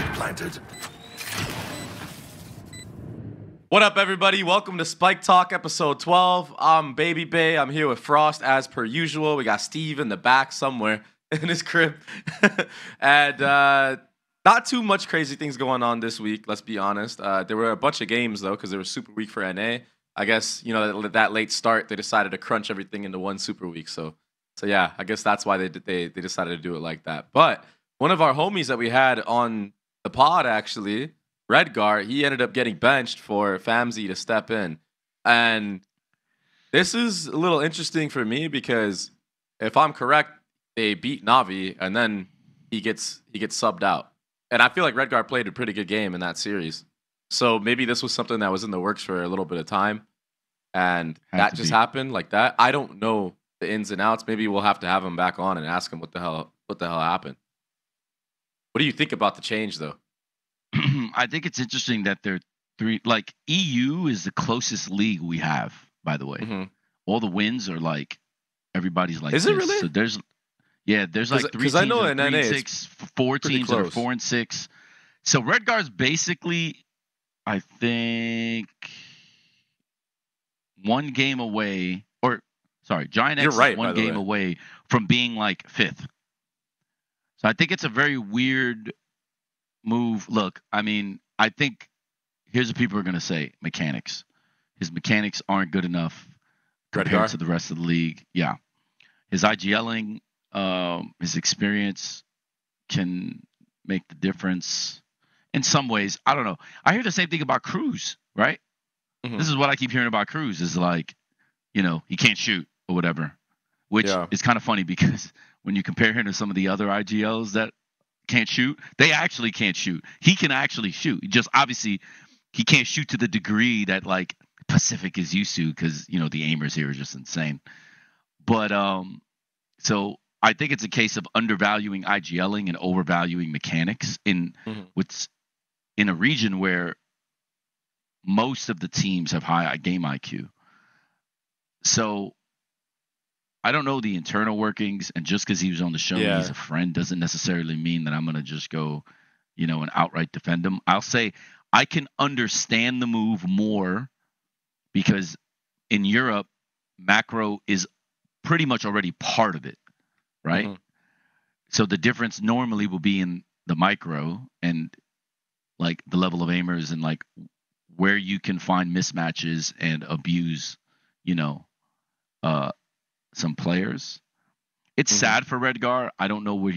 planted. What up, everybody? Welcome to Spike Talk, episode 12. I'm Baby Bay. I'm here with Frost, as per usual. We got Steve in the back somewhere in his crib. And not too much crazy things going on this week, let's be honest. There were a bunch of games, though, because they were super week for NA. I guess, you know, that late start, they decided to crunch everything into one super week. So yeah, I guess that's why they decided to do it like that. But one of our homies that we had on the pod, actually, Redgar, he ended up getting benched for Famzy to step in. And this is a little interesting for me because if I'm correct, they beat Navi and then he gets subbed out. And I feel like Redgar played a pretty good game in that series. So maybe this was something that was in the works for a little bit of time. And that just happened like that. I don't know the ins and outs. Maybe we'll have to have him back on and ask him what the hell happened. What do you think about the change, though? I think it's interesting that they're three. Like, EU is the closest league we have, by the way. Mm-hmm. All the wins are like everybody's like. Is it really? So there's like 3 teams I know that in are 3 NA and 6, 4 teams that are 4 and 6. So Redgar's basically, I think, 1 game away, or sorry, Giant X is 1 game away from being like 5th. So I think it's a very weird move. Look, I mean, I think here's what people are going to say: mechanics. His mechanics aren't good enough compared to the rest of the league. Yeah, his IGLing, his experience can make the difference in some ways. I don't know. I hear the same thing about Cruz, right? Mm-hmm. This is what I keep hearing about Cruz is like, you know, he can't shoot or whatever, which is kind of funny because when you compare him to some of the other IGLs that can't shoot, they actually can't shoot. He can actually shoot. Just obviously he can't shoot to the degree that like Pacific is used to because, you know, the aimers here are just insane. But so I think it's a case of undervaluing IGLing and overvaluing mechanics in what's in a region where most of the teams have high game IQ. So I don't know the internal workings, and just because he was on the show and he's a friend doesn't necessarily mean that I'm going to just go, you know, and outright defend him. I'll say I can understand the move more because in Europe, macro is pretty much already part of it, right? Mm-hmm. So the difference normally will be in the micro and like the level of aimers and like where you can find mismatches and abuse, you know, some players. It's sad for Redgar. I don't know what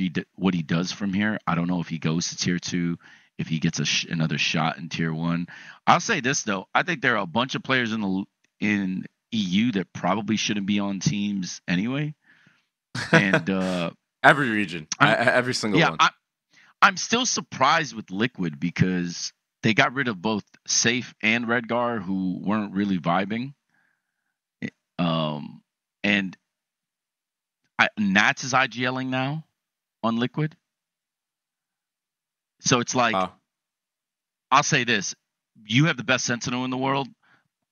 he does from here. I don't know if he goes to tier 2, if he gets another shot in tier 1. I'll say this though. I think there are a bunch of players in EU that probably shouldn't be on teams anyway. And every region, every single one. I'm still surprised with Liquid because they got rid of both Safe and Redgar who weren't really vibing. And Nats is IGLing now on Liquid. So it's like, I'll say this. You have the best Sentinel in the world.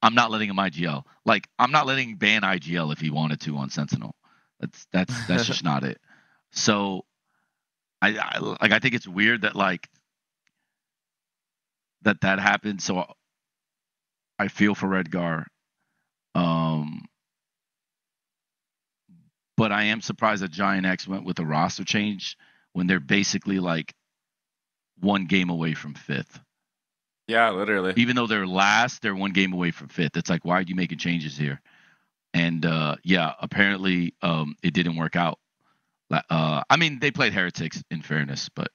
I'm not letting him IGL. Like, I'm not letting him ban IGL if he wanted to on Sentinel. That's just not it. So I think it's weird that like that happened. So I feel for Redgar. But I am surprised that Giant X went with a roster change when they're basically like 1 game away from 5th. Yeah, literally. Even though they're last, they're 1 game away from 5th. It's like, why are you making changes here? And apparently it didn't work out. I mean, they played Heretics in fairness, but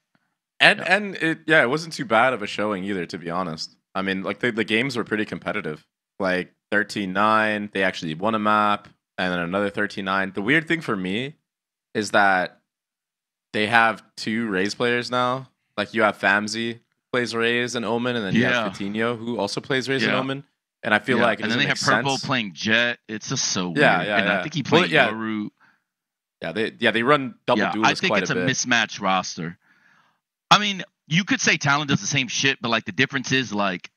and it wasn't too bad of a showing either, to be honest. I mean, like the games were pretty competitive. Like 13-9, they actually won a map. And then another 13-9. The weird thing for me is that they have 2 Raze players now. Like you have Famzy, who plays Raze and Omen, and then you have Coutinho, who also plays Raze and Omen. And I feel like it and then they have Purple playing Jet. It's just so weird. And I think he played Yoru. Yeah, they run double duelists quite a bit. I think it's a mismatched roster. I mean, you could say Talon does the same shit, but like the difference is like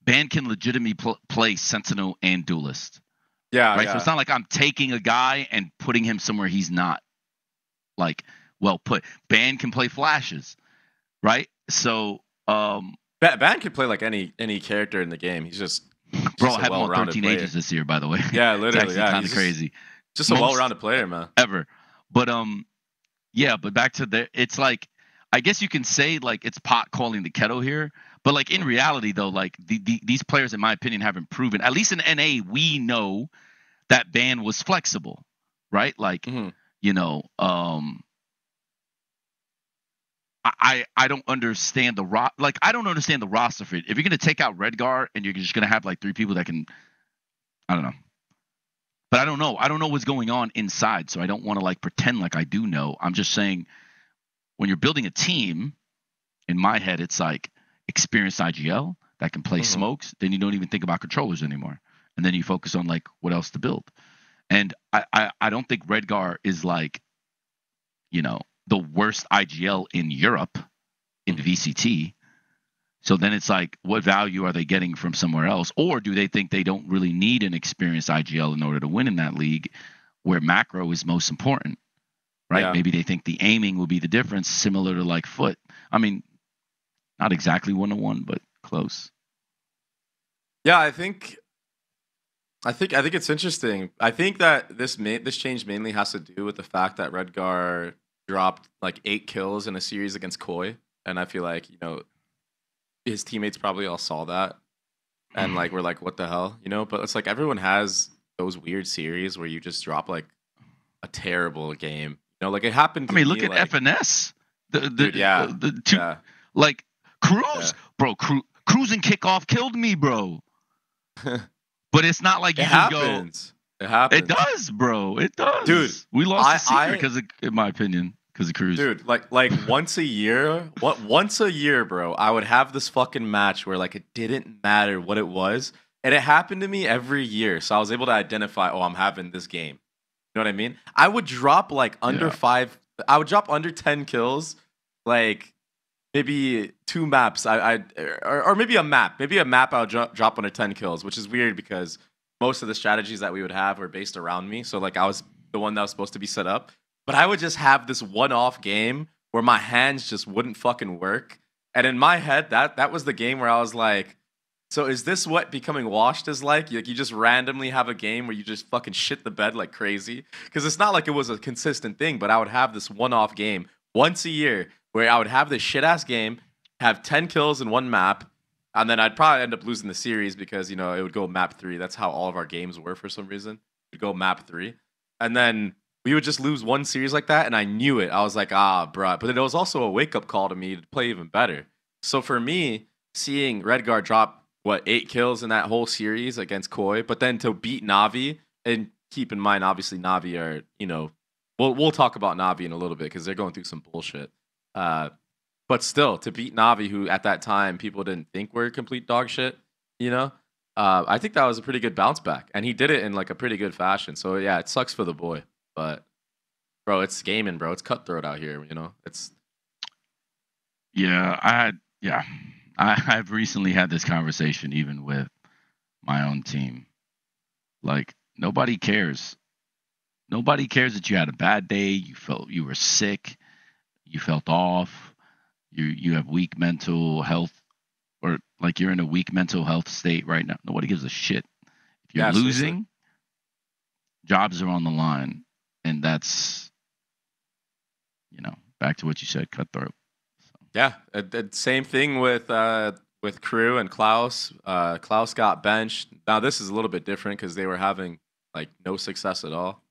Ban can legitimately play Sentinel and Duelist. Yeah, right. So it's not like I'm taking a guy and putting him somewhere he's not like well put. Ban can play flashes. right? So, Ban can play like any character in the game. He's just bro, I have him on 13 player. ages this year, by the way. Yeah, literally. It's actually kind of crazy. Just a well-rounded player, man. Ever. But yeah, but back to it's like, I guess you can say like it's pot calling the kettle here, but like in reality though, like these players, in my opinion, haven't proven. At least in NA, we know that ban was flexible, right? Like, you know, I don't understand I don't understand the roster fit. If you're gonna take out Redgar and you're just gonna have like 3 people that can, I don't know. But I don't know. I don't know what's going on inside, so I don't want to like pretend like I do know. I'm just saying, when you're building a team, in my head, it's like experienced IGL that can play smokes. Then you don't even think about controllers anymore, and then you focus on like what else to build. And I don't think Redgar is like, you know, the worst IGL in Europe in VCT. So then it's like, what value are they getting from somewhere else? Or do they think they don't really need an experienced IGL in order to win in that league where macro is most important, right? Yeah. Maybe they think the aiming will be the difference, similar to like Foot. I mean, not exactly 1-1, but close. Yeah, I think it's interesting. I think that this change mainly has to do with the fact that Redgar dropped like 8 kills in a series against Koi, and I feel like, you know, his teammates probably all saw that and like we're like, what the hell, you know? But it's like everyone has those weird series where you just drop like a terrible game, you know? Like it happened to me. Look at like, FNS. The two, like Cruz, bro. Cruz and kickoff killed me, bro. But it's not like you just happens. It happens. It does, bro. It does, dude. We lost the secret because, in my opinion, because of Cruz. Dude, like once a year, bro, I would have this fucking match where like it didn't matter what it was, and it happened to me every year. So I was able to identify, oh, I'm having this game. You know what I mean? I would drop like under 5. I would drop under 10 kills, like maybe 2 maps. Or maybe a map. Maybe a map I would drop under 10 kills, which is weird because most of the strategies that we would have were based around me. So like I was the one that was supposed to be set up. But I would just have this one-off game where my hands just wouldn't fucking work. And in my head, that was the game where I was like, so is this what becoming washed is like? Like you just randomly have a game where you just fucking shit the bed like crazy? Because it's not like it was a consistent thing, but I would have this one-off game once a year where I would have this shit-ass game, have 10 kills in one map, and then I'd probably end up losing the series because, you know, it would go map 3. That's how all of our games were for some reason. It would go map 3. And then we would just lose one series like that, and I knew it. I was like, bruh. But it was also a wake-up call to me to play even better. So for me, seeing Redgar drop, 8 kills in that whole series against Koi, but then to beat Navi, and keep in mind, obviously, Navi are, you know, we'll talk about Navi in a little bit because they're going through some bullshit. But still, to beat Navi, who at that time people didn't think were complete dog shit, you know, I think that was a pretty good bounce back. And he did it in like a pretty good fashion. So yeah, it sucks for the boy. But, bro, it's gaming, bro. It's cutthroat out here, you know? It's... Yeah, I've recently had this conversation even with my own team. Like, nobody cares. Nobody cares that you had a bad day, you were sick, you felt off, you have weak mental health, or like you're in a weak mental health state right now. Nobody gives a shit. If you're losing, jobs are on the line. And that's, you know, back to what you said, cutthroat. So. Yeah, same thing with Crew and Klaus. Klaus got benched. Now this is a little bit different because they were having like no success at all.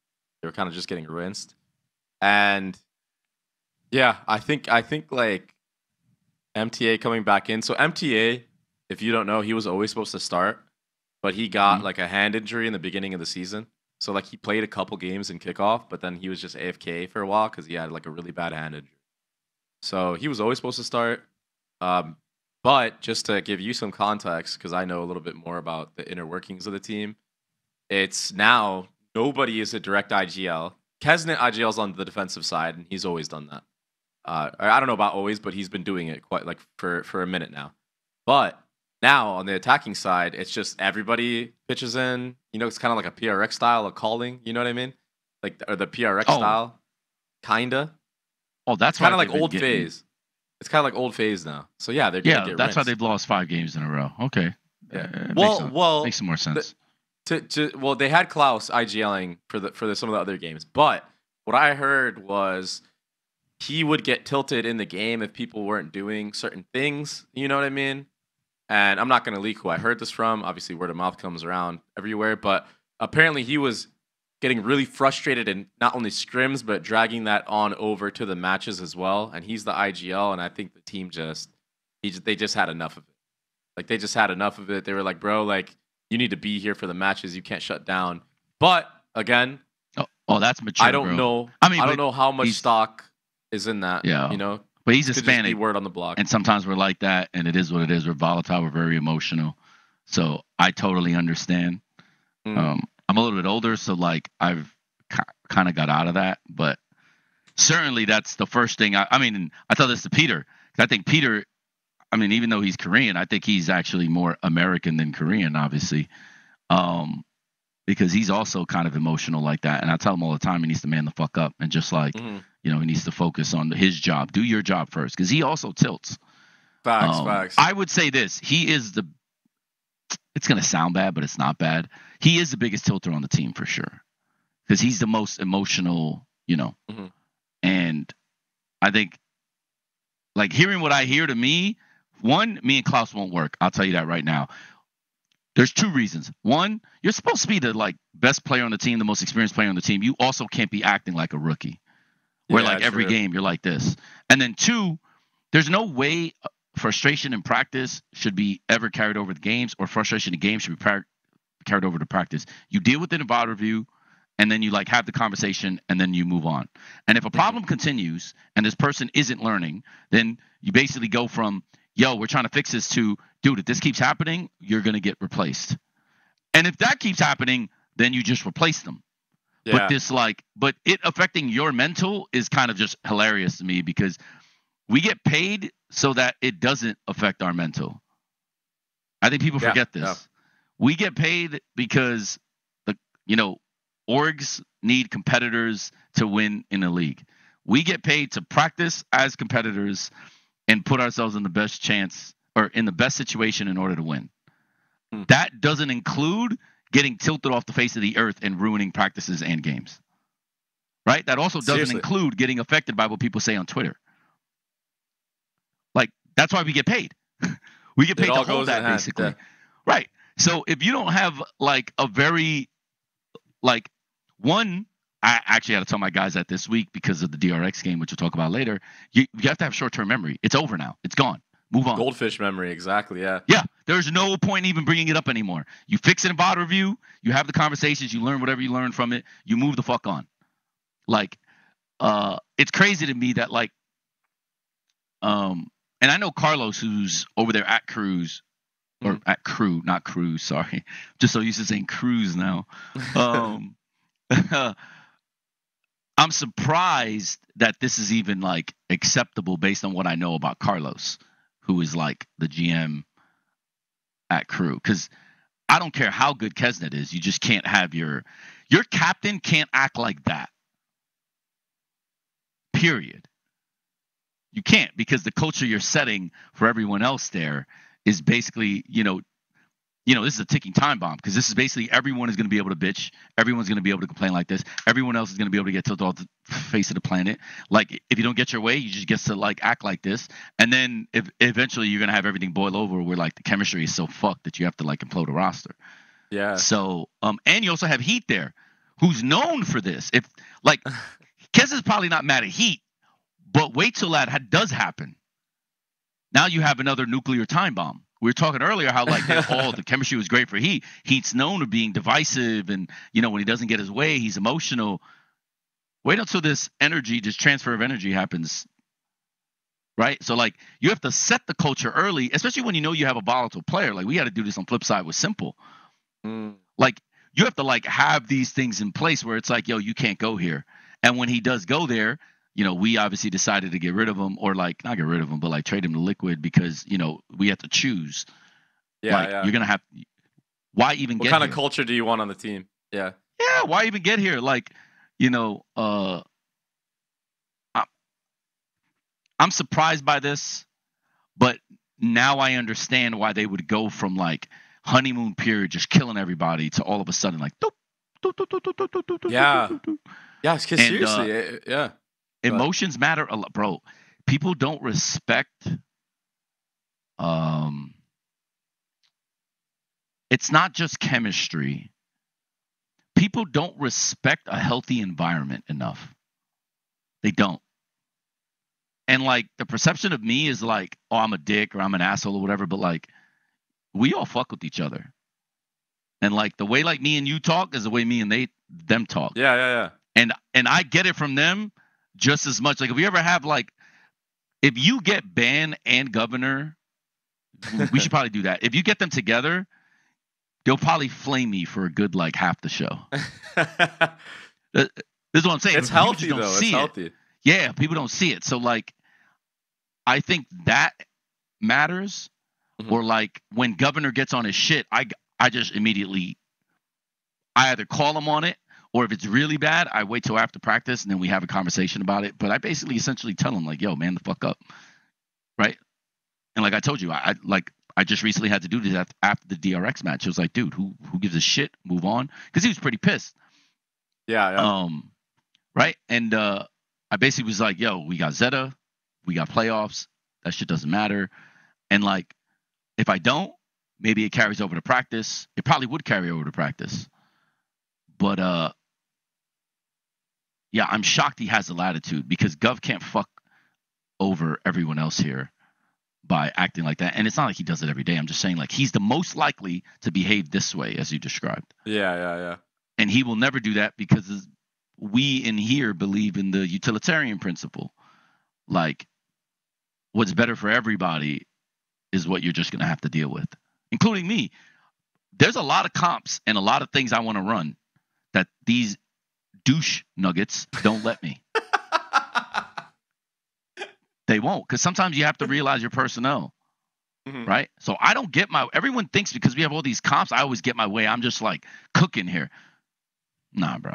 They were kind of just getting rinsed. And yeah, I think like MTA coming back in. So MTA, if you don't know, he was always supposed to start, but he got like a hand injury in the beginning of the season. So, like, he played a couple games in kickoff, but then he was just AFK for a while because he had, like, a really bad hand injury. So, he was always supposed to start. But just to give you some context, because I know a little bit more about the inner workings of the team, it's now nobody is a direct IGL. Kesnet IGL's on the defensive side, and he's always done that. I don't know about always, but he's been doing it quite, like, for a minute now. But now, on the attacking side, it's just everybody pitches in. You know, it's kind of like a PRX style of calling. You know what I mean? Like, or the PRX style, kinda. Oh, that's kind of like old phase. It's kind of like old phase now. So yeah, they're gonna get that's rinsed. Why they've lost 5 games in a row. Okay. Yeah. Makes some more sense. They had Klaus IGLing for some of the other games, but what I heard was he would get tilted in the game if people weren't doing certain things. You know what I mean? And I'm not going to leak who I heard this from. Obviously, word of mouth comes around everywhere, but apparently he was getting really frustrated in not only scrims, but dragging that on over to the matches as well. And he's the IGL, and I think the team they just had enough of it. Like, they just had enough of it. They were like, bro, like, you need to be here for the matches. You can't shut down. But, again... Oh, that's mature, I don't know. I don't know how much stock is in that, you know? But he's Hispanic. Word on the block. And sometimes we're like that, and it is what it is. We're volatile. We're very emotional. So I totally understand. I'm a little bit older, so like I've kind of got out of that. But certainly that's the first thing. I mean, I tell this to Peter. I think Peter, I mean, even though he's Korean, I think he's actually more American than Korean, obviously. Because he's also kind of emotional like that. And I tell him all the time he needs to man the fuck up and just like, you know, he needs to focus on his job. Do your job first, because he also tilts. Facts. I would say this. He is it's going to sound bad, but it's not bad. He is the biggest tilter on the team for sure, because he's the most emotional, you know. And I think, like, hearing what I hear to me, one, me and Klaus won't work. I'll tell you that right now. There's 2 reasons. One, you're supposed to be the like best player on the team, the most experienced player on the team. You also can't be acting like a rookie, where like every game you're like this. And then 2, there's no way frustration in practice should be ever carried over to games, or frustration in games should be carried over to practice. You deal with it in VOD review, and then you like have the conversation, and then you move on. And if a problem continues and this person isn't learning, then you basically go from, yo, we're trying to fix this, to, dude, if this keeps happening, you're going to get replaced. And if that keeps happening, then you just replace them. Yeah. But it affecting your mental is kind of just hilarious to me, because we get paid so that it doesn't affect our mental. I think people forget this. Yeah. We get paid because orgs need competitors to win in a league. We get paid to practice as competitors and put ourselves in the best chance, or in the best situation, in order to win. That doesn't include getting tilted off the face of the earth and ruining practices and games. Right? That also doesn't include getting affected by what people say on Twitter. Like, that's why we get paid. We get paid to hold that, basically. Yeah. Right. So if you don't have like a very, like, one, I actually had to tell my guys that this week because of the DRX game, which we'll talk about later. You have to have short-term memory. It's over now. It's gone. Move on. Goldfish memory, exactly, yeah. Yeah, there's no point even bringing it up anymore. You fix it in VOD review. You have the conversations. You learn whatever you learn from it. You move the fuck on. Like, it's crazy to me that, like, and I know Carlos, who's over there at Cruise, or at Crew, not Cruise, sorry. Just so used to saying Cruise now. I'm surprised that this is even like acceptable based on what I know about Carlos, who is like the GM at Crew. Because I don't care how good Kesnet is, you just can't have your captain can't act like that. Period. You can't, because the culture you're setting for everyone else there is basically, this is a ticking time bomb, because this is basically everyone is going to be able to bitch. Everyone's going to be able to complain like this. Everyone else is going to be able to get tilted off the face of the planet. Like, if you don't get your way, you just get to like act like this. And then eventually you're going to have everything boil over where like the chemistry is so fucked that you have to like implode a roster. Yeah. So, and you also have Heat there, who's known for this. If like, Kez is probably not mad at Heat, but wait till that does happen. Now you have another nuclear time bomb. We were talking earlier how like the chemistry was great for Heat. Heat's known for being divisive, and when he doesn't get his way, he's emotional. Wait until this transfer of energy happens, right? So like you have to set the culture early, especially when you have a volatile player. Like we had to do this on flip side with Simple. Like you have to like have these things in place where it's like, yo, you can't go here. And when he does go there, we obviously decided to get rid of him, or like not get rid of him, but like trade him to Liquid, because we have to choose. Yeah, you're gonna have. Why even get here? What kind of culture do you want on the team? Yeah. Yeah. Why even get here? Like, I'm surprised by this, but now I understand why they would go from like honeymoon period, just killing everybody, to all of a sudden like, doop, doop, doop, doop, doop, doop, doop, yeah, doop. Yeah, because seriously, yeah. Emotions matter a lot, bro. People don't respect. It's not just chemistry. People don't respect a healthy environment enough. They don't. And like the perception of me is like, oh, I'm a dick or I'm an asshole or whatever, but like we all fuck with each other. And like the way like me and you talk is the way me and them talk. Yeah. And I get it from them just as much. Like if we ever have like, if you get Ban and Governor, we should probably do that. If you get them together, they'll probably flame me for a good like half the show. This is what I'm saying. It's healthy though. It's healthy. Yeah, people don't see it. So like, I think that matters. Mm-hmm. Or like when Governor gets on his shit, I just immediately, I either call him on it, or if it's really bad, I wait till after practice and then we have a conversation about it. But I basically essentially tell him like, yo, man, the fuck up. Right. And like I told you, I just recently had to do this after the DRX match. It was like, dude, who gives a shit? Move on. Because he was pretty pissed. Yeah. Right. And I basically was like, yo, we got Zeta, we got playoffs. That shit doesn't matter. And like, if I don't, maybe it carries over to practice. It probably would carry over to practice. But yeah, I'm shocked he has the latitude, because Gov can't fuck over everyone else here by acting like that. And it's not like he does it every day. I'm just saying like he's the most likely to behave this way as you described. Yeah. And he will never do that because we in here believe in the utilitarian principle. Like what's better for everybody is what you're just going to have to deal with, including me. There's a lot of comps and a lot of things I want to run that these douche nuggets don't let me. They won't, because sometimes you have to realize your personnel, right? So I don't get everyone thinks because we have all these comps, I always get my way. I'm just like cooking here. Nah, bro.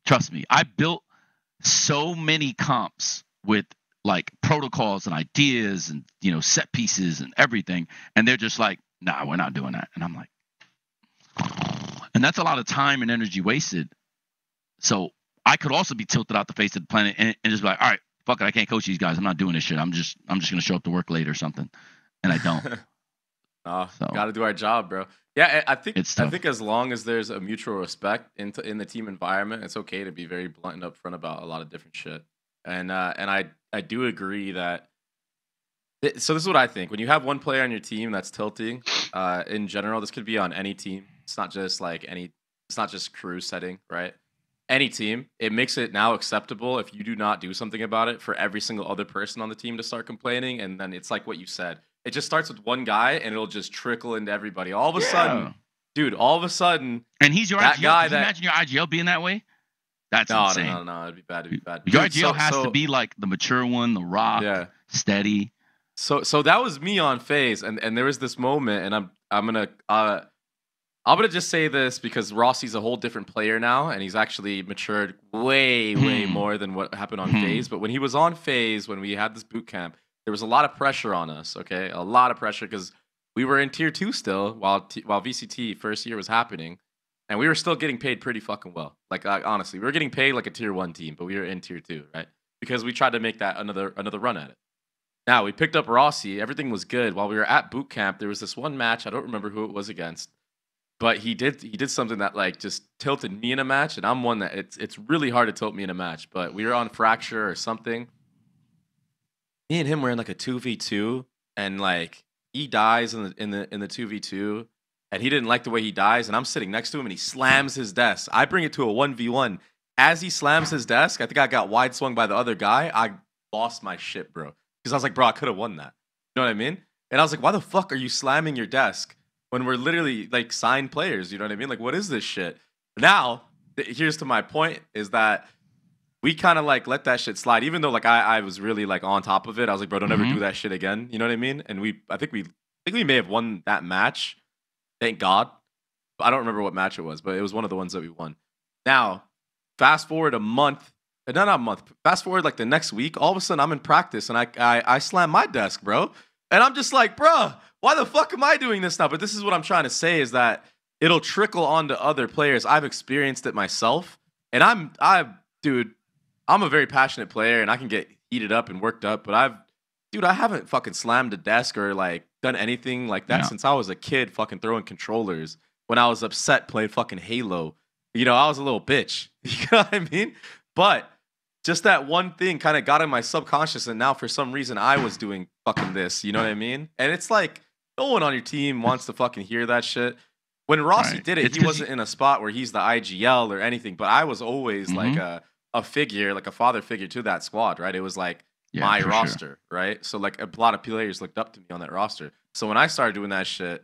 Trust me. I built so many comps with like protocols and ideas and, set pieces and everything. And they're just like, nah, we're not doing that. And I'm like, and that's a lot of time and energy wasted. So I could also be tilted out the face of the planet and just be like, all right, fuck it, I can't coach these guys. I'm not doing this shit. I'm just going to show up to work late or something. And I don't. Got to do our job, bro. Yeah, I think as long as there's a mutual respect in the team environment, it's okay to be very blunt and upfront about a lot of different shit. And I do agree that. So this is what I think. When you have one player on your team that's tilting, in general, this could be on any team. It's not just it's not just crew setting, right? Any team, it makes it now acceptable if you do not do something about it for every single other person on the team to start complaining. And then it's like what you said. It just starts with one guy and it'll just trickle into everybody. All of a sudden, dude, and he's your IGL. Can you imagine your IGL being that way? That's insane. No, it'd be bad. Your IGL has to be like the mature one, the rock, steady. So that was me on FaZe, and there was this moment, and I'm gonna just say this because Rossi's a whole different player now, and he's actually matured way more than what happened on FaZe. But when he was on FaZe, when we had this boot camp, there was a lot of pressure on us. Okay, a lot of pressure because we were in tier 2 still while VCT first year was happening, and we were still getting paid pretty fucking well. Like honestly, we were getting paid like a tier 1 team, but we were in tier 2, right? Because we tried to make that another run at it. Now we picked up Rossi. Everything was good. While we were at boot camp, there was this one match. I don't remember who it was against. But he did something that like just tilted me in a match, and I'm one that it's really hard to tilt me in a match. But we were on Fracture or something. Me and him were in like a 2v2, and like he dies in the 2v2, and he didn't like the way he dies, and I'm sitting next to him, and he slams his desk. I bring it to a 1v1. As he slams his desk, I think I got wide swung by the other guy. I lost my shit, bro, because I was like, bro, I could have won that. You know what I mean? And I was like, why the fuck are you slamming your desk when we're literally like signed players? You know what I mean? Like, what is this shit? Now, here's to my point is that we kind of like let that shit slide, even though like I was really like on top of it. I was like, bro, don't ever do that shit again. You know what I mean? And I think we may have won that match. Thank God. I don't remember what match it was, but it was one of the ones that we won. Now, fast forward a month not a month. Fast forward like the next week, all of a sudden I'm in practice and I slam my desk, bro. And I'm just like, bro, why the fuck am I doing this now? But this is what I'm trying to say is that it'll trickle onto other players. I've experienced it myself. And I'm a very passionate player and I can get heated up and worked up, but I haven't fucking slammed a desk or like done anything like that since I was a kid fucking throwing controllers when I was upset playing fucking Halo. You know, I was a little bitch. You know what I mean? But just that one thing kind of got in my subconscious, and now for some reason I was doing fucking this. You know what I mean? And it's like no one on your team wants to fucking hear that shit. When Rossi did it, he wasn't in a spot where he's the IGL or anything, but I was always like a figure, like a father figure to that squad, right? It was like my roster, right? So like a lot of players looked up to me on that roster. So when I started doing that shit,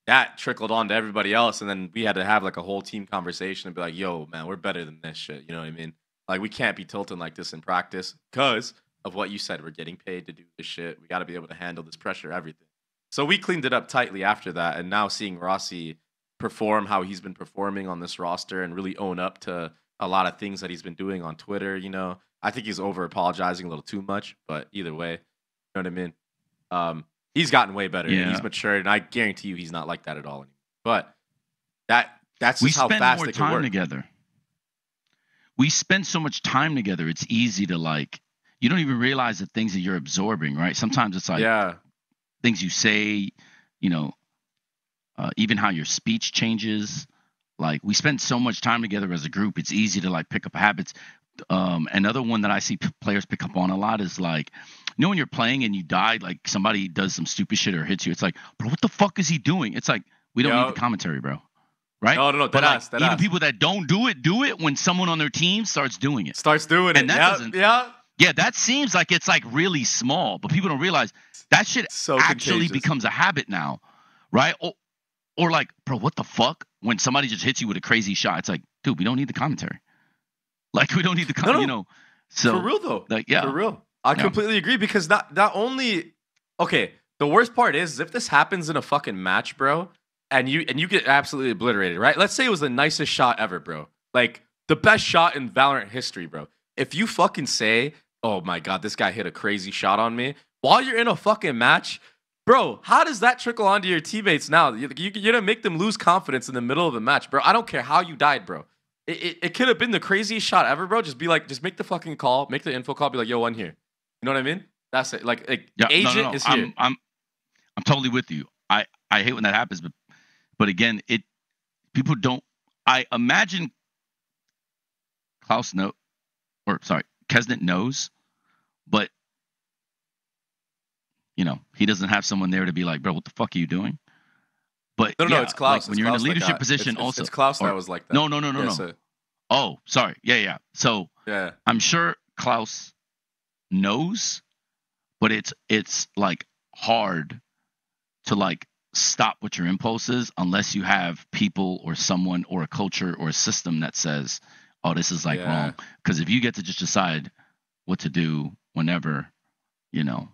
that trickled on to everybody else, and then we had to have like a whole team conversation and be like, yo, man, we're better than this shit. You know what I mean? Like, we can't be tilting like this in practice because of what you said. We're getting paid to do this shit. We got to be able to handle this pressure, everything. So we cleaned it up tightly after that, and now seeing Rossi perform how he's been performing on this roster and really own up to a lot of things that he's been doing on Twitter, you know, I think he's over apologizing a little too much, but either way, you know what I mean? He's gotten way better and he's matured, and I guarantee you he's not like that at all anymore. But that's just how fast they can work together. We spend so much time together. It's easy to like, you don't even realize the things that you're absorbing, right? Sometimes it's like things you say, you know, even how your speech changes. Like, we spend so much time together as a group. It's easy to like pick up habits. Another one that I see players pick up on a lot is like, you know, when you're playing and you die, like somebody does some stupid shit or hits you. It's like, bro, what the fuck is he doing? It's like, we don't need the commentary, bro. Right? No. But even people that don't do it when someone on their team starts doing it. And that that seems like it's like really small, but people don't realize that shit actually becomes a habit now, right? Or like, bro, what the fuck? When somebody just hits you with a crazy shot, it's like, dude, we don't need the commentary. Like, we don't need the you know. So for real though, like, for real, I completely agree because not only the worst part is if this happens in a fucking match, bro. And you get absolutely obliterated, right? Let's say it was the nicest shot ever, bro. Like, the best shot in Valorant history, bro. If you fucking say, oh my God, this guy hit a crazy shot on me, while you're in a fucking match, bro, how does that trickle onto your teammates now? You're gonna make them lose confidence in the middle of the match, bro. I don't care how you died, bro. It could have been the craziest shot ever, bro. Just be like, just make the fucking call, make the info call, be like, yo, one here. You know what I mean? That's it. Like agent is here. I'm totally with you. I hate when that happens, but again, people don't. I imagine Kesnet knows, but you know, he doesn't have someone there to be like, bro, what the fuck are you doing? But no, it's Klaus. Like when you're in a leadership position, it's Klaus that was like that. No. Oh, sorry. Yeah. So I'm sure Klaus knows, but it's like hard to like stop what your impulse is unless you have people or someone or a culture or a system that says, oh, this is like wrong. Because if you get to just decide what to do whenever, you know.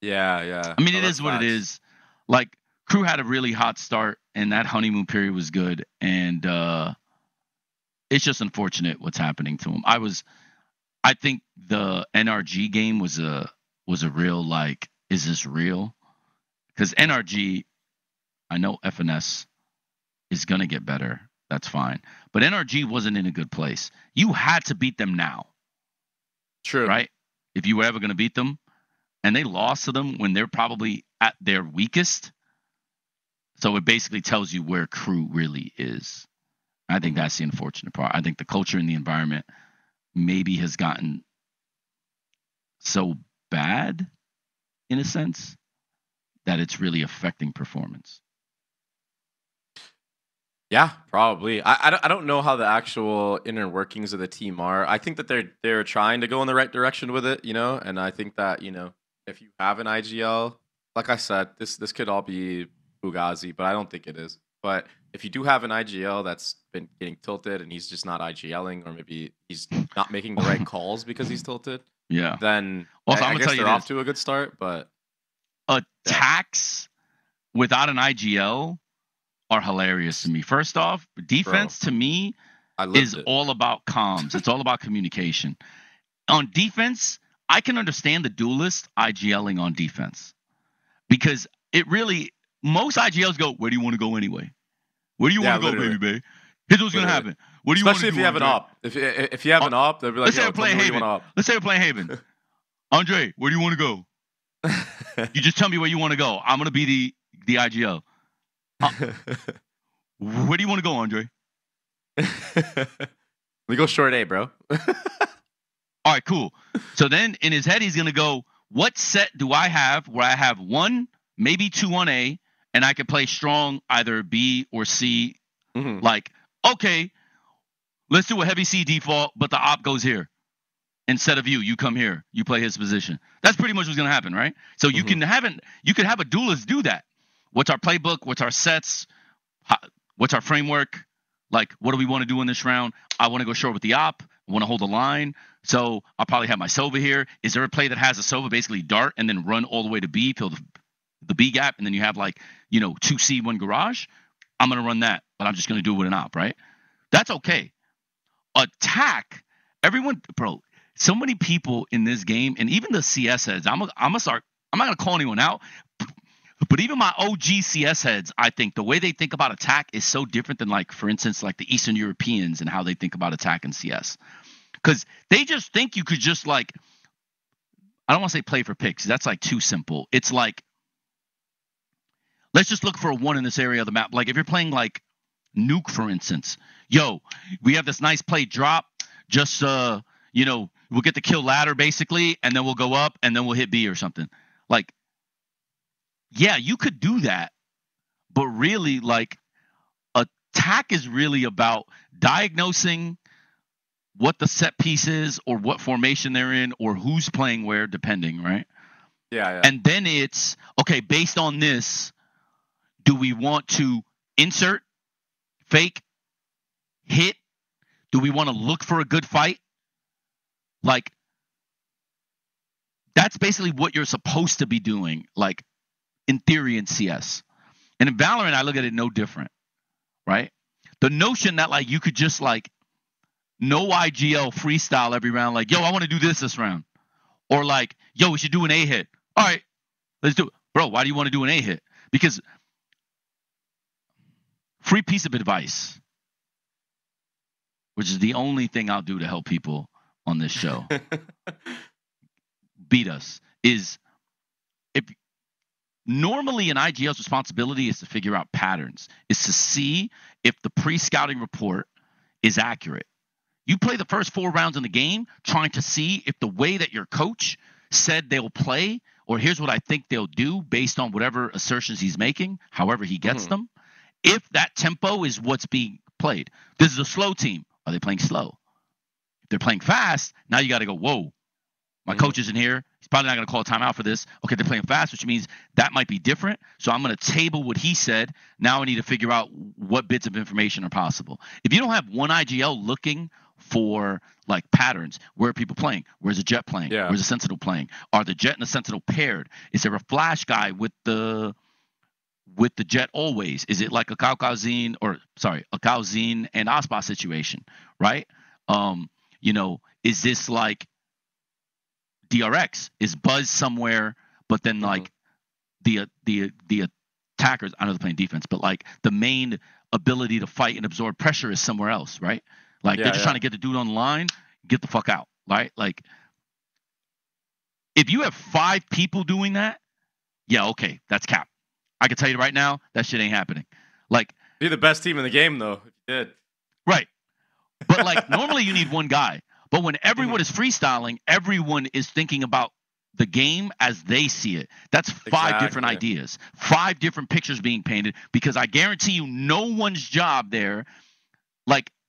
Yeah. I mean, it is what it is. Like, Crew had a really hot start, and that honeymoon period was good. And it's just unfortunate what's happening to him. I think the NRG game was a real, like, is this real? Because NRG, I know FNS is going to get better. That's fine. But NRG wasn't in a good place. You had to beat them now. True. Right? If you were ever going to beat them. And they lost to them when they're probably at their weakest. So it basically tells you where Crew really is. I think that's the unfortunate part. I think the culture and the environment maybe has gotten so bad, in a sense, that it's really affecting performance. Yeah, probably. I don't know how the actual inner workings of the team are. I think that they're trying to go in the right direction with it, you know, and I think that, you know, if you have an IGL, like I said, this could all be Fugazi, but I don't think it is. But if you do have an IGL that's been getting tilted and he's just not IGLing, or maybe he's not making the right calls because he's tilted, then also, I guess they're off to a good start. But attacks without an IGL are hilarious to me. First off, defense to me, is all about comms. It's all about communication. On defense, I can understand the duelist IGLing on defense because it really, most IGLs go, where do you want to go anyway? Where do you want to go, baby, babe? Here's what's going to happen. What do you want to do? Especially if you have an op. If you have an op, they'll be like, let's say we're playing Haven. Let's say we're playing Haven. Andre, where do you want to go? You just tell me where you want to go. I'm going to be the IGL. Where do you want to go, Andre? We go short A, bro. All right, cool. So then in his head, he's going to go, what set do I have where I have 1, maybe 2 on A, and I can play strong either B or C? Mm-hmm. Like, okay, let's do a heavy C default, but the op goes here. Instead of you come here. You play his position. That's pretty much what's going to happen, right? So you can have a duelist do that. What's our playbook? What's our sets? What's our framework? Like, what do we want to do in this round? I want to go short with the op. I want to hold the line. So I'll probably have my Sova here. Is there a play that has a Sova basically dart and then run all the way to B, fill the B gap, and then you have 2C, 1 garage? I'm going to run that, but I'm just going to do it with an op, right? That's okay. Attack. Everyone, bro, so many people in this game, and even the CS heads, I'm not going to call anyone out, but even my OG CS heads, I think the way they think about attack is so different than, for instance, the Eastern Europeans and how they think about attack in CS. Because they just think you could just, I don't want to say play for picks. That's, too simple. It's let's just look for a 1 in this area of the map. Like, if you're playing, Nuke, for instance. Yo, we have this nice play drop. Just, we'll get the kill ladder, basically, and then we'll go up, and then we'll hit B or something. Yeah, you could do that, but really, attack is really about diagnosing what the set piece is or what formation they're in or who's playing where, depending, right? Yeah. And then it's, okay, based on this, do we want to insert, fake, hit? Do we want to look for a good fight? That's basically what you're supposed to be doing, in theory in CS. And in Valorant, I look at it no different, right? The notion that, you could just, no IGL freestyle every round, yo, I want to do this round. Or, yo, we should do an A hit. All right, let's do it. Bro, why do you want to do an A hit? Because free piece of advice, which is the only thing I'll do to help people on this show beat us, is if normally an IGL's responsibility is to figure out patterns, is to see if the pre-scouting report is accurate. You play the first 4 rounds in the game trying to see if the way that your coach said they'll play, or here's what I think they'll do based on whatever assertions he's making, however he gets them, if that tempo is what's being played. This is a slow team. Are they playing slow? If they're playing fast, now you got to go, whoa, my coach isn't here. He's probably not going to call a timeout for this. Okay, they're playing fast, which means that might be different. So I'm going to table what he said. Now I need to figure out what bits of information are possible. If you don't have one IGL looking for patterns, where are people playing? Where's the Jet playing? Yeah. Where's the Sentinel playing? Are the Jet and the Sentinel paired? Is there a flash guy with the Jet always? Is it like a Calcazine and Aspa situation, right? Is this DRX? Is Buzz somewhere, but then the attackers, I know they're playing defense, but the main ability to fight and absorb pressure is somewhere else, right? They're just trying to get the dude on the line, get the fuck out, right? If you have 5 people doing that, yeah, okay, that's cap. I can tell you right now, that shit ain't happening. Be the best team in the game, though, if you did. Right. But normally you need one guy. But when everyone is freestyling, everyone is thinking about the game as they see it. That's 5 different ideas, 5 different pictures being painted, because I guarantee you no one's job there.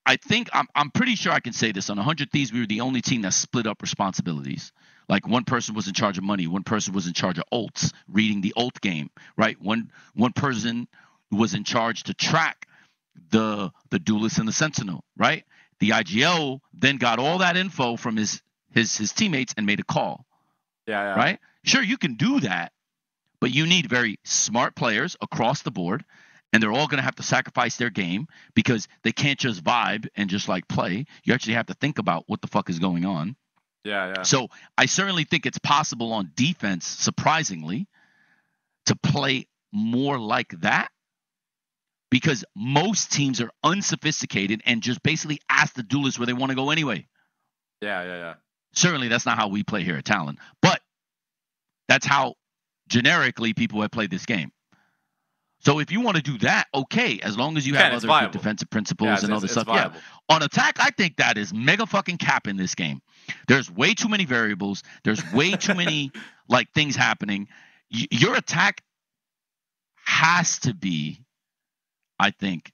I think I'm pretty sure I can say this. On 100 Thieves, we were the only team that split up responsibilities. One person was in charge of money. One person was in charge of ults, reading the ult game, right? One person was in charge to track the duelist and the sentinel, right? The IGL then got all that info from his teammates and made a call. Yeah. Right? Sure, you can do that, but you need very smart players across the board. and they're all going to have to sacrifice their game because they can't just vibe and just like play. You actually have to think about what the fuck is going on. Yeah. So I certainly think it's possible on defense, surprisingly, to play more like that, because most teams are unsophisticated and just basically ask the duelist where they want to go anyway. Yeah. Certainly that's not how we play here at Talon, but that's how generically people have played this game. So if you want to do that, okay, as long as you have other good defensive principles and other stuff. Viable. Yeah. On attack, I think that is mega fucking cap in this game. There's way too many variables. There's way too many like things happening. Your attack has to be, I think,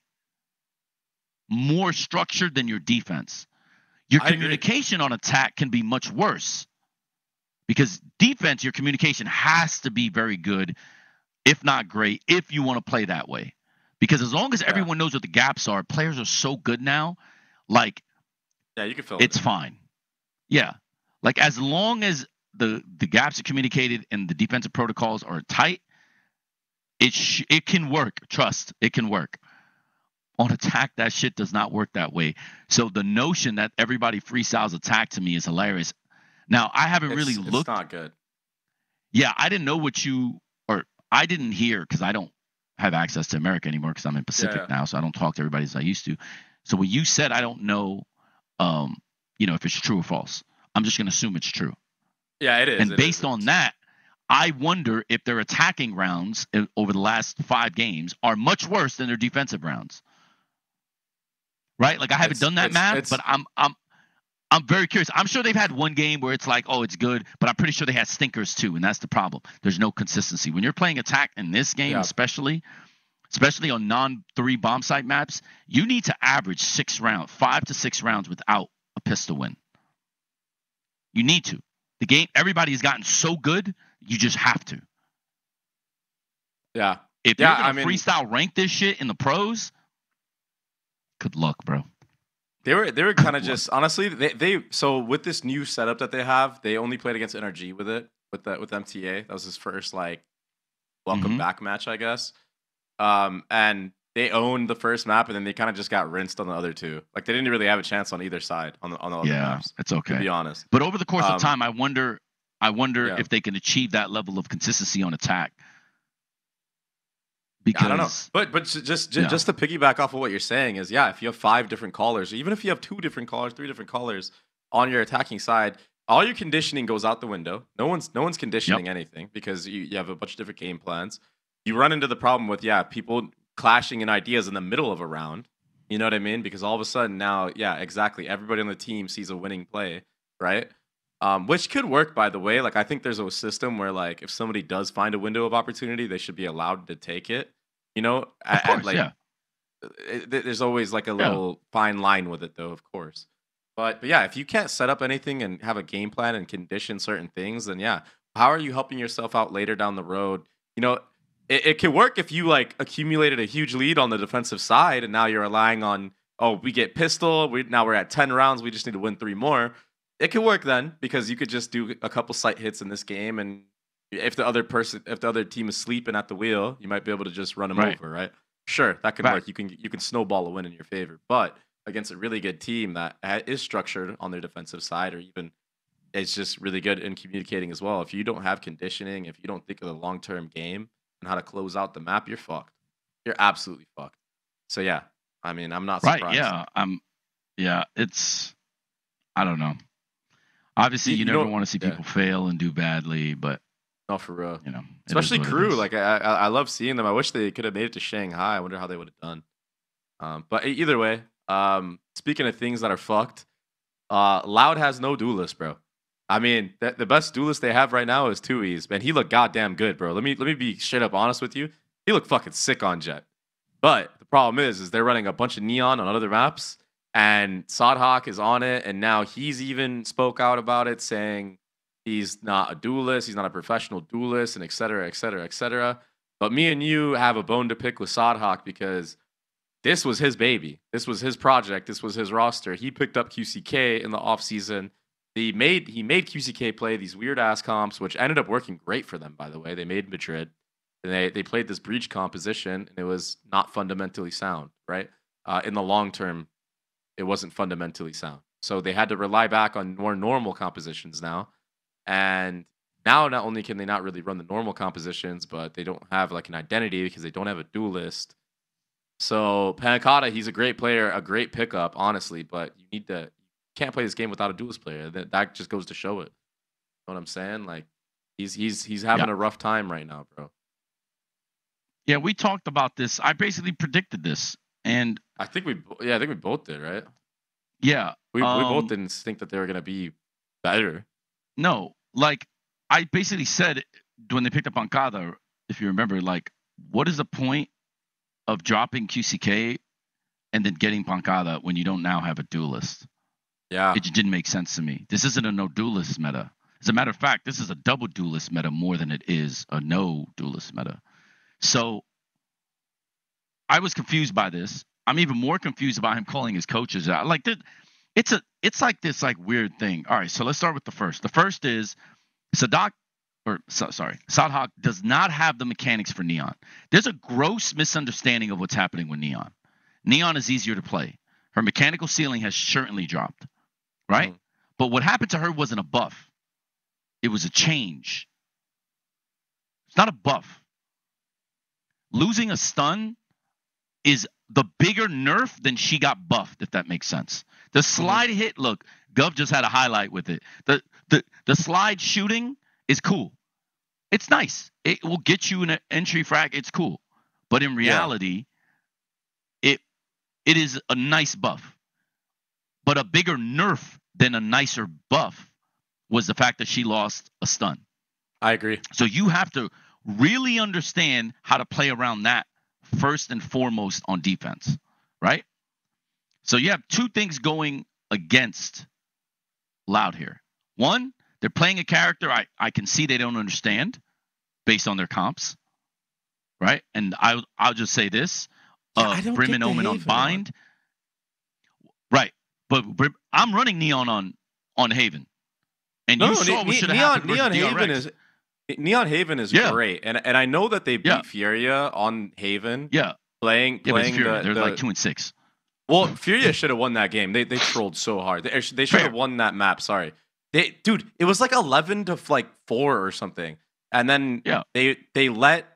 more structured than your defense. Your communication on attack can be much worse, because defense, your communication has to be very good, if not great, if you want to play that way. Because as long as everyone knows what the gaps are, players are so good now, like, you can fill it's fine. Yeah. Like, as long as the gaps are communicated and the defensive protocols are tight, it can work. Trust, it can work. On attack, that shit does not work that way. So the notion that everybody freestyles attack to me is hilarious. Now, I haven't really looked. It's not good. Yeah, I didn't know I didn't hear, because I don't have access to America anymore because I'm in Pacific now, so I don't talk to everybody as I used to. So what you said, I don't know, if it's true or false. I'm just going to assume it's true. Yeah, it is. And based on that, I wonder if their attacking rounds over the last 5 games are much worse than their defensive rounds. Right? Like, I haven't done that math, but I'm very curious. I'm sure they've had one game where it's like, oh, it's good, but I'm pretty sure they had stinkers too, and that's the problem. There's no consistency. When you're playing attack in this game, especially on non-3 bomb site maps, you need to average 5 to 6 rounds without a pistol win. You need to. The game, everybody has gotten so good, you just have to. Yeah. If you're going to freestyle rank this shit in the pros, good luck, bro. They were kind of just, honestly, they so with this new setup that they have, they only played against NRG with MTA. That was his first welcome back match, I guess. And they owned the first map, and then they kind of just got rinsed on the other 2. Like, they didn't really have a chance on either side on the other maps. It's okay. To be honest. But over the course of time, I wonder if they can achieve that level of consistency on attack. Because, I don't know, but just to piggyback off of what you're saying is, if you have 5 different callers, or even if you have 2 different callers, 3 different callers on your attacking side, all your conditioning goes out the window. No one's conditioning anything, because you have a bunch of different game plans. You run into the problem with people clashing in ideas in the middle of a round. You know what I mean? Because all of a sudden now, exactly, everybody on the team sees a winning play, right? Which could work, by the way. Like, I think there's a system where, like, if somebody does find a window of opportunity, they should be allowed to take it. Of course, there's always like a little fine line with it, though, of course. But if you can't set up anything and have a game plan and condition certain things, then how are you helping yourself out later down the road? It can work if you accumulated a huge lead on the defensive side, and now you're relying on, we get pistol. Now we're at 10 rounds. We just need to win 3 more. It could work then, because you could just do a couple sight hits in this game, and if the other team is sleeping at the wheel, you might be able to just run them over, right? Sure, that can work. You can snowball a win in your favor, but against a really good team that is structured on their defensive side, or even is just really good in communicating as well. If you don't have conditioning, if you don't think of the long-term game and how to close out the map, you're fucked. You're absolutely fucked. So I'm not surprised. It's, I don't know. Obviously, you never want to see people fail and do badly, but for real, especially Crew. Like, I love seeing them. I wish they could have made it to Shanghai. I wonder how they would have done. But either way, speaking of things that are fucked, Loud has no duelist, bro. I mean, the best duelist they have right now is 2E's. Man, he looked goddamn good, bro. Let me be straight up honest with you. He looked fucking sick on Jet. But the problem is they're running a bunch of neon on other maps, and Sodhawk is on it, and now he's even spoke out about it, saying he's not a duelist, he's not a professional duelist, and et cetera, et cetera, et cetera. But me and you have a bone to pick with Sodhawk, because this was his baby. This was his project. This was his roster. He picked up QCK in the offseason. He made QCK play these weird-ass comps, which ended up working great for them, by the way. They made Madrid. And they played this breach composition, and it was not fundamentally sound, right? In the long term, it wasn't fundamentally sound. So they had to rely back on more normal compositions now. And now not only can they not really run the normal compositions, but they don't have like an identity because they don't have a duelist. So Pancata, he's a great player, a great pickup, honestly, but you can't play this game without a duelist player. That just goes to show it. You know what I'm saying? Like he's having a rough time right now, bro. Yeah, we talked about this. I basically predicted this, and I think we both did, right? Yeah, we both didn't think that they were gonna be better. No, like I basically said when they picked up Pancada, if you remember, like, what is the point of dropping QCK and then getting Pancada when you don't now have a duelist? Yeah, it just didn't make sense to me. This isn't a no duelist meta. As a matter of fact, this is a double duelist meta more than it is a no duelist meta. So I was confused by this. I'm even more confused about him calling his coaches out. Like, it's like this like weird thing. All right, so let's start with the first. The first is Sadhak does not have the mechanics for Neon. There's a gross misunderstanding of what's happening with Neon. Neon is easier to play. Her mechanical ceiling has certainly dropped, right? Mm-hmm. But what happened to her wasn't a buff. It was a change. It's not a buff. Losing a stun is the bigger nerf than she got buffed, if that makes sense. The slide hit, look, Gov just had a highlight with it. The slide shooting is cool. It's nice. It will get you an entry frag. It's cool. But in reality, it is a nice buff. But a bigger nerf than a nicer buff was the fact that she lost a stun. I agree. So you have to really understand how to play around that first and foremost on defense, right? So you have two things going against Loud here. One, they're playing a character I can see they don't understand based on their comps, right? And I'll just say this: Brim and Omen on Bind, right? But I'm running Neon on Haven, and you saw what should have happened. Neon Haven is great, and I know that they beat Furia on Haven. Yeah, playing Furia. They're like 2-6. Well, Furia should have won that game. They trolled so hard. They should have won that map. Sorry, dude, it was like 11-4 or something, and then they let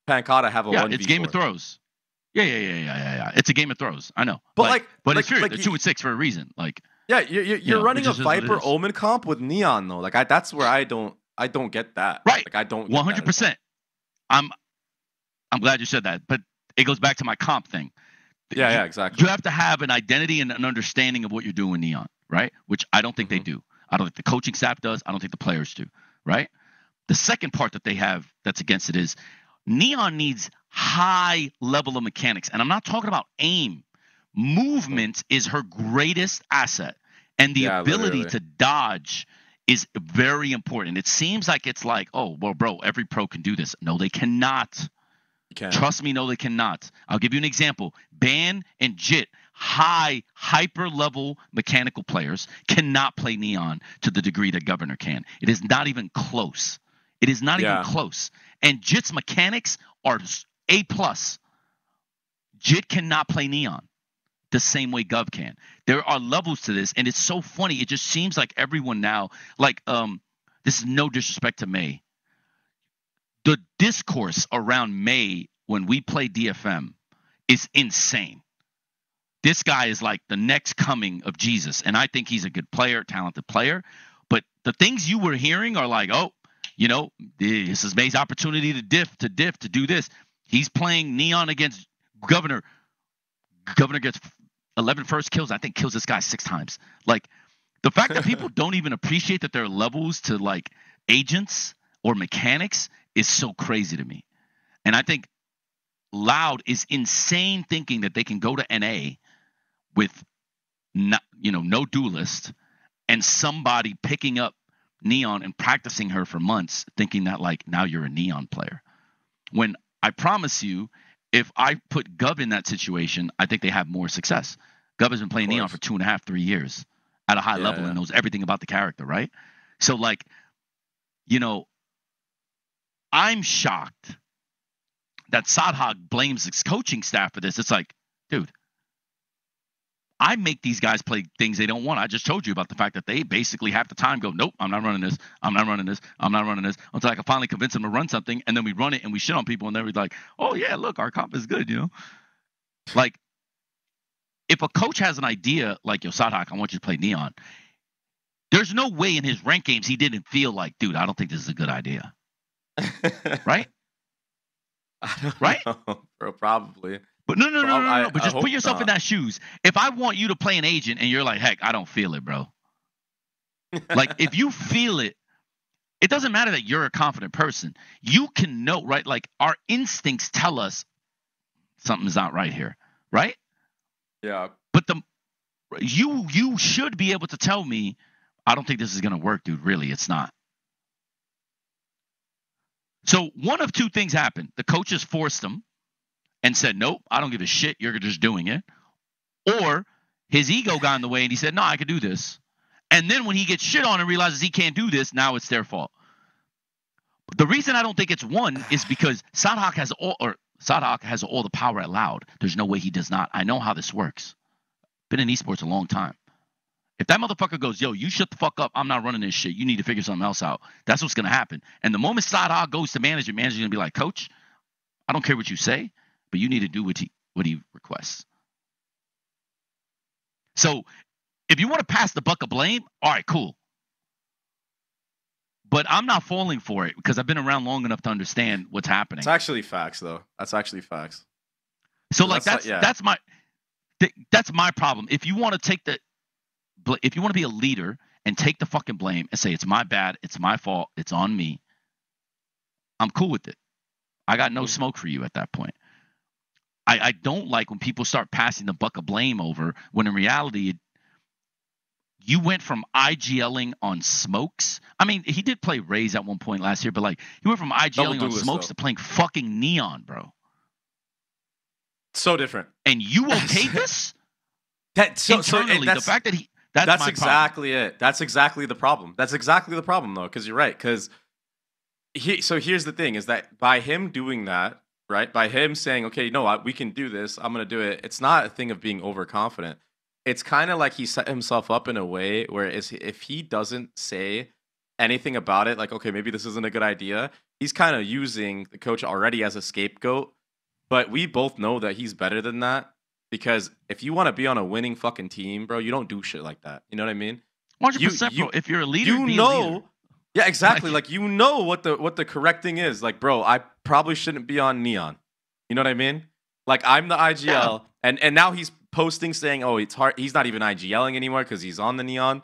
Pancata have a 1v4. It's Game of Throws. Yeah. It's a Game of Throws. I know, but it's Furia. They're 2-6 for a reason. Like, yeah, you're running a Viper Omen comp with Neon though. Like, that's where I don't get that. Right. Like, I don't. 100%. I'm glad you said that, but it goes back to my comp thing. Yeah, exactly. You have to have an identity and an understanding of what you're doing Neon, right? Which I don't think they do. I don't think the coaching staff does. I don't think the players do, right? The second part that they have that's against it is Neon needs high level of mechanics. And I'm not talking about aim. Movement is her greatest asset. And the ability to dodge is very important. It seems like it's like, oh, well, bro, every pro can do this. No, they cannot. Trust me, no, they cannot. I'll give you an example. Ban and Jit, hyper level mechanical players, cannot play Neon to the degree that Governor can. It is not even close. It is not even close. And Jit's mechanics are A+. Jit cannot play Neon the same way Gov can. There are levels to this, and it's so funny. It just seems like everyone now, like, this is no disrespect to Mei. The discourse around Mei when we play DFM is insane. This guy is like the next coming of Jesus, and I think he's a good player, talented player. But the things you were hearing are like, oh, this is Mei's opportunity to diff, to do this. He's playing Neon against Governor. Governor gets 11 first kills. I think kills this guy 6 times. Like, the fact that people don't even appreciate that there are levels to like agents or mechanics is so crazy to me. And I think Loud is insane thinking that they can go to NA with no duelist and somebody picking up Neon and practicing her for months thinking that like now you're a Neon player. When I promise you, if I put Gov in that situation, I think they have more success. Gov has been playing Neon for 2.5, 3 years at a high level and knows everything about the character, right? So like, I'm shocked that Sadhak blames his coaching staff for this. It's like, dude, I make these guys play things they don't want. I just told you about the fact that they basically half the time go, nope, I'm not running this. I'm not running this. I'm not running this. Until I can finally convince them to run something, and then we run it and we shit on people, and then we're like, oh yeah, look, our comp is good, you know? Like, if a coach has an idea like, yo, Sadhak, I want you to play Neon, there's no way in his rank games he didn't feel like, dude, I don't think this is a good idea. Right? Right? Bro, probably. But no. But just put yourself in that shoes. If I want you to play an agent and you're like, heck, I don't feel it, bro. Like, if you feel it, it doesn't matter that you're a confident person. You can know, right? Like, our instincts tell us something's not right here, right? Yeah. But you should be able to tell me, I don't think this is going to work, dude. Really, it's not. So one of two things happened. The coaches forced him and said, nope, I don't give a shit. You're just doing it. Or his ego got in the way and he said, no, I can do this. And then when he gets shit on and realizes he can't do this, now it's their fault. But the reason I don't think it's one is because Sadhak has all the power at Loud. There's no way he does not. I know how this works. Been in esports a long time. If that motherfucker goes, yo, you shut the fuck up, I'm not running this shit, you need to figure something else out, that's what's going to happen. And the moment Sadhak goes to manager's going to be like, coach, I don't care what you say, but you need to do what he requests. So if you want to pass the buck of blame, all right, cool. But I'm not falling for it because I've been around long enough to understand what's happening. It's actually facts, though. That's actually facts. So like that's my problem. If you want to be a leader and take the fucking blame and say it's my bad, it's my fault, it's on me, I'm cool with it. I got no smoke for you at that point. I don't like when people start passing the buck of blame over when in reality you went from IGLing on Smokes. I mean, he did play Raze at one point last year, but like he went from IGLing on Smokes to playing fucking Neon, bro. So different. And you okayed this? Internally, the fact that that's exactly it. That's exactly the problem. That's exactly the problem, though, because you're right. Because so here's the thing: is that by him doing that, right? By him saying, "Okay, no, we can do this. I'm gonna do it." It's not a thing of being overconfident. It's kind of like he set himself up in a way where if he doesn't say anything about it, like, okay, maybe this isn't a good idea, he's kind of using the coach already as a scapegoat. But we both know that he's better than that. Because if you want to be on a winning fucking team, bro, you don't do shit like that. You know what I mean? 100%, bro. If you're a leader, you know, yeah, exactly. Like you know what the correct thing is. Like, bro, I probably shouldn't be on Neon. You know what I mean? Like I'm the IGL, and now he's posting saying, oh, it's hard. He's not even IGLing anymore because he's on the Neon.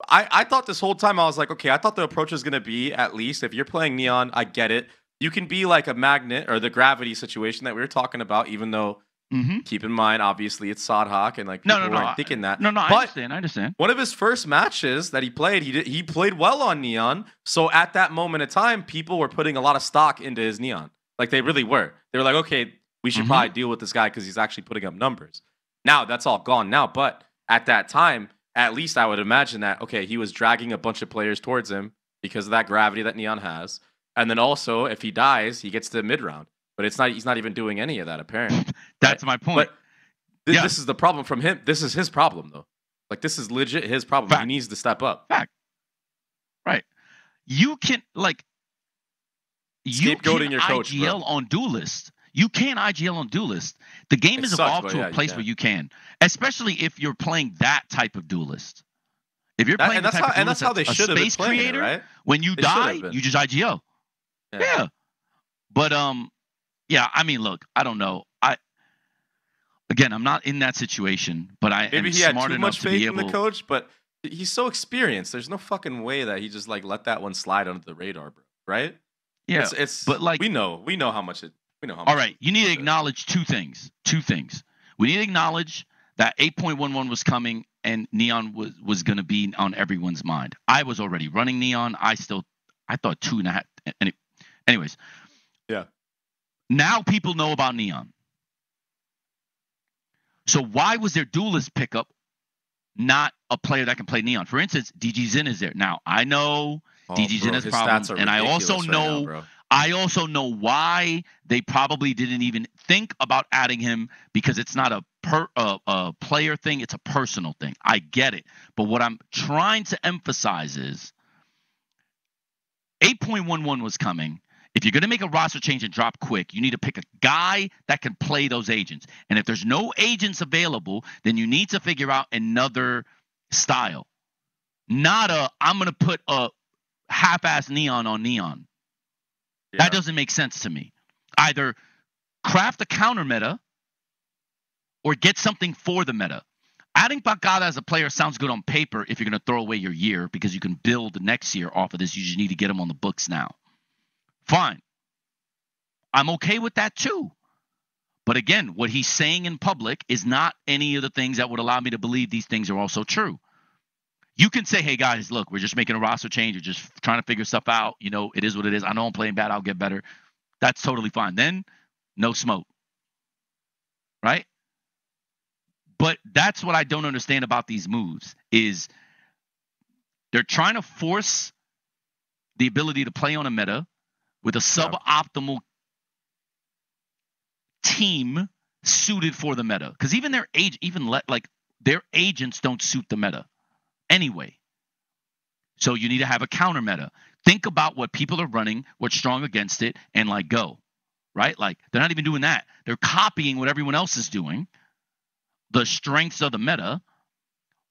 I thought this whole time I was like, okay, I thought the approach was gonna be at least if you're playing Neon, I get it. You can be like a magnet or the gravity situation that we were talking about, even though. Mm-hmm. Keep in mind, obviously, it's Sadhak, and like people weren't thinking that. I understand. One of his first matches that he played, he played well on Neon. So at that moment in time, people were putting a lot of stock into his Neon. Like they really were. They were like, okay, we should probably deal with this guy because he's actually putting up numbers. Now that's all gone now. But at that time, at least I would imagine that okay, he was dragging a bunch of players towards him because of that gravity that Neon has. And then also, if he dies, he gets to mid round. But he's not even doing any of that, apparently. That's my point. But this is the problem from him. This is his problem, though. Like, this is legit his problem. Fact. He needs to step up. Fact. Right. You can, like... Scapegoating your coach, IGL on Duelist. You can IGL on Duelist. The game is evolved to a place where you can. Especially if you're playing that type of Duelist. If you're playing that's how they should have been playing creator, right? When you die, you just IGL. Yeah. But, yeah, I mean, look, I don't know. I'm not in that situation, but maybe he had too much faith in the coach, but he's so experienced. There's no fucking way that he just like let that one slide under the radar, bro. Right? Yeah, but like we know how much it. We know how. All right, you need to acknowledge two things. We need to acknowledge that 8.11 was coming and Neon was going to be on everyone's mind. I was already running Neon. I thought 2.5. Anyways. Yeah. Now people know about Neon. So why was their Duelist pickup not a player that can play Neon? For instance, DG Zin is there. Now, I know DG Zin has problems, and I also know I also know why they probably didn't even think about adding him, because it's not a player thing. It's a personal thing. I get it. But what I'm trying to emphasize is 8.11 was coming. If you're going to make a roster change and drop quick, you need to pick a guy that can play those agents. And if there's no agents available, then you need to figure out another style. Not I'm going to put a half-ass neon on neon. Yeah. That doesn't make sense to me. Either craft a counter meta or get something for the meta. Adding Pacada as a player sounds good on paper if you're going to throw away your year, because you can build next year off of this. You just need to get him on the books now. Fine. I'm okay with that too. But again, what he's saying in public is not any of the things that would allow me to believe these things are also true. You can say, hey, guys, look, we're just making a roster change. We're just trying to figure stuff out. You know, it is what it is. I know I'm playing bad. I'll get better. That's totally fine. Then no smoke. Right? But that's what I don't understand about these moves is they're trying to force the ability to play on a meta with a suboptimal team suited for the meta. Because even their their agents don't suit the meta anyway. So you need to have a counter meta. Think about what people are running, what's strong against it, and go. Right? Like, they're not even doing that. They're copying what everyone else is doing, the strengths of the meta,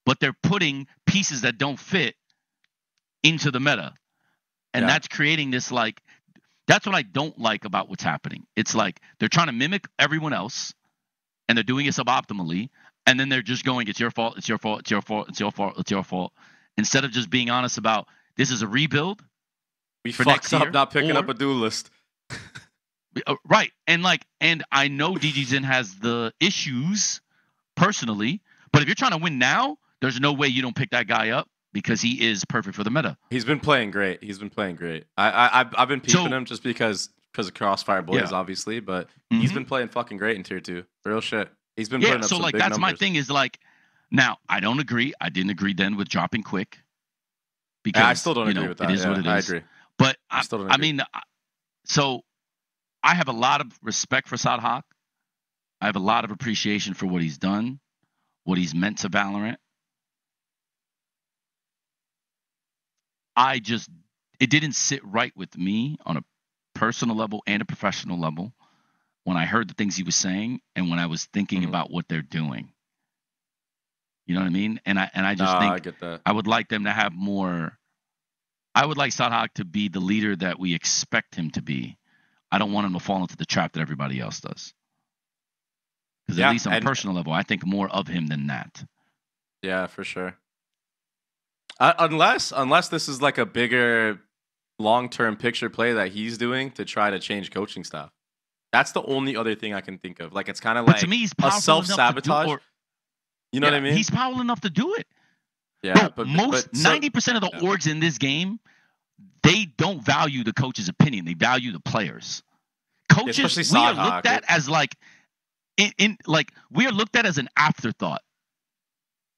but they're putting pieces that don't fit into the meta. And that's creating this that's what I don't like about what's happening. It's like they're trying to mimic everyone else and they're doing it suboptimally. And then they're just going, it's your fault, it's your fault, it's your fault, it's your fault, it's your fault. Instead of just being honest about this is a rebuild. We fucked up not picking up a duelist. Right. And I know DG Zen has the issues personally, but if you're trying to win now, there's no way you don't pick that guy up because he is perfect for the meta. He's been playing great. I've been peeping him just because of Crossfire Boys, obviously, but he's been playing fucking great in Tier 2. Real shit. He's been putting up some big that's numbers. My thing is now I don't agree. I didn't agree then with dropping quick. Because I still don't agree with that. It is what it is. I agree. But I mean, so I have a lot of respect for Sadhak. I have a lot of appreciation for what he's done, what he's meant to Valorant. It didn't sit right with me on a personal level and a professional level when I heard the things he was saying and when I was thinking about what they're doing. You know what I mean? And I just think I get that. I would like them to have more. I would like Sadhak to be the leader that we expect him to be. I don't want him to fall into the trap that everybody else does. Because at least on a personal level, I think more of him than that. Yeah, for sure. Unless this is like a bigger long-term picture play that he's doing to try to change coaching staff. That's the only other thing I can think of. Like, it's kind of like to me, he's a self-sabotage. You know what I mean? He's powerful enough to do it. Yeah, but 90% of the orgs in this game, they don't value the coach's opinion. They value the players. Coaches, we are looked at as we are looked at as an afterthought.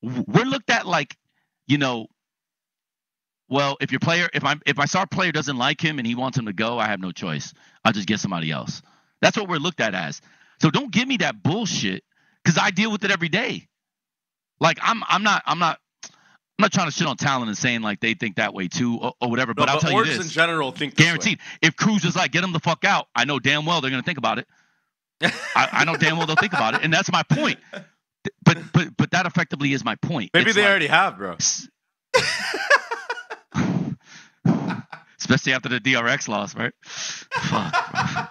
We're looked at well, if my star player doesn't like him and he wants him to go, I have no choice. I'll just get somebody else. That's what we're looked at as. So don't give me that bullshit because I deal with it every day. Like I'm not trying to shit on talent and saying they think that way too or whatever. But I'll tell you this: in general think this guaranteed. Way. If Cruz is get him the fuck out, I know damn well they're gonna think about it. I know damn well they'll think about it, and that's my point. But that effectively is my point. Maybe they already have, bro. Especially after the DRX loss, right? Fuck, bro.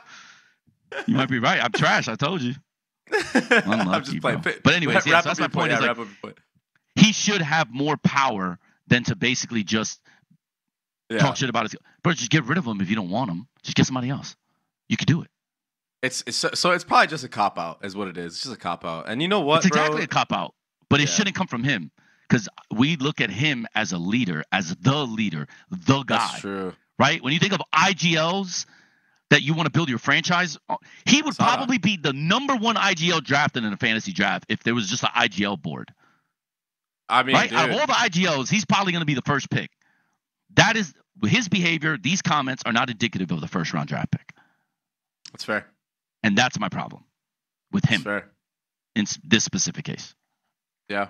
You might be right. I'm trash. I told you. Unlucky, I'm just playing. Bro. But anyways, so that's my point. He should have more power than to basically just talk shit about his. Bro, just get rid of him if you don't want him. Just get somebody else. You could do it. So it's probably just a cop out, is what it is. It's just a cop out, and you know what? It's exactly a cop out, but it shouldn't come from him because we look at him as a leader, as the leader, the guy. That's true, right? When you think of IGLs that you want to build your franchise, he would probably be the number one IGL drafted in a fantasy draft if there was just an IGL board. I mean, right? Out of all the IGLs, he's probably going to be the first pick. That is his behavior, these comments are not indicative of the first round draft pick. That's fair. And that's my problem with him. That's fair. In this specific case. Yeah.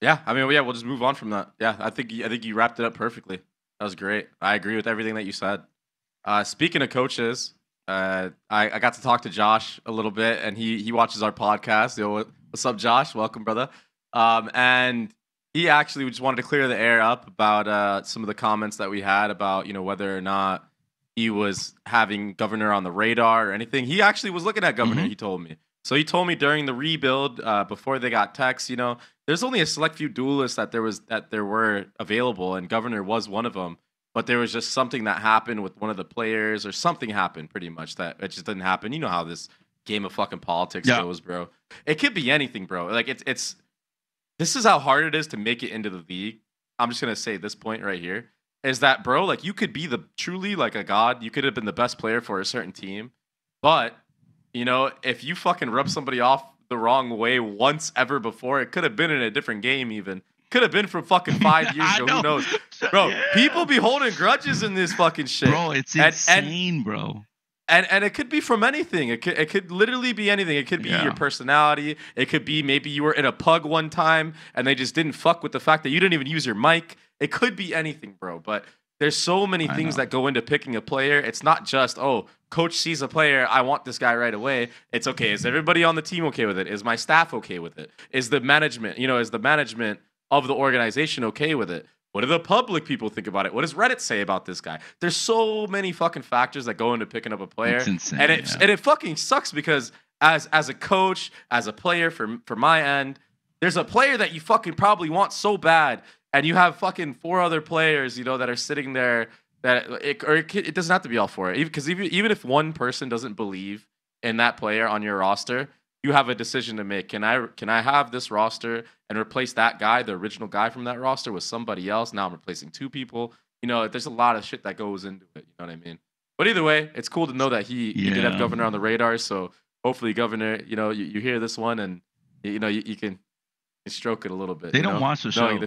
Yeah, I mean, yeah, we'll just move on from that. Yeah, I think you wrapped it up perfectly. That was great. I agree with everything that you said. Speaking of coaches, I got to talk to Josh a little bit, and he watches our podcast. Yo, what's up, Josh? Welcome, brother. And he actually just wanted to clear the air up about some of the comments that we had about, whether or not he was having Governor on the radar or anything. He actually was looking at Governor, he told me. So he told me during the rebuild, before they got techs, there's only a select few duelists that there were available, and Governor was one of them. But there was just something that happened with one of the players, or something happened pretty much that it just didn't happen. You know how this game of fucking politics goes, bro. It could be anything, bro. Like this is how hard it is to make it into the league. I'm just gonna say this point right here is that, bro, like, you could be truly like a god. You could have been the best player for a certain team, but if you fucking rub somebody off the wrong way once ever before, it could have been in a different game even. Could have been from fucking 5 years ago. Who knows? Bro, people be holding grudges in this fucking shit. Bro, it's insane, bro. And it could be from anything. It could literally be anything. It could be your personality. It could be maybe you were in a pug one time and they just didn't fuck with the fact that you didn't even use your mic. It could be anything, bro. But there's so many things that go into picking a player. It's not just, coach sees a player, I want this guy right away. It's okay. Is everybody on the team okay with it? Is my staff okay with it? Is the management, of the organization okay with it? What do the public people think about it? What does Reddit say about this guy? There's so many fucking factors that go into picking up a player. It's insane, and it fucking sucks because as a coach, as a player from my end, there's a player that you fucking probably want so bad, and you have fucking 4 other players, that are sitting there that it doesn't have to be all 4. Because even if one person doesn't believe in that player on your roster, you have a decision to make. Can I have this roster and replace that guy, the original guy from that roster, with somebody else? Now I'm replacing 2 people. There's a lot of shit that goes into it. You know what I mean? But either way, it's cool to know that he did have Governor on the radar. So hopefully, Governor, you hear this one and you can stroke it a little bit. They don't watch the show.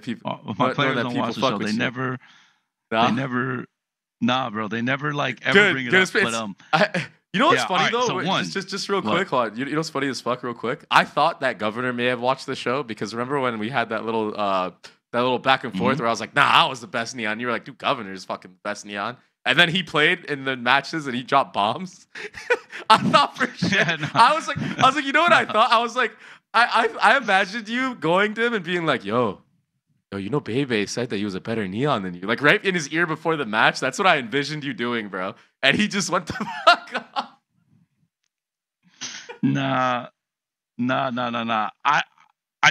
My players don't watch the show. They never. Nah, bro. They never ever bring it up. But you know what's funny though? So just real quick, hold on. You know what's funny as fuck, real quick? I thought that Governor may have watched the show because remember when we had that little back and forth where I was like, nah, I was the best Neon. You were like, dude, Governor is fucking the best Neon. And then he played in the matches and he dropped bombs. I thought for shit. Yeah, no. I was like, you know what I thought? I was like, I imagined you going to him and being like, yo, Bebe said that he was a better Neon than you. Like right in his ear before the match. That's what I envisioned you doing, bro. And he just went the fuck off. Nah. I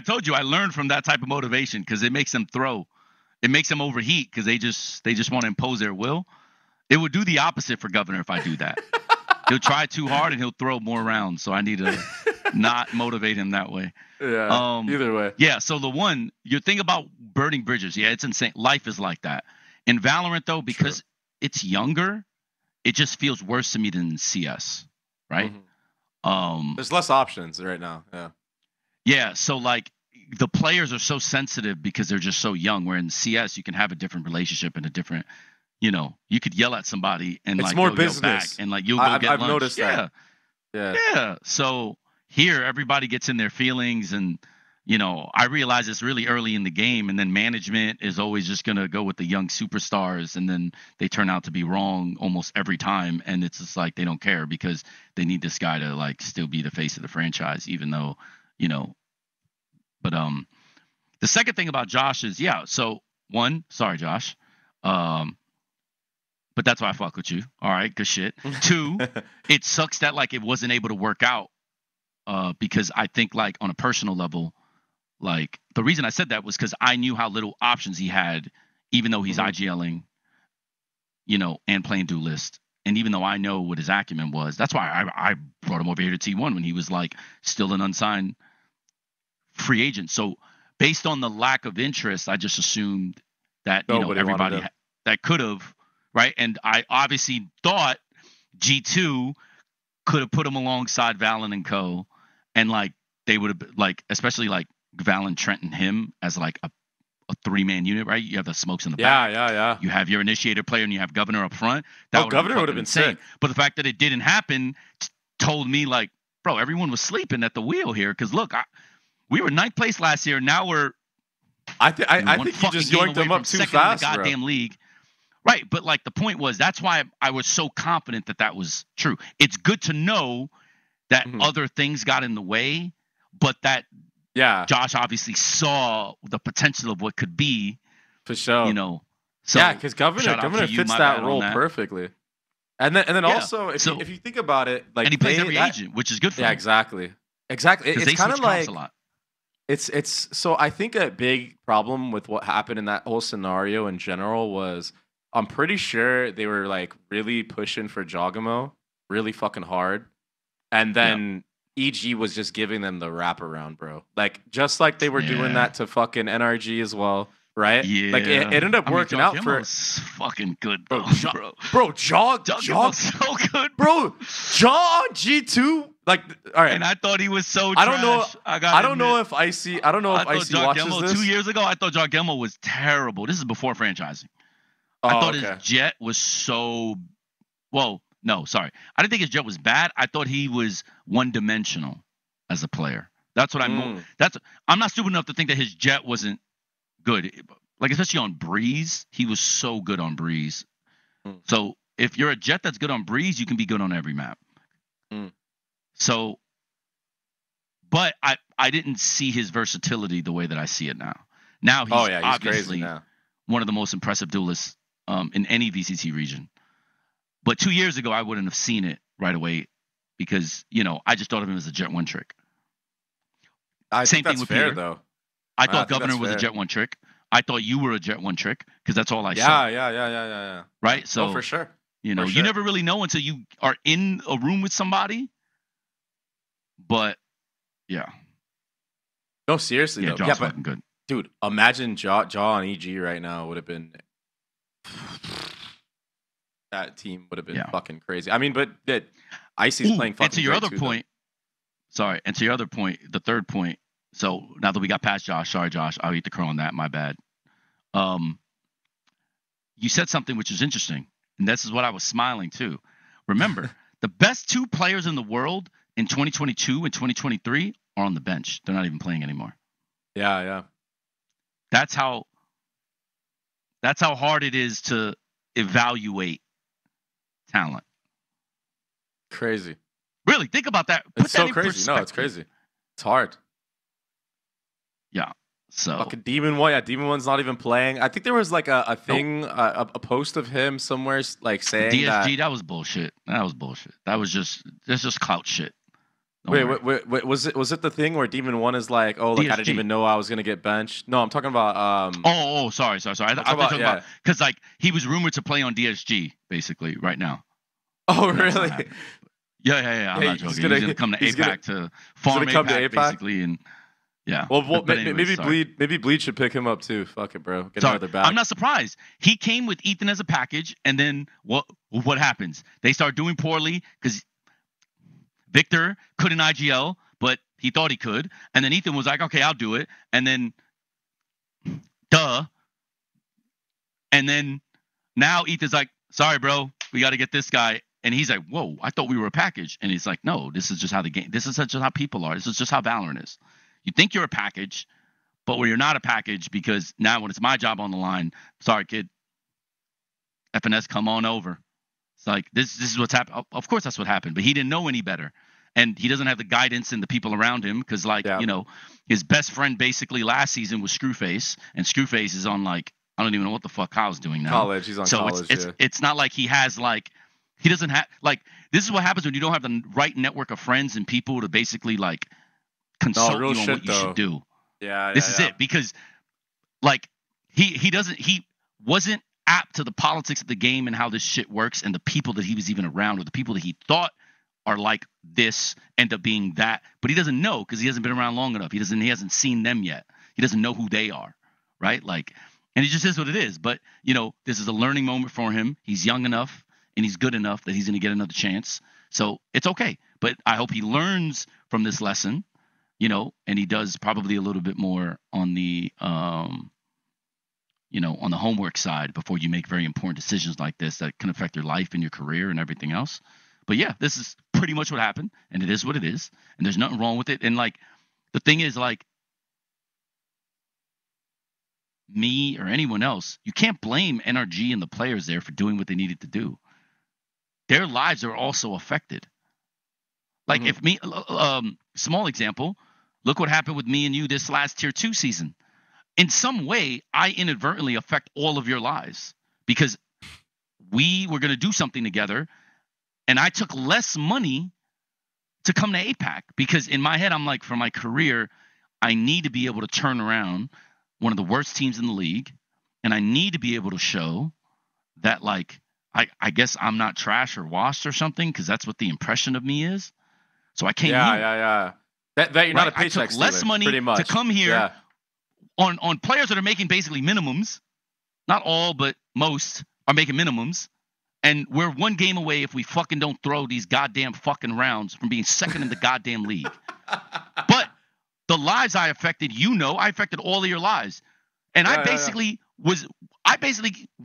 told you I learned from that type of motivation because it makes them throw. It makes them overheat because they just want to impose their will. It would do the opposite for Governor if I do that. He'll try too hard and he'll throw more rounds. So I need to not motivate him that way. Yeah. Either way. Yeah. So your thing about burning bridges. Yeah, it's insane. Life is like that. In Valorant though, because it's younger, it just feels worse to me than CS. Right. Mm-hmm. There's less options right now. Yeah. Yeah. So the players are so sensitive because they're just so young. Where in CS you can have a different relationship and a different. You could yell at somebody and it's more business back and you'll go get lunch. I've noticed that. Yeah. So here everybody gets in their feelings and I realize it's really early in the game and then management is always just going to go with the young superstars and then they turn out to be wrong almost every time and it's just like they don't care because they need this guy to still be the face of the franchise even though but the second thing about Josh is so one, sorry Josh, but that's why I fuck with you. All right, good shit. 2, it sucks that it wasn't able to work out because I think on a personal level, the reason I said that was because I knew how little options he had, even though he's IGLing, and playing duelist. And even though I know what his acumen was, that's why I brought him over here to T1 when he was still an unsigned free agent. So based on the lack of interest, I just assumed that everybody that could have. Right. And I obviously thought G2 could have put him alongside Valen and Co. And they would have especially Valen, Trent and him as a 3-man unit, right? You have the Smokes in the back. Yeah. You have your initiator player, and you have Governor up front. That Governor would have been insane. But the fact that it didn't happen told me, like, bro, everyone was sleeping at the wheel here. Because look, we were 9th place last year. Now we're I think you just yoinked them up too fast, in the goddamn league. Right, but like the point was, that's why I was so confident that was true. It's good to know that other things got in the way, but that Josh obviously saw the potential of what could be. For sure. You know. So because Governor fits that role perfectly. And then also, if you think about it, like, and he plays every agent, which is good for him. Yeah, exactly. It's kind of like it's so I think a big problem with what happened in that whole scenario in general was I'm pretty sure they were like really pushing for Jogamo really fucking hard, and then EG was just giving them the wraparound, bro. Like just like they were doing that to fucking NRG as well. Right? Yeah. Like it ended up working out for fucking good, bro. Jog's so good, bro. Jaw on G2, like, all right. And I thought he was so trash. I don't know if Icy watches this. 2 years ago, I thought Jogemo was terrible. This is before franchising. I thought his jet was so. Well, no, sorry. I didn't think his jet was bad. I thought he was one-dimensional as a player. That's what I'm not stupid enough to think that his jet wasn't good. Like, especially on Breeze, he was so good on Breeze. So if you're a jet that's good on Breeze, you can be good on every map. So, but I didn't see his versatility the way that I see it now. Now he's obviously one of the most impressive duelists in any VCT region. But 2 years ago, I wouldn't have seen it right away because, I just thought of him as a jet one trick. Same thing with Peter, though. I thought Governor was a jet one trick. I thought you were a jet one trick because that's all I saw. Yeah. Right? So for sure. You never really know until you are in a room with somebody. But yeah. No, seriously though. Jaw's fucking good. Dude, imagine Jaw on EG right now would have been that team would have been fucking crazy. I mean, but Icy's playing fucking. And to your other point, the third point. So now that we got past Josh, sorry, Josh, I'll eat the crow on that. My bad. You said something which is interesting, and this is what I was smiling too. Remember, the best 2 players in the world in 2022 and 2023 are on the bench. They're not even playing anymore. Yeah. That's how hard it is to evaluate talent. Crazy. Really, think about that. It's so crazy. No, it's crazy. It's hard. Yeah. So fucking Demon One. Yeah, Demon One's not even playing. I think there was like a thing, a post of him somewhere like saying DSG. That was bullshit. That was just clout shit. Wait, was it the thing where Demon One is like, oh, like DSG. I didn't even know I was gonna get benched? No, I'm talking about. Sorry. I thought talking about because like he was rumored to play on DSG basically right now. Oh, really? Yeah. I'm not joking. He's gonna come to APAC to farm APAC basically and. Yeah. Well, maybe Bleed should pick him up too. Fuck it, bro. Get another back. I'm not surprised. He came with Ethan as a package, and then what happens? They start doing poorly because Victor couldn't IGL, but he thought he could. And then Ethan was like, okay, I'll do it. And then, And then now Ethan's like, sorry, bro, we got to get this guy. And he's like, whoa, I thought we were a package. And he's like, no, this is just how the game, this is just how people are. This is just how Valorant is. You think you're a package, but when you're not a package, because now when it's my job on the line, sorry, kid, FNS, come on over. It's like, this is what's happened. Of course that's what happened, but he didn't know any better. And he doesn't have the guidance and the people around him because, his best friend basically last season was Screwface, and Screwface is on, like, I don't even know what the fuck Kyle's doing now. College. He's on college, it's not like he has, like, he doesn't have, like, this is what happens when you don't have the right network of friends and people to basically, like, consult you on what you should do. This is it, because like he wasn't apt to the politics of the game and how this shit works, and the people that he was even around, or the people that he thought are like this end up being that, but he doesn't know because he hasn't been around long enough. He hasn't seen them yet. He doesn't know who they are, right? Like, and it just is what it is. But this is a learning moment for him. He's young enough and he's good enough that he's going to get another chance. So it's okay. But I hope he learns from this lesson. And he does probably a little bit more on the on the homework side before you make very important decisions like this that can affect your life and your career and everything else. But yeah, this is pretty much what happened, and it is what it is, and there's nothing wrong with it. And like, the thing is, like, me or anyone else, you can't blame NRG and the players there for doing what they needed to do. Their lives are also affected. Like, if me, small example, look what happened with me and you this last Tier 2 season. In some way, I inadvertently affect all of your lives because we were going to do something together, and I took less money to come to APAC because in my head, I'm like, for my career, I need to be able to turn around one of the worst teams in the league, and I need to be able to show that, like, I guess I'm not trash or washed or something, because that's what the impression of me is. So I came here. Yeah. That you're not a paycheck I took less money to come here on players that are making basically minimums. Not all, but most are making minimums. And we're one game away if we fucking don't throw these goddamn fucking rounds from being second in the goddamn league. But the lives I affected, I affected all of your lives. And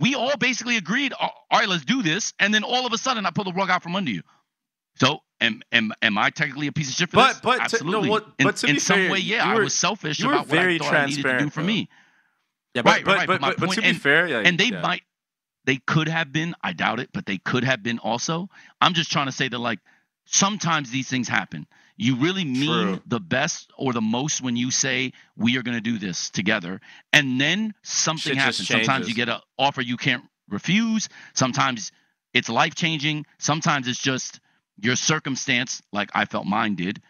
we all basically agreed, all right, let's do this. And then all of a sudden I pulled the rug out from under you. So am I technically a piece of shit for this? Absolutely. In some way, I was selfish about what I thought I needed to do for me. Yeah, but to be fair, and they could have been, I doubt it, but they could have been also. I'm just trying to say that, like, sometimes these things happen. You really mean the best or the most when you say we are going to do this together, and then something happens. Sometimes you get an offer you can't refuse. Sometimes it's life-changing. Sometimes it's just your circumstance, like I felt mine did,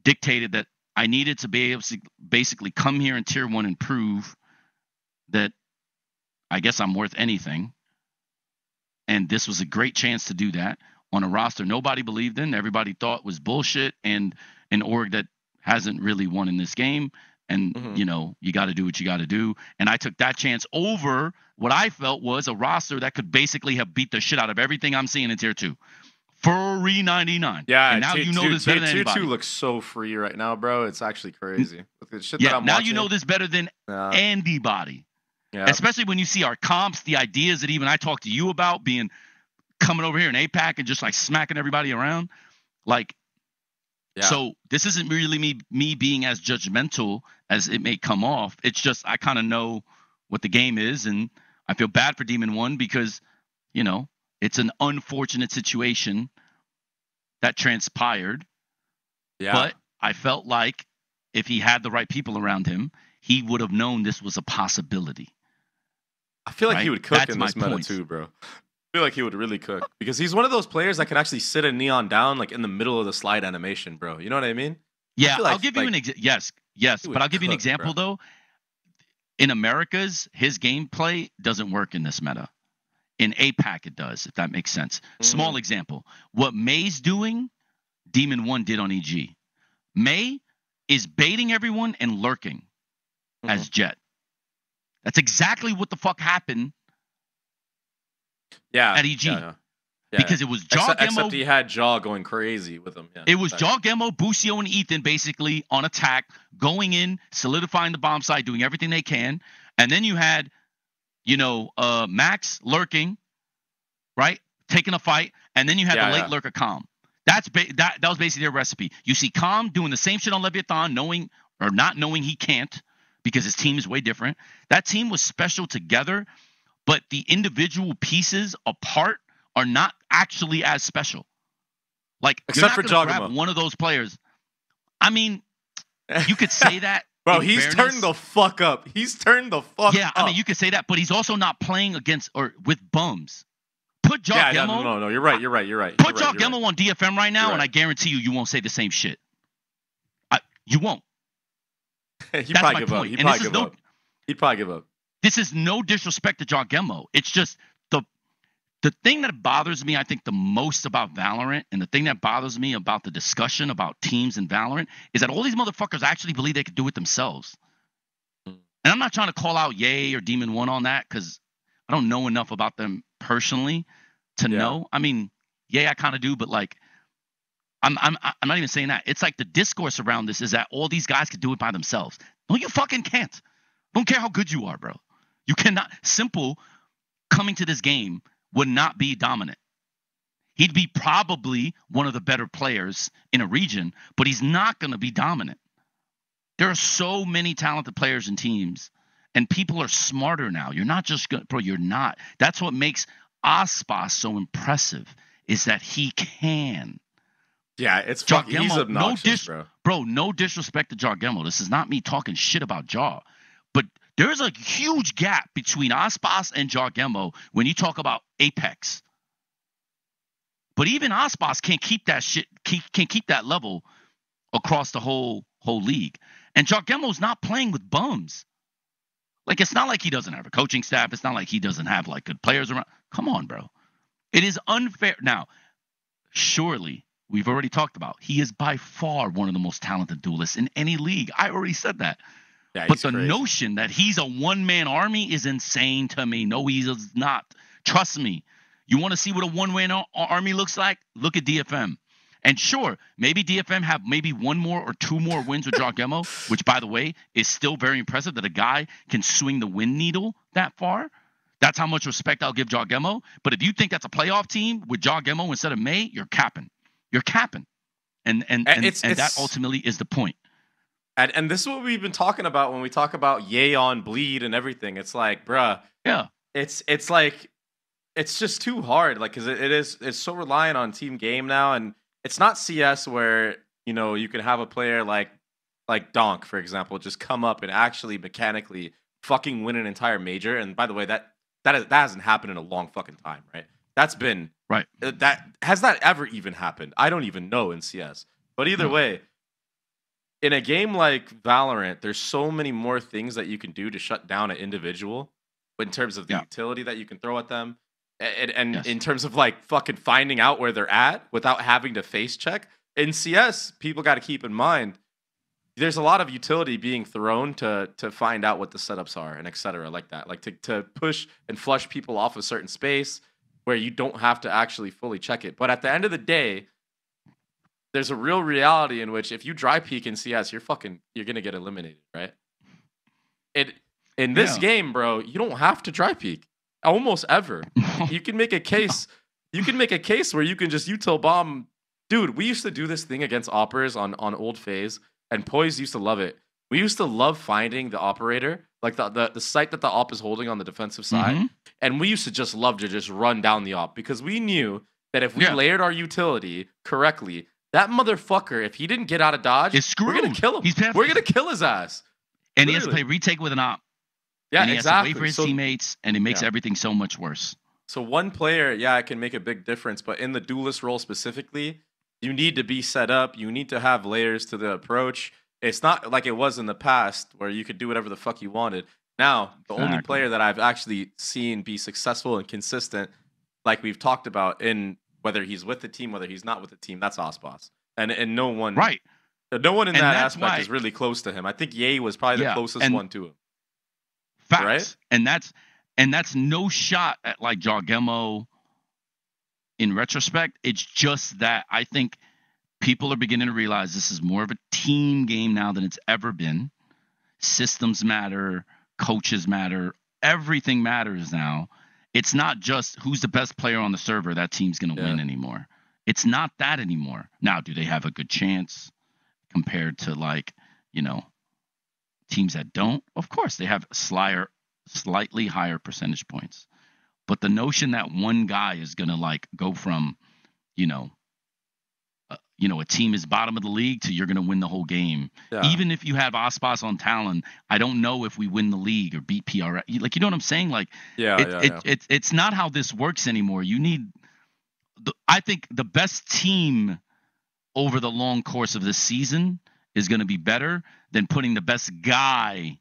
dictated that I needed to be able to basically come here in Tier 1 and prove that I guess I'm worth anything. And this was a great chance to do that on a roster nobody believed in. Everybody thought was bullshit, and an org that hasn't really won in this game. And, you got to do what you got to do. And I took that chance over what I felt was a roster that could basically have beat the shit out of everything I'm seeing in Tier 2. Free 99. Yeah, and now this better than anybody. Tier 2 looks so free right now, bro. It's actually crazy. The shit that I'm now watching, you know this better than anybody. Yeah. Especially when you see our comps, the ideas that even I talked to you about coming over here in APAC and just like smacking everybody around. Like, so this isn't really me being as judgmental as it may come off. It's just I kind of know what the game is, and I feel bad for Demon One because, it's an unfortunate situation that transpired. Yeah. But I felt like if he had the right people around him, he would have known this was a possibility. I feel like he would cook in this meta too, bro. I feel like he would really cook because he's one of those players that can actually sit a Neon down like in the middle of the slide animation, bro. You know what I mean? Yeah, I'll give you an example. Yes, but I'll give you an example though. In Americas, his gameplay doesn't work in this meta. In APAC, it does, if that makes sense. Small example. What May's doing, Demon One did on EG. May is baiting everyone and lurking as Jet. That's exactly what the fuck happened at EG. Yeah. Because it was Jaw Gemmo. Except he had Jaw going crazy with him. Yeah, it was Jaw Gemmo, Busio, and Ethan basically on attack, going in, solidifying the bomb site, doing everything they can. And then you had Max lurking, right? Taking a fight. And then you had the late lurker Calm. That was basically their recipe. You see Calm doing the same shit on Leviathan, knowing or not knowing he can't because his team is way different. That team was special together, but the individual pieces apart are not actually as special. Like, except for Jogamo. One of those players. I mean, you could say that. Bro, he's turned the fuck up. He's turned the fuck up. Yeah, I mean, you could say that, but he's also not playing against or with bums. Put Jaw Gemmo. No, you're right. Put Jaw Gemmo on DFM right now, and I guarantee you won't say the same shit. You won't. He'd probably give up. He'd probably give up. This is no disrespect to Jaw Gemmo. It's just the thing that bothers me, I think, the most about Valorant, and the thing that bothers me about the discussion about teams in Valorant, is that all these motherfuckers actually believe they could do it themselves. And I'm not trying to call out Ye or Demon One on that because I don't know enough about them personally to know. I mean, Ye, I kind of do, but like, I'm not even saying that. It's like the discourse around this is that all these guys could do it by themselves. No, you fucking can't. Don't care how good you are, bro. You cannot. Simple coming to this game would not be dominant. He'd be probably one of the better players in a region, but he's not going to be dominant. There are so many talented players and teams, and people are smarter now. You're not just going, bro. You're not. That's what makes Aspas so impressive, is that he can. Yeah, it's fucking. He's obnoxious, bro. No disrespect to Jargemo. This is not me talking shit about Jar, but there's a huge gap between Aspas and Jargemo when you talk about Apex. But even Aspas can't keep that shit. Can't keep that level across the whole league. And Jargemo's not playing with bums. Like, it's not like he doesn't have a coaching staff. It's not like he doesn't have like good players around. Come on, bro. It is unfair. Now, surely we've already talked about he is by far one of the most talented duelists in any league. I already said that. Yeah, but the notion that he's a one-man army is insane to me. No, he is not. Trust me. You want to see what a one-man army looks like? Look at DFM. And sure, maybe DFM have maybe one more or two more wins with Jargemo, which, by the way, is still very impressive that a guy can swing the win needle that far. That's how much respect I'll give Jargemo. But if you think that's a playoff team with Jargemo instead of May, you're capping. You're capping. And that ultimately is the point. And this is what we've been talking about when we talk about Yeon, Bleed, and everything. It's like, bruh. Yeah. It's like, it's just too hard. Like, because it's so reliant on team game now. And it's not CS where, you know, you can have a player like Donk, for example, just come up and actually mechanically fucking win an entire major. And by the way, that hasn't happened in a long fucking time, right? That's been right. Has that ever even happened? I don't even know in CS. But either way, in a game like Valorant, there's so many more things that you can do to shut down an individual in terms of the utility that you can throw at them. And in terms of like fucking finding out where they're at without having to face check. In CS, people got to keep in mind there's a lot of utility being thrown to find out what the setups are and et cetera, like that. Like to push and flush people off a certain space where you don't have to actually fully check it. But at the end of the day, there's a real reality in which if you dry peek in CS, you're gonna get eliminated, right? In this game, bro, you don't have to dry peek. Almost ever. You can make a case. You can make a case where you can just util bomb. Dude, we used to do this thing against operas on old phase, and Poise used to love it. We used to love finding the operator, like the site that the op is holding on the defensive side, and we used to just love to just run down the op because we knew that if we layered our utility correctly, that motherfucker, if he didn't get out of dodge, we're gonna kill him. We're gonna kill his ass. And he has to play retake with an op. Yeah, and he exactly. has to wait for his teammates, and it makes everything so much worse. So one player, it can make a big difference. But in the duelist role specifically, you need to be set up. You need to have layers to the approach. It's not like it was in the past where you could do whatever the fuck you wanted. Now, the only player that I've actually seen be successful and consistent, like we've talked about, in whether he's with the team, whether he's not with the team, that's Aspas. And no one, no one in that aspect is really close to him. I think Ye was probably the closest one to him. Facts. Right? And that's no shot at like Jargemo in retrospect. It's just that I think people are beginning to realize this is more of a team game now than it's ever been. Systems matter, coaches matter, everything matters now. It's not just who's the best player on the server, that team's going to win anymore. It's not that anymore. Now, do they have a good chance compared to like, you know, teams that don't? Of course, they have slightly higher percentage points. But the notion that one guy is going to like go from, a team is bottom of the league to you're going to win the whole game. Yeah. Even if you have Aspas on Talon, I don't know if we win the league or beat PR. Like, you know what I'm saying? Like, it's not how this works anymore. You need, I think the best team over the long course of this season is going to be better than putting the best guy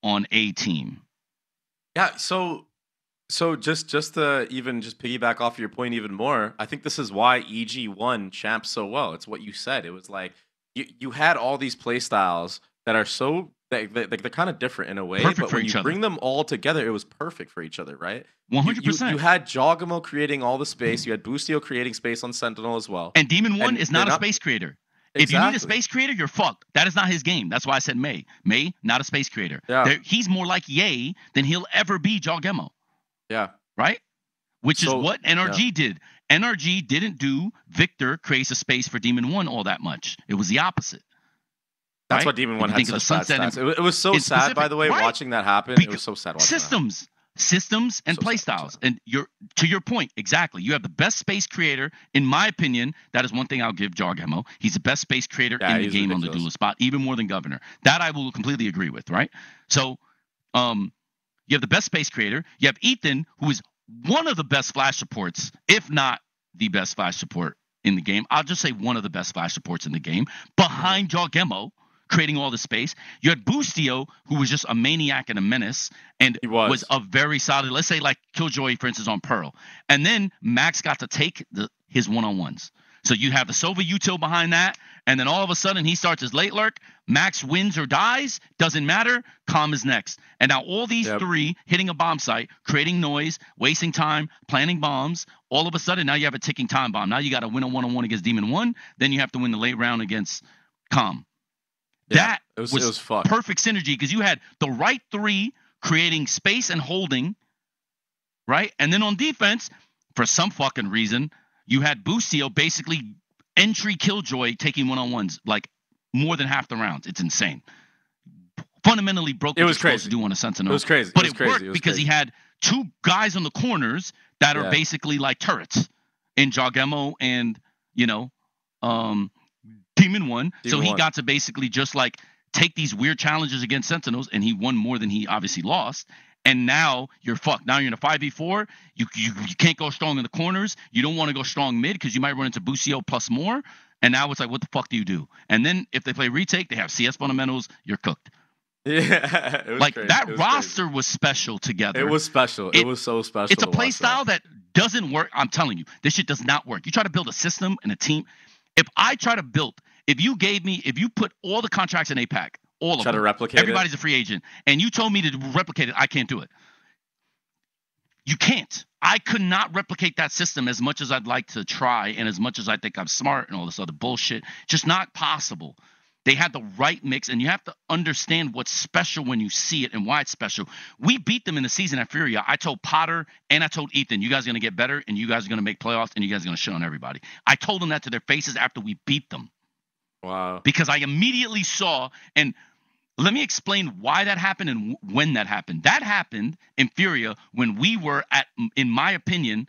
on a team. Yeah, so just to even just piggyback off your point even more, I think this is why EG won champs so well. It's what you said. It was like you had all these play styles that are so they're kind of different in a way, perfect but when you bring them all together, it was perfect for each other, right? 100%. You had Jogamo creating all the space. You had Boostio creating space on Sentinel as well. And Demon One is not a space creator. If you need a space creator, you're fucked. That is not his game. That's why I said May. May, not a space creator. Yeah. He's more like Ye than he'll ever be Jawgemo. Yeah. Right? Which is what NRG did. NRG didn't do Victor creates a space for Demon 1 all that much. It was the opposite. That's what Demon 1 had such bad stats. It was so sad, specific, by the way, watching that happen. It was so sad watching systems and playstyles. And to your point, exactly. You have the best space creator, in my opinion. That is one thing I'll give Jawgemo. He's the best space creator in the game on the duelist spot, even more than Governor. That I will completely agree with, right? So you have the best space creator. You have Ethan, who is one of the best flash supports, if not the best flash support in the game. I'll just say one of the best flash supports in the game, behind Jawgemo, creating all the space. You had Boostio, who was just a maniac and a menace, and was a very solid, let's say like Killjoy, for instance, on Pearl. And then Max got to take his one-on-ones. So you have the Sova util behind that, and then all of a sudden he starts his late lurk. Max wins or dies, doesn't matter. Calm is next. And now all these three hitting a bomb site, creating noise, wasting time, planting bombs. All of a sudden now you have a ticking time bomb. Now you got to win a one-on-one against Demon 1. Then you have to win the late round against Calm. That was perfect synergy because you had the right three creating space and holding, right? And then on defense, for some fucking reason, you had Boostio basically entry Killjoy taking one-on-ones like more than half the rounds. It's insane. Fundamentally broke what you're supposed to do on a Sentinel. It was crazy. But it worked because he had two guys on the corners that are basically like turrets in Jawgemo and, Demon 1. So he got to basically just like take these weird challenges against Sentinels, and he won more than he obviously lost. And now you're fucked. Now you're in a 5v4. You can't go strong in the corners. You don't want to go strong mid because you might run into Boostio plus more. And now it's like, what the fuck do you do? And then if they play retake, they have CS fundamentals. You're cooked. Yeah, it was like crazy. That roster was special together. It was special. It was so special. It's a play style that doesn't work. I'm telling you, this shit does not work. You try to build a system and a team. If you put all the contracts in APAC, all of them, to replicate everybody's a free agent, and you told me to replicate it, I can't do it. You can't. I could not replicate that system as much as I'd like to try and as much as I think I'm smart and all this other bullshit. Just not possible. They had the right mix, and you have to understand what's special when you see it and why it's special. We beat them in the season at Furia. I told Potter and I told Ethan, you guys are going to get better, and you guys are going to make playoffs, and you guys are going to shit on everybody. I told them that to their faces after we beat them. Wow. Because I immediately saw, and let me explain why that happened and when that happened. That happened in Furia when we were in my opinion,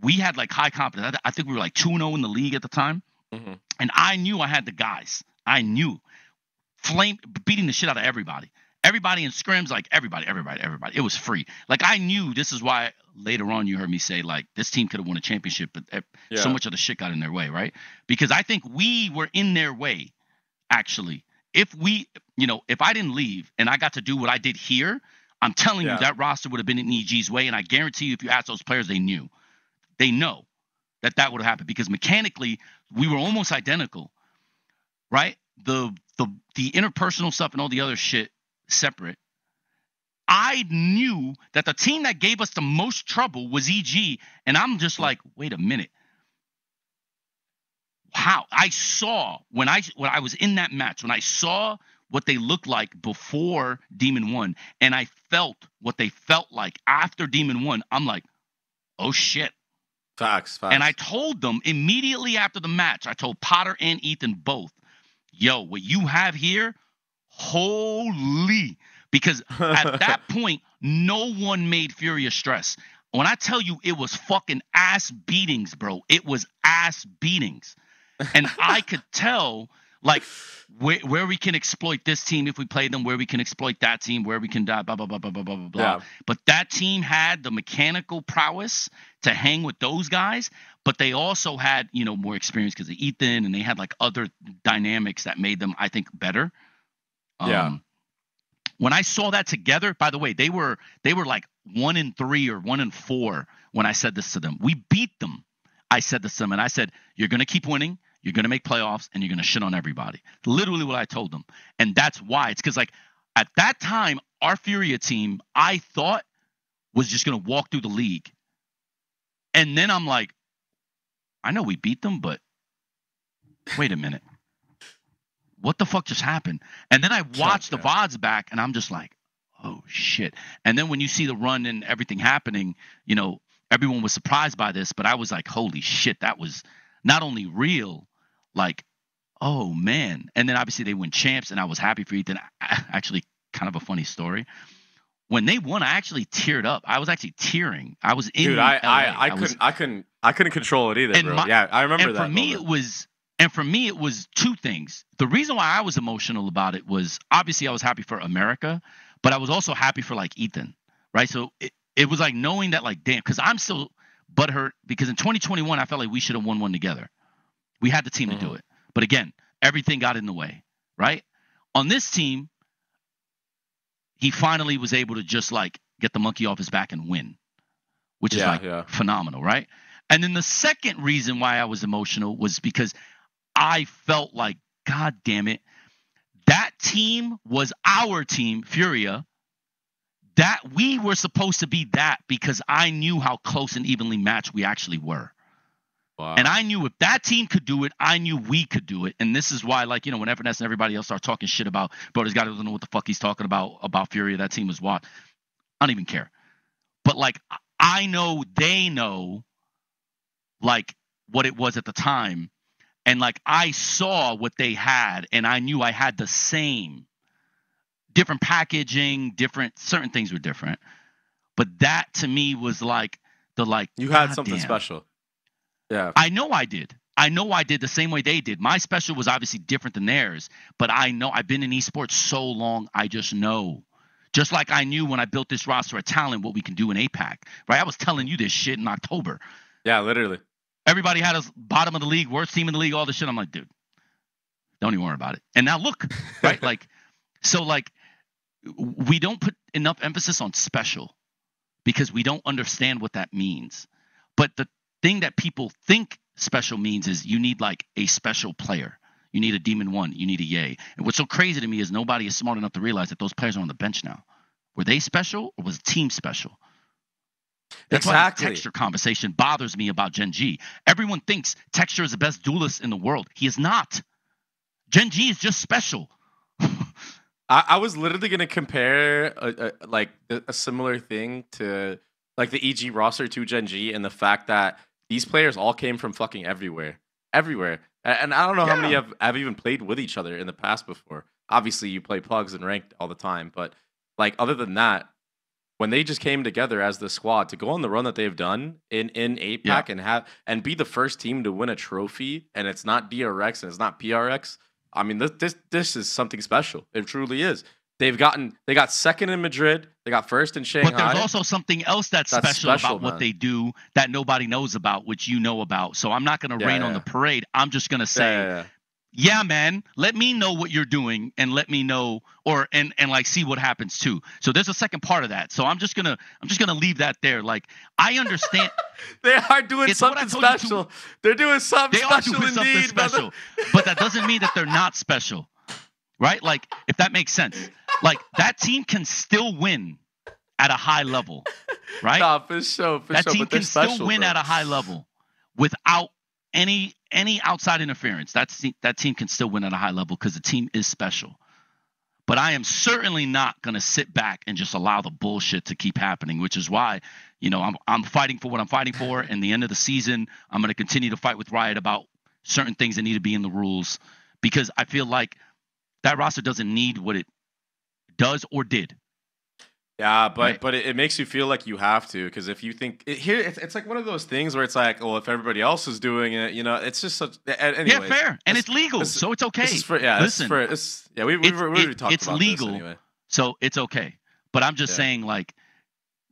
we had like high confidence. I think we were like 2-0 in the league at the time. Mm-hmm. And I knew I had the guys. I knew. Beating the shit out of everybody. Everybody in scrims, like everybody. It was free. Like I knew this is why later on you heard me say like this team could have won a championship, but so much of the shit got in their way, right? Because I think we were in their way, actually. If I didn't leave and I got to do what I did here, I'm telling you that roster would have been in EG's way, and I guarantee you if you ask those players, they knew. They know that would have happened because mechanically we were almost identical, right? The interpersonal stuff and all the other shit separate. I knew that the team that gave us the most trouble was EG, and I'm just like, wait a minute. How I saw when I was in that match, when I saw what they looked like before Demon 1, and I felt what they felt like after Demon 1, I'm like, oh shit. Facts. And I told them immediately after the match, I told Potter and Ethan both, yo, what you have here, holy. Because at that point, no one made Furia stress. When I tell you it was fucking ass beatings, bro, it was ass beatings. And I could tell, like, where we can exploit this team if we play them, where we can exploit that team, where we can die, blah, blah, blah, blah, blah, blah, blah. Yeah. But that team had the mechanical prowess to hang with those guys, but they also had, more experience because of Ethan, and they had, like, other dynamics that made them, I think, better. When I saw that together, by the way, they were like 1-3 or 1-4 when I said this to them. We beat them. I said this to them, and I said, you're going to keep winning, you're going to make playoffs, and you're going to shit on everybody. Literally what I told them. And that's why. It's because, like, at that time, our Furia team, I thought, was just going to walk through the league. And then I'm like, I know we beat them, but wait a minute. what the fuck just happened? And then I watched the VODs back, and I'm just like, oh shit. And then when you see the run and everything happening, you know, everyone was surprised by this, but I was like, holy shit, that was not only real, like, oh man. And then obviously they win champs, and I was happy for Ethan. Actually, kind of a funny story. When they won, I actually teared up. I was actually tearing. I was in. Dude, I couldn't control it either, bro. Yeah, I remember that. And for me, it was two things. The reason why I was emotional about it was obviously I was happy for America, but I was also happy for like Ethan, right? So it was like knowing that, like, damn, because I'm still butthurt because in 2021 I felt like we should have won one together. We had the team to do it, but again, everything got in the way, right? On this team, he finally was able to just like get the monkey off his back and win, which is phenomenal, right? And then the second reason why I was emotional was because I felt like, God damn it, that team was our team, Furia, that we were supposed to be that because I knew how close and evenly matched we actually were. Wow. And I knew if that team could do it, I knew we could do it. And this is why, like, you know, when Everness and everybody else start talking shit about, bro, this guy doesn't know what the fuck he's talking about Furia, that team was what? I don't even care. But, like, I know they know, like, what it was at the time. And, like, I saw what they had, and I knew I had the same. Different packaging, certain things were different. But that, to me, was, like, you had something special. Yeah. I know I did. I know I did the same way they did. My special was obviously different than theirs, but I know I've been in esports so long, I just know. Just like I knew when I built this roster of talent what we can do in APAC, right? I was telling you this shit in October. Yeah, literally. Everybody had us bottom of the league, worst team in the league, all this shit. I'm like, dude, don't even worry about it. And now look, right? Like, so like we don't put enough emphasis on special because we don't understand what that means. But the thing that people think special means is you need like a special player. You need a Demon One. You need a Yay. And what's so crazy to me is nobody is smart enough to realize that those players are on the bench now. Were they special or was the team special? That's why the Texture conversation bothers me about Gen G. Everyone thinks Texture is the best duelist in the world. He is not. Gen G is just special. I was literally going to compare a similar thing to like the EG roster to Gen G and the fact that these players all came from fucking everywhere. And I don't know how many have even played with each other in the past before. Obviously, you play plugs and ranked all the time. But like other than that, when they just came together as the squad to go on the run that they've done in APAC and be the first team to win a trophy, and it's not DRX and it's not PRX. I mean, this is something special. It truly is. They got second in Madrid. They got first in Shanghai. But there's also something else that's special about what they do that nobody knows about, which you know about. So I'm not going to rain on the parade. I'm just going to say, yeah, man, let me know what you're doing and let me know and like see what happens too. So there's a second part of that. So I'm just going to leave that there. Like I understand they are doing something special. They're doing something special. They are doing something special. But that doesn't mean that they're not special. Right? Like if that makes sense. Like that team can still win at a high level, right? Nah, for sure. That team can still win at a high level without any outside interference. That team can still win at a high level because the team is special. But I am certainly not going to sit back and just allow the bullshit to keep happening, which is why, you know, I'm fighting for what I'm fighting for. And the end of the season, I'm going to continue to fight with Riot about certain things that need to be in the rules because I feel like that roster doesn't need what it does or did. Yeah, but it makes you feel like you have to because if you think it's like one of those things where it's like, well, if everybody else is doing it, you know, it's just such. Anyways, yeah, fair, and it's legal, so it's okay. Listen, we've already talked it's about legal, this anyway. So it's okay. But I'm just saying, like,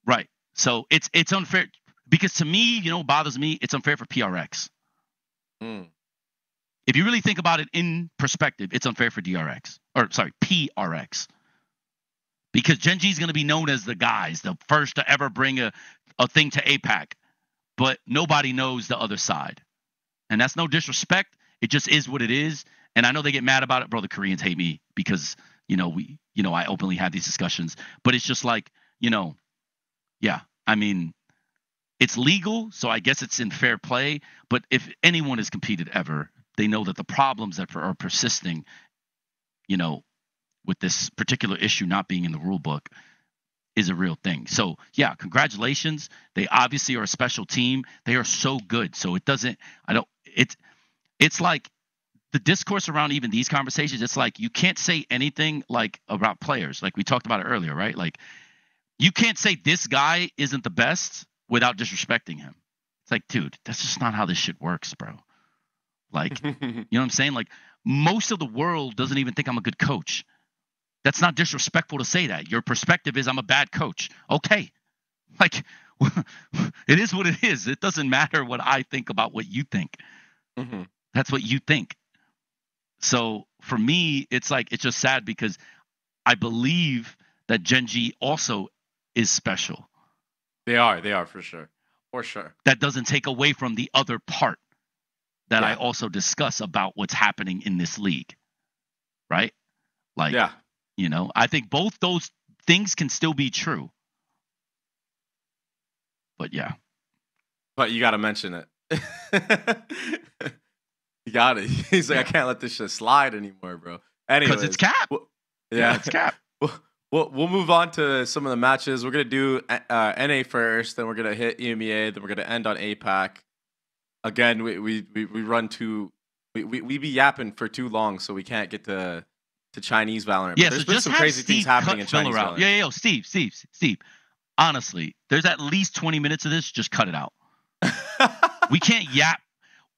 right. So it's unfair because to me, you know, what bothers me. It's unfair for PRX. If you really think about it in perspective, it's unfair for PRX. Because Gen G is going to be known as the guys, the first to ever bring a thing to APAC. But nobody knows the other side. And that's no disrespect. It just is what it is. And I know they get mad about it. Bro, the Koreans hate me because, you know, I openly have these discussions. But it's just like, you know, yeah, I mean, it's legal. So I guess it's in fair play. But if anyone has competed ever, they know that the problems that are persisting with this particular issue not being in the rule book is a real thing. So yeah, congratulations. They obviously are a special team. They are so good. So it's like the discourse around even these conversations, it's like you can't say anything like about players. Like we talked about it earlier, right? Like you can't say this guy isn't the best without disrespecting him. It's like, dude, that's just not how this shit works, bro. Like, you know what I'm saying? Like most of the world doesn't even think I'm a good coach. That's not disrespectful to say that. Your perspective is I'm a bad coach. Okay. Like it is what it is. It doesn't matter what I think about what you think. Mm-hmm. That's what you think. So for me, it's like, it's just sad because I believe that Gen G also is special. They are for sure. For sure. That doesn't take away from the other part that I also discuss about what's happening in this league. Right? Like, I think both those things can still be true. But yeah. But you got to mention it. You got it. He's like, I can't let this shit slide anymore, bro. Anyways, because it's Cap. It's Cap. We'll move on to some of the matches. We're gonna do NA first, then we're gonna hit EMEA, then we're gonna end on APAC. Again, we run too. We be yapping for too long, so we can't get to Chinese Valorant. Yeah, there's been some crazy things happening in Chinese Valorant. Yeah, Steve. Honestly, there's at least 20 minutes of this. Just cut it out. We can't yap.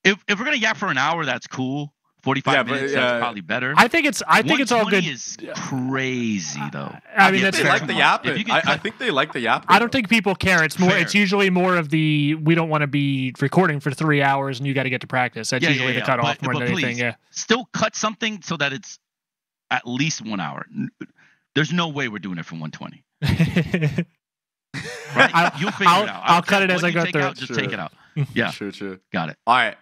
If we're gonna yap for an hour, that's cool. 45 minutes, that's probably better. I think it's all good. Is crazy though. I mean, they like the yapping. I think they like the yapping. I don't think people care. It's more. Fair. It's usually more of the we don't want to be recording for 3 hours and you got to get to practice. That's usually the cutoff more than anything. Yeah. Still cut something so that it's at least 1 hour. There's no way we're doing it for 120. Right? You'll figure it out. I'll cut it as I go through. Just take it out. Yeah. True. Got it. All right.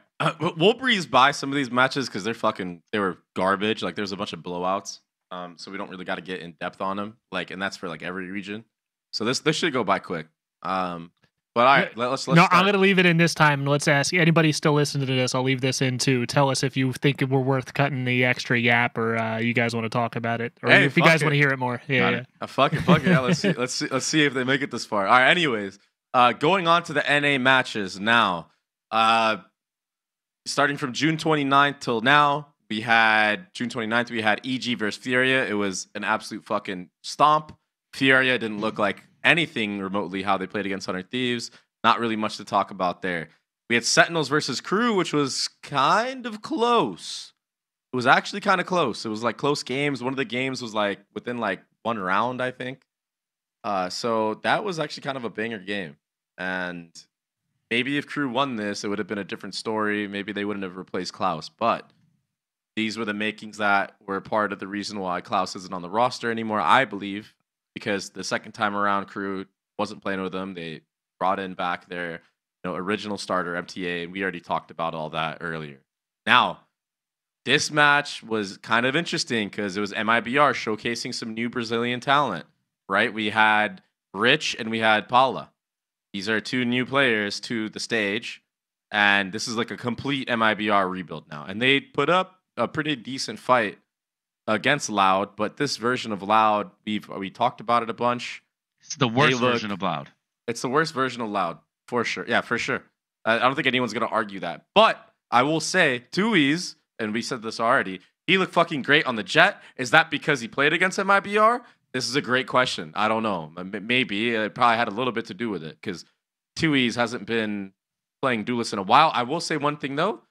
We'll breeze by some of these matches because they were garbage. Like there's a bunch of blowouts. So we don't really got to get in depth on them. Like, and that's for like every region. So this should go by quick. But all right, let's no, start. I'm gonna leave it in this time. Let's ask anybody still listening to this. I'll leave this in too. Tell us if you think we're worth cutting the extra yap, or you guys want to talk about it, or if you guys want to hear it more. Yeah. Fuck it. Yeah, let's see if they make it this far. All right. Anyways, going on to the NA matches now. Starting from June 29th till now, we had June 29th. We had EG versus Furia. It was an absolute fucking stomp. Furia didn't look like anything remotely how they played against 100 Thieves. Not really much to talk about there. We had Sentinels versus Crew, which was kind of close. It was actually kind of close. It was like close games. One of the games was like within like one round, I think. So that was actually kind of a banger game. And maybe if Crew won this, it would have been a different story. Maybe they wouldn't have replaced Klaus. But these were the makings that were part of the reason why Klaus isn't on the roster anymore, I believe. Because the second time around, Crew wasn't playing with them. They brought in back their original starter, MTA, and we already talked about all that earlier. Now, this match was kind of interesting because it was MIBR showcasing some new Brazilian talent, right? We had Rich and we had Paula. These are two new players to the stage, and this is like a complete MIBR rebuild now. And they put up a pretty decent fight against Loud, but this version of Loud, we talked about it a bunch. It's the worst version of Loud. It's the worst version of Loud, for sure. Yeah, for sure. I don't think anyone's going to argue that. But I will say, Tui's, and we said this already, he looked fucking great on the Jet. Is that because he played against MIBR? This is a great question. I don't know. Maybe. It probably had a little bit to do with it, because Tui's hasn't been playing Duelist in a while. I will say one thing, though.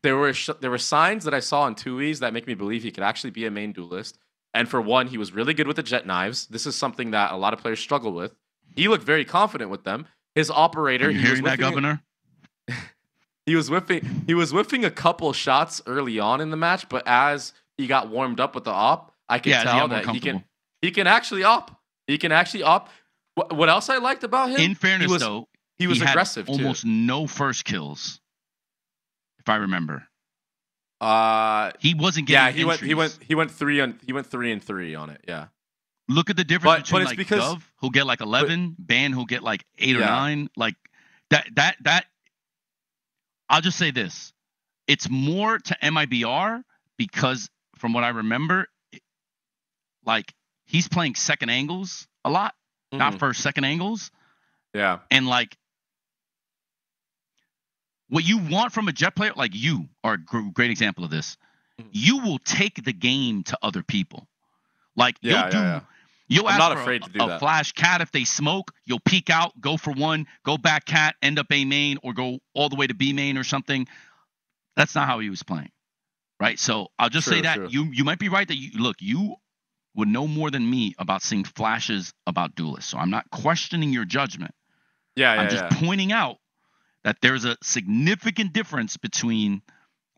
There were signs that I saw in Tui's that make me believe he could actually be a main Duelist. And for one, he was really good with the jet knives. This is something that a lot of players struggle with. He looked very confident with them. His operator, you hearing that, Governor? He was whiffing a couple shots early on in the match, but as he got warmed up with the op, I could tell that he can actually op. He can actually op. What else I liked about him? In fairness, he was aggressive. Almost no first kills. If I remember, he wasn't getting. Yeah, he went 3 and 3 on it. Yeah. Look at the difference between like Dove, who'll get like 11, Ban, who'll get like 8 or 9. Like that. I'll just say this: it's more to MIBR because, from what I remember, like he's playing second angles a lot, not first, second angles. Yeah. And like what you want from a Jet player, like you are a great example of this. You will take the game to other people. Like you'll I'm ask not for afraid to do that. Flash cat if they smoke. You'll peek out, go for one, go back cat, end up A main, or go all the way to B main or something. That's not how he was playing, right? So I'll just say that you might be right that you would know more than me about seeing flashes about duelists. So I'm not questioning your judgment. I'm just pointing out that there's a significant difference between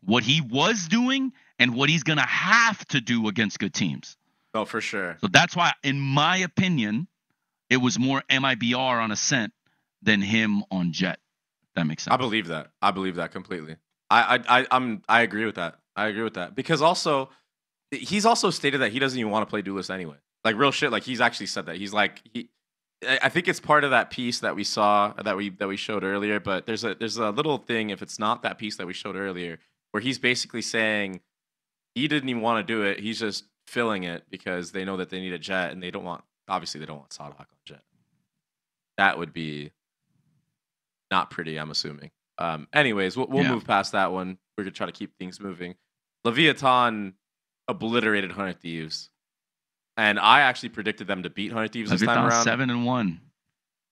what he was doing and what he's gonna have to do against good teams. Oh, for sure. So that's why, in my opinion, it was more MIBR on Ascent than him on Jet. That makes sense. I believe that completely. I agree with that. I agree with that because also he's also stated that he doesn't even want to play Duelist anyway. Like real shit. Like he's actually said that. He's like I think it's part of that piece that we saw that we showed earlier. But there's a little thing if it's not that piece that we showed earlier where he's basically saying he didn't even want to do it. He's just filling it because they know that they need a Jet and they don't want Sadok on Jet. That would be not pretty, I'm assuming. Anyways, we'll move past that one. We're gonna try to keep things moving. Leviathan obliterated 100 Thieves, and I actually predicted them to beat 100 Thieves this time around. 7-1.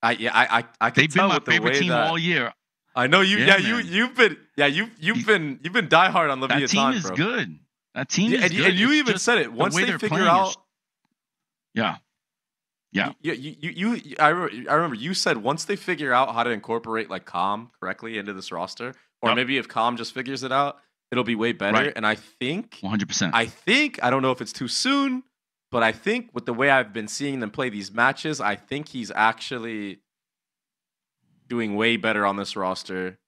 I can They've tell been my with the favorite way team that, all year. I know you. Yeah, you've been diehard on Leviathan. That team is bro. Good. That team is good. And you even said it once they figure out. Yeah. I remember you said once they figure out how to incorporate like Calm correctly into this roster, or maybe if Calm just figures it out, it'll be way better. Right. And I think 100%. I don't know if it's too soon, but I think with the way I've been seeing them play these matches, I think he's actually doing way better on this roster.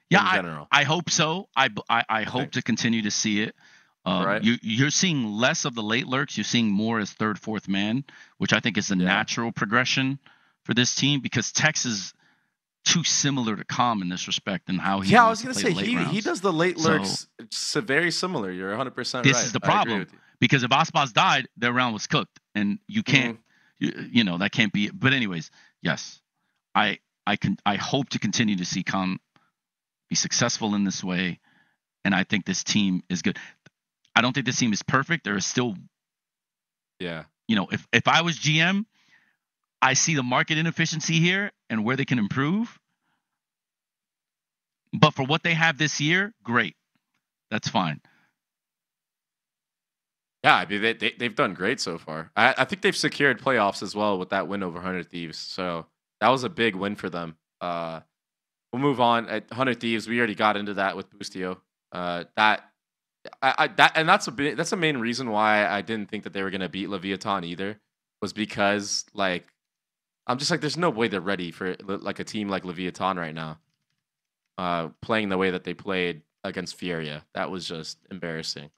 Yeah, in general. I hope so. I hope to continue to see it. Right. You're seeing less of the late lurks. You're seeing more as third, fourth man, which I think is the natural progression for this team because Tex is too similar to Calm in this respect and how he. Yeah, I was gonna say he does the late lurks. It's very similar. You're 100% right. This is the problem because if Aspas died, their round was cooked, and you can't. You know that can't be. But anyways, yes, I hope to continue to see Calm be successful in this way, and I think this team is good. I don't think this team is perfect. There is still, you know, if I was GM, I see the market inefficiency here and where they can improve. But for what they have this year, great. That's fine. Yeah, I mean, they've done great so far. I think they've secured playoffs as well with that win over 100 Thieves. So that was a big win for them. We'll move on. At 100 Thieves, we already got into that with Boostio. That's a main reason why I didn't think that they were gonna beat Leviathan either, was because like I'm just like there's no way they're ready for like a team like Leviathan right now, playing the way that they played against Furia. That was just embarrassing.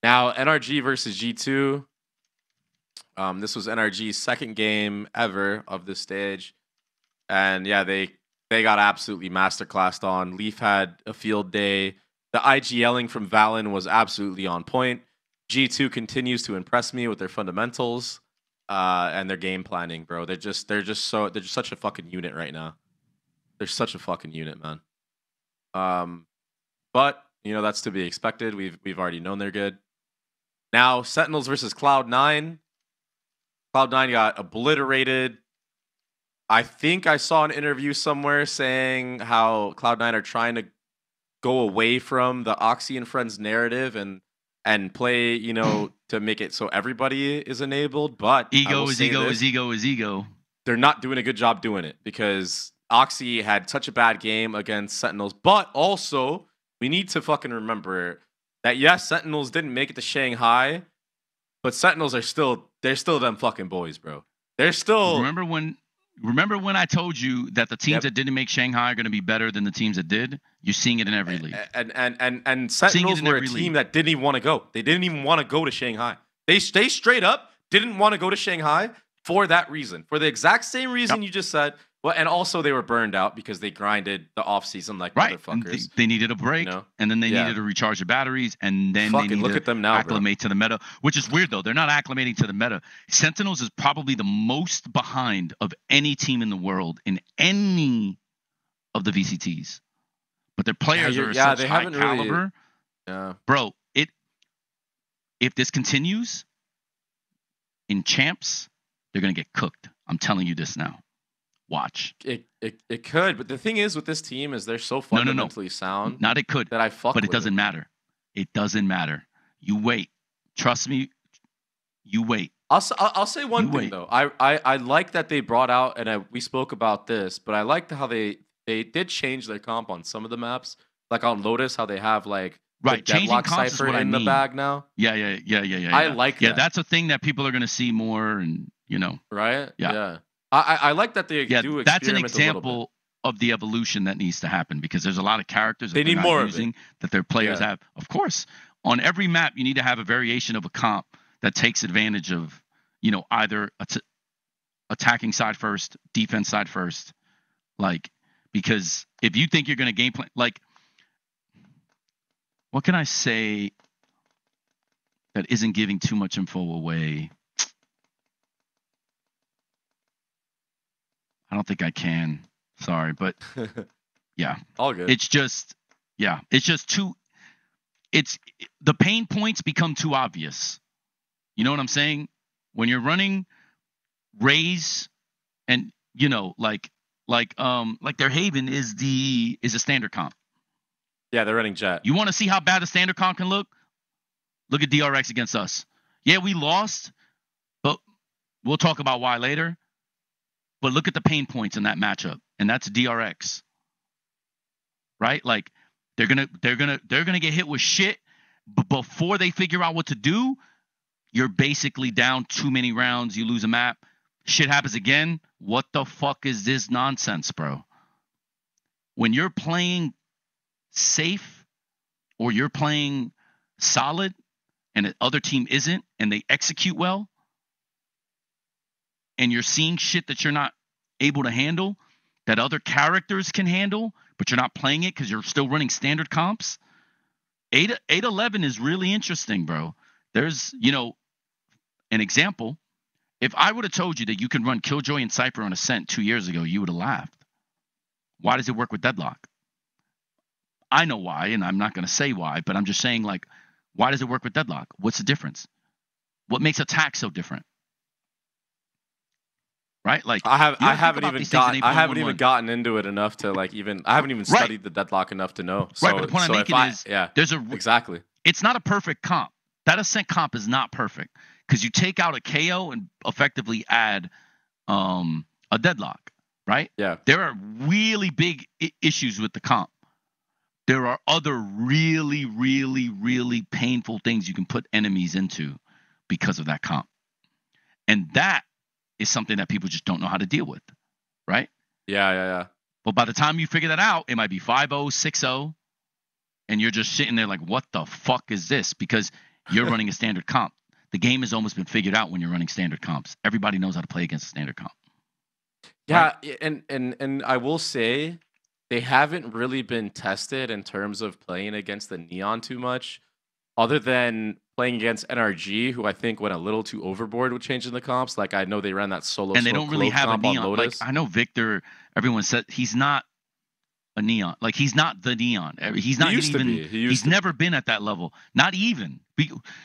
Now NRG versus G2. This was NRG's second game ever of this stage, and yeah, they got absolutely masterclassed on. Leaf had a field day. The IGLing from Valen was absolutely on point. G2 continues to impress me with their fundamentals and their game planning, bro. They're just such a fucking unit right now. They're such a fucking unit, man. But you know that's to be expected. We've already known they're good. Now Sentinels versus Cloud9. Cloud9 got obliterated. I think I saw an interview somewhere saying how Cloud9 are trying to go away from the Oxy and Friends narrative and play, you know, to make it so everybody is enabled. But ego is ego. They're not doing a good job doing it because Oxy had such a bad game against Sentinels. But also, we need to fucking remember that yes, Sentinels didn't make it to Shanghai, but Sentinels are still them fucking boys, bro. They're still. Remember when I told you that the teams that didn't make Shanghai are going to be better than the teams that did? You're seeing it in every league. And Sentinels were a team that didn't even want to go. They didn't even want to go to Shanghai. They straight up didn't want to go to Shanghai for that reason. For the exact same reason you just said. Well, and also they were burned out because they grinded the offseason like motherfuckers. They needed a break, and then they needed to recharge the batteries, and then they needed to acclimate to the meta, which is weird, though. They're not acclimating to the meta. Sentinels is probably the most behind of any team in the world in any of the VCTs. But their players are such high caliber. Yeah. Bro, if this continues in champs, they're going to get cooked. I'm telling you this now. Watch. It could, but the thing is with this team is they're so fundamentally sound. Not it could. That I fuck But it doesn't matter. It doesn't matter. You wait. Trust me. You wait. I'll say one thing though. I like that they brought out, and we spoke about this, but I liked how they did change their comp on some of the maps, like on Lotus, how they have like the Deadlock Cypher in the bag now. Yeah. I like that. Yeah, that's a thing that people are going to see more, and right. Yeah. I like that they do experiment. That's an example of the evolution that needs to happen, because there's a lot of characters they need more using that their players have. Of course, on every map you need to have a variation of a comp that takes advantage of either attacking side first, defense side first, because if you think you're going to game plan, what can I say that isn't giving too much info away? I don't think I can. Sorry, but yeah. All good. It's just the pain points become too obvious. You know what I'm saying? When you're running Raze and their Haven is a standard comp. Yeah, they're running Jet. You want to see how bad a standard comp can look? Look at DRX against us. Yeah, we lost, but we'll talk about why later. But look at the pain points in that matchup, and that's DRX, right? Like they're gonna get hit with shit, but before they figure out what to do, you're basically down too many rounds. You lose a map, shit happens again. What the fuck is this nonsense, bro? When you're playing safe or you're playing solid, and the other team isn't, and they execute well, and you're seeing shit that you're not able to handle, that other characters can handle, but you're not playing it because you're still running standard comps. 8-11 is really interesting, bro. There's, an example. If I would have told you that you can run Killjoy and Cypher on Ascent 2 years ago, you would have laughed. Why does it work with Deadlock? I know why, and I'm not going to say why, but I'm just saying, why does it work with Deadlock? What's the difference? What makes attack so different? Right? I haven't even gotten into it enough to I haven't even studied the Deadlock enough to know. So, right, but the point I'm making is there's exactly. It's not a perfect comp. That Ascent comp is not perfect because you take out a KO and effectively add a Deadlock, right? Yeah. There are really big issues with the comp. There are other really, really, really painful things you can put enemies into because of that comp. And that is something that people just don't know how to deal with, right? Yeah. But by the time you figure that out, it might be 5-0, 6-0, and you're just sitting there like, what the fuck is this? Because you're running a standard comp. The game has almost been figured out when you're running standard comps. Everybody knows how to play against a standard comp. Yeah, right? and I will say they haven't really been tested in terms of playing against the Neon too much, other than playing against NRG, who I think went a little too overboard with changing the comps. I know they ran that solo, and they don't really have a Neon. I know Victor. Everyone said he's not a Neon. He's not the Neon. He's not even. He's never been at that level. Not even.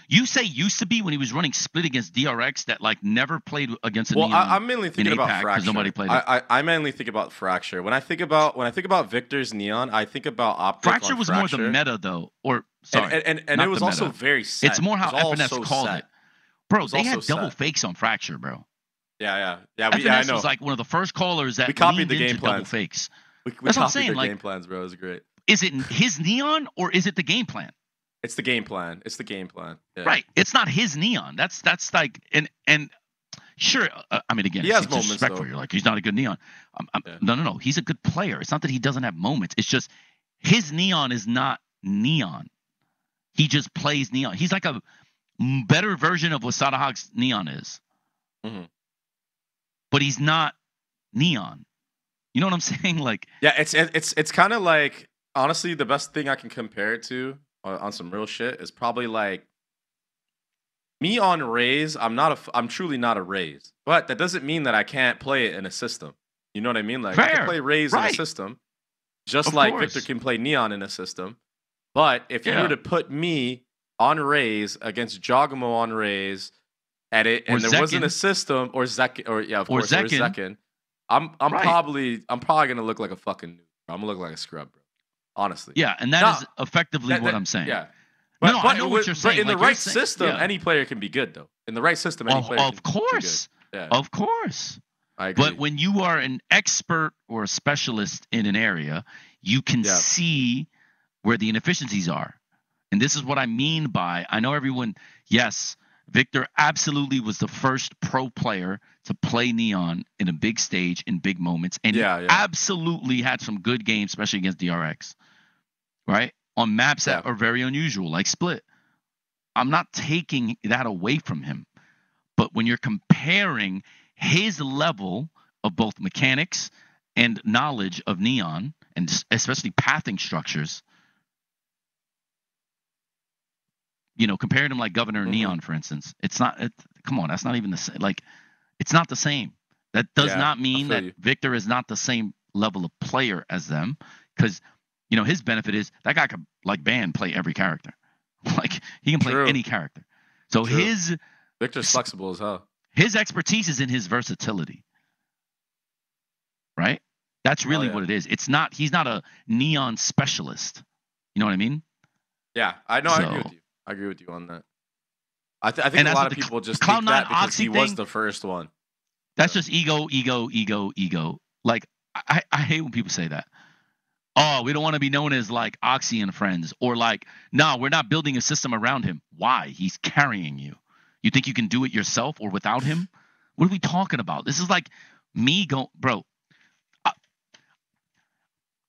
You say used to be when he was running split against DRX that never played against a Neon. Well, I'm mainly thinking about Fracture because nobody played it. I mainly think about Fracture. When I think about Victor's Neon, I think about Optic. Fracture was more the meta though, or sorry, and it was also very set. It's more how FNS called it, bro. They had double fakes on Fracture, bro. Yeah. FNS was one of the first callers that we copied the game into double fakes. We copied their game plans, bro. It was great. Is it his Neon or is it the game plan? It's the game plan. Yeah. Right. It's not his Neon. That's and sure. I mean, again, he has moments. You're he's not a good Neon. No. He's a good player. It's not that he doesn't have moments. It's just his Neon is not Neon. He just plays Neon. He's like a better version of what Sadahawk's Neon is. Mm-hmm. But he's not Neon. You know what I'm saying? Like, yeah, it's kind of like, honestly, the best thing I can compare it to on some real shit is probably like me on Raze. I'm truly not a Raze, but that doesn't mean that I can't play it in a system. You know what I mean? Like, I can play Raze in a system, just like Victor can play Neon in a system. But if you were to put me on Raze against Jawgemo on Raze, and there wasn't a system, or Zekken, of course, or Zekken, I'm probably gonna look like a fucking noob. I'm gonna look like a scrub, bro. Honestly. Yeah, and that is effectively what I'm saying. Yeah. But I know what you're saying. But in the right system, any player can be good, though. In the right system, any player can be good. Yeah. Of course. I agree. But when you are an expert or a specialist in an area, you can see where the inefficiencies are. And this is what I mean by, I know everyone, yes, Victor absolutely was the first pro player to play Neon in a big stage in big moments. And he absolutely had some good games, especially against DRX, right? On maps that are very unusual, like Split. I'm not taking that away from him. But when you're comparing his level of both mechanics and knowledge of Neon, and especially pathing structures, comparing him like Governor Neon, for instance, come on, that's not even the same. Like, it's not the same. That does not mean that Victor is not the same level of player as them, because his benefit is that guy could, like Ban, play every character. Like, he can play any character. So Victor's flexible as hell. His expertise is in his versatility, right? That's really what it is. He's not a Neon specialist. You know what I mean? Yeah, I know. I agree with you on that. I think a lot of people just think that because he was the first one. That's just ego. Like, I hate when people say that. Oh, we don't want to be known as like Oxy and friends, or like, no, we're not building a system around him. Why? He's carrying you. You think you can do it yourself or without him? What are we talking about? This is like me going, bro.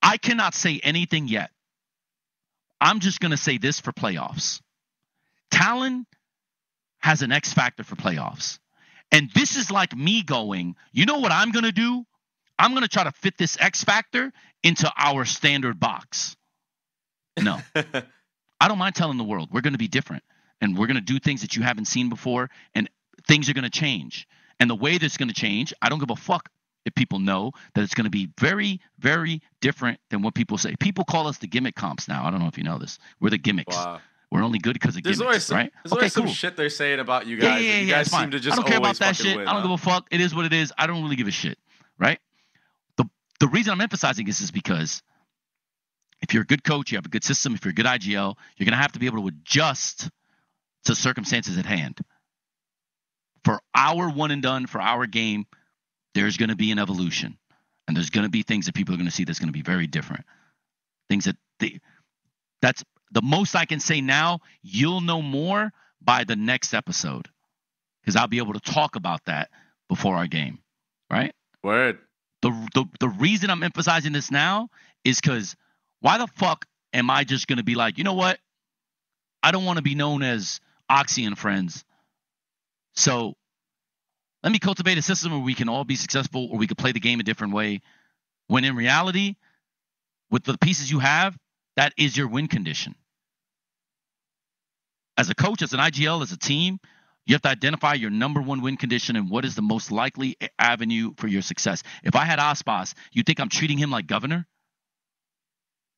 I cannot say anything yet. I'm just going to say this for playoffs. Talon has an X factor for playoffs. And this is like me going, you know what I'm going to do? I'm going to try to fit this X factor into our standard box. No. I don't mind telling the world we're going to be different. And we're going to do things that you haven't seen before. And things are going to change. And the way that's going to change, I don't give a fuck if people know that it's going to be very, very different than what people say. People call us the gimmick comps now. I don't know if you know this. We're the gimmicks. Wow. We're only good because of gimmicks, right? There's always some shit they're saying about you guys. Yeah, you guys seem to just I don't care about that shit. I don't give a fuck. It is what it is. I don't really give a shit, right? The reason I'm emphasizing this is because if you're a good coach, you have a good system, if you're a good IGL, you're going to have to be able to adjust to circumstances at hand. For our one and done, for our game, there's going to be an evolution. And there's going to be things that people are going to see that's going to be very different. Things that's the most I can say now. You'll know more by the next episode, because I'll be able to talk about that before our game, right? Word. The reason I'm emphasizing this now is because why the fuck am I just going to be like, you know what? I don't want to be known as Oxy and friends. So let me cultivate a system where we can all be successful, or we could play the game a different way. When in reality, with the pieces you have, that is your win condition. As a coach, as an IGL, as a team, you have to identify your number one win condition and what is the most likely avenue for your success. If I had Aspas, you think I'm treating him like Governor?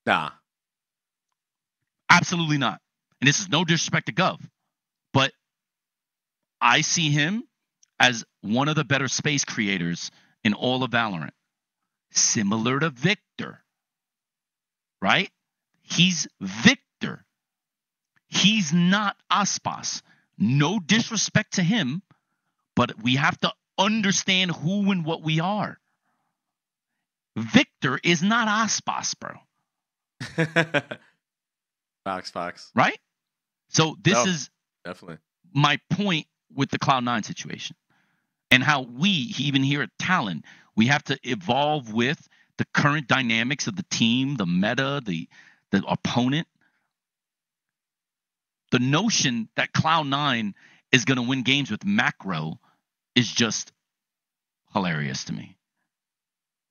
Nah. Absolutely not. And this is no disrespect to Gov, but I see him as one of the better space creators in all of Valorant. Similar to Victor, right? He's Victor. He's not Aspas. No disrespect to him, but we have to understand who and what we are. Victor is not Aspas, bro. Facts. Right? So this is definitely my point with the Cloud9 situation, and how we, even here at Talon, we have to evolve with the current dynamics of the team, the meta, the opponent. The notion that Cloud9 is going to win games with macro is just hilarious to me.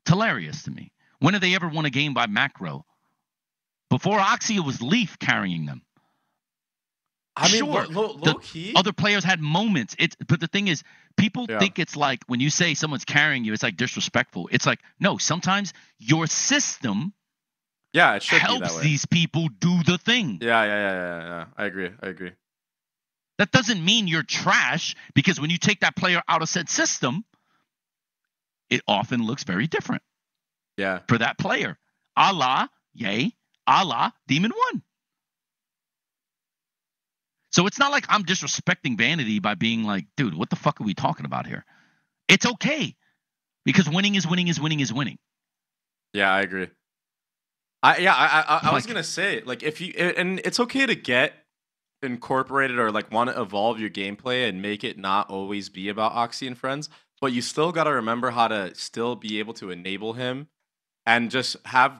hilarious to me. When have they ever won a game by macro? Before Oxy, it was Leaf carrying them. I mean, sure, low key. Other players had moments. But the thing is, people think it's like when you say someone's carrying you, it's like disrespectful. It's like, no, sometimes your system it should helps these people do the thing. Yeah. I agree. That doesn't mean you're trash, because when you take that player out of said system, it often looks very different. Yeah. For that player. A la Demon 1. So it's not like I'm disrespecting Vanity by being like, dude, what the fuck are we talking about here? It's okay, because winning is winning is winning is winning. Yeah, I agree. I was gonna say, like, if you, and it's okay to get incorporated or like want to evolve your gameplay and make it not always be about Oxy and friends, but you still got to remember how to still be able to enable him and just have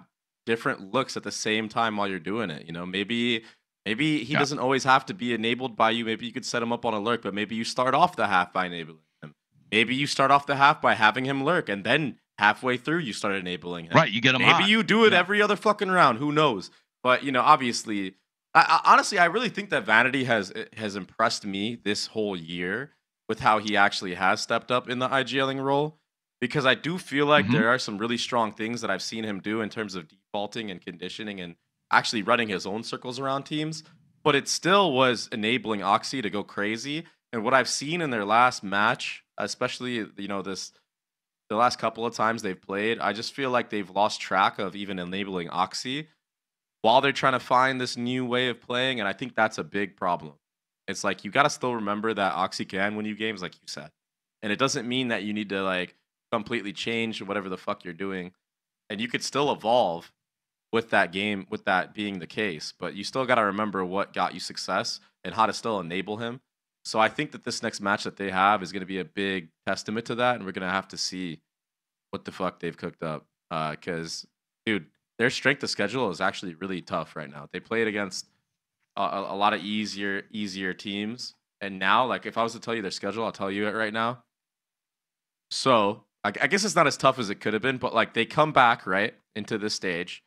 different looks at the same time while you're doing it. You know, maybe he doesn't always have to be enabled by you. Maybe you could set him up on a lurk, but maybe you start off the half by enabling him. Maybe you start off the half by having him lurk, and then halfway through you start enabling him. Right, you get him Maybe hot. you do it every other fucking round. Who knows? But, you know, obviously, honestly, I really think that Vanity has impressed me this whole year with how he actually has stepped up in the IGLing role, because I do feel like there are some really strong things that I've seen him do in terms of defaulting and conditioning and actually running his own circles around teams. But it still was enabling Oxy to go crazy. And what I've seen in their last match, especially, you know, the last couple of times they've played, I just feel like they've lost track of even enabling Oxy while they're trying to find this new way of playing. And I think that's a big problem. It's like, you got to still remember that Oxy can win you games, like you said. And it doesn't mean that you need to like completely change whatever the fuck you're doing. And you could still evolve with that game, with that being the case. But you still got to remember what got you success and how to still enable him. So I think that this next match that they have is going to be a big testament to that. And we're going to have to see what the fuck they've cooked up. Because, dude, their strength of schedule is actually really tough right now. They played against a lot of easier teams. And now, like, if I was to tell you their schedule, I'll tell you it right now. So I guess it's not as tough as it could have been, but like, they come back right into this stage.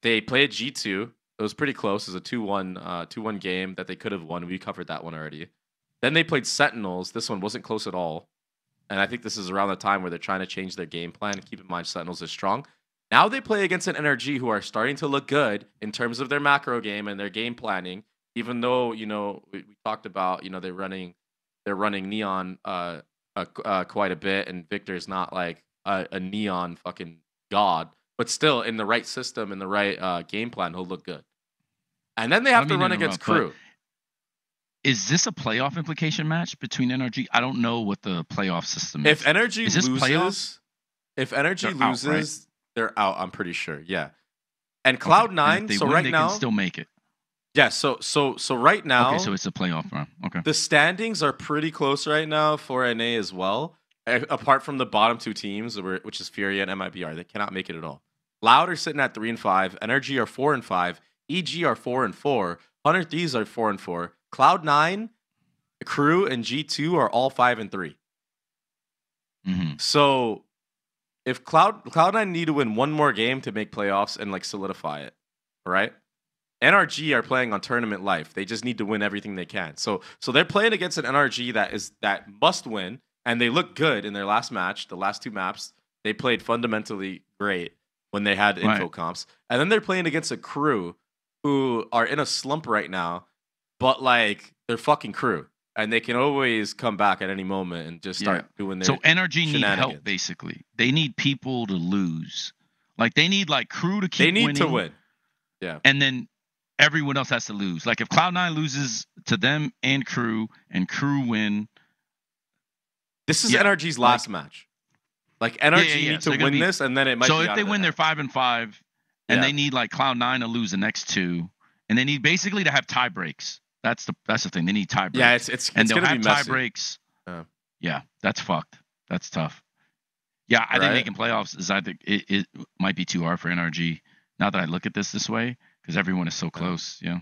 They played G2. It was pretty close. It was a 2-1 game that they could have won. We covered that one already. Then they played Sentinels. This one wasn't close at all. And I think this is around the time where they're trying to change their game plan. Keep in mind, Sentinels is strong. Now they play against an NRG who are starting to look good in terms of their macro game and their game planning. Even though, you know, we talked about, you know, they're running Neon quite a bit, and Victor's not like a Neon fucking god. But still, in the right system, in the right game plan, he'll look good. And then they have to run against Crew. Is this a playoff implication match between NRG? I don't know what the playoff system is. If NRG loses, loses, they're out. I'm pretty sure. Yeah. And Cloud9. Okay. So win, right they now, can still make it. Yeah. So right now. Okay. So it's a playoff round. Okay. The standings are pretty close right now for NA as well. Apart from the bottom two teams, which is Furia and MIBR, they cannot make it at all. Loud are sitting at 3-5. NRG are 4-5. EG are 4-4. 100 Thieves are 4-4. Cloud9, Crew, and G2 are all 5-3. Mm-hmm. So if Cloud9 need to win one more game to make playoffs and like solidify it, right? NRG are playing on tournament life. They just need to win everything they can. So they're playing against an NRG that must win, and they look good in their last match. The last two maps, they played fundamentally great when they had info comps. And then they're playing against a Crew who are in a slump right now, but like, they're fucking Crew. And they can always come back at any moment and just start doing their So NRG need help, basically. They need people to lose. Like, they need like Crew to keep winning. They need to win. Yeah. And then everyone else has to lose. Like, if Cloud9 loses to them and Crew win. This is NRG's last match. Like, NRG need to win this, and then it might be So if they win, they're 5-5, and they need like Cloud9 to lose the next two, and they need basically to have tie breaks. That's the thing. They need tie breaks. Yeah, it's and they'll have tie breaks. Yeah, that's fucked. That's tough. Yeah, I think making playoffs is. I think it might be too hard for NRG. Now that I look at this way, because everyone is so close. Yeah,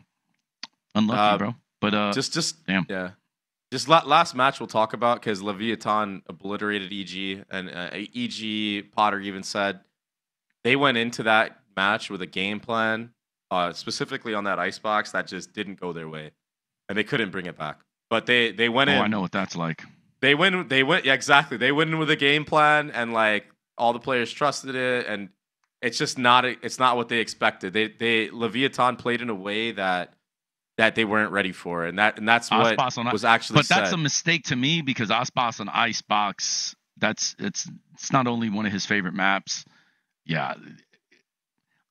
unlucky, bro. But just damn. Yeah. Just last match we'll talk about, because Leviathan obliterated EG, and EG Potter even said they went into that match with a game plan, specifically on that icebox, that just didn't go their way, and they couldn't bring it back. But they went in. Oh, I know what that's like. They went. Yeah, exactly. They went in with a game plan, and like all the players trusted it, and it's just not. It's not what they expected. Leviathan played in a way that they weren't ready for, and that's what was actually. But that's a mistake to me because Ospas on Icebox. It's not only one of his favorite maps. Yeah,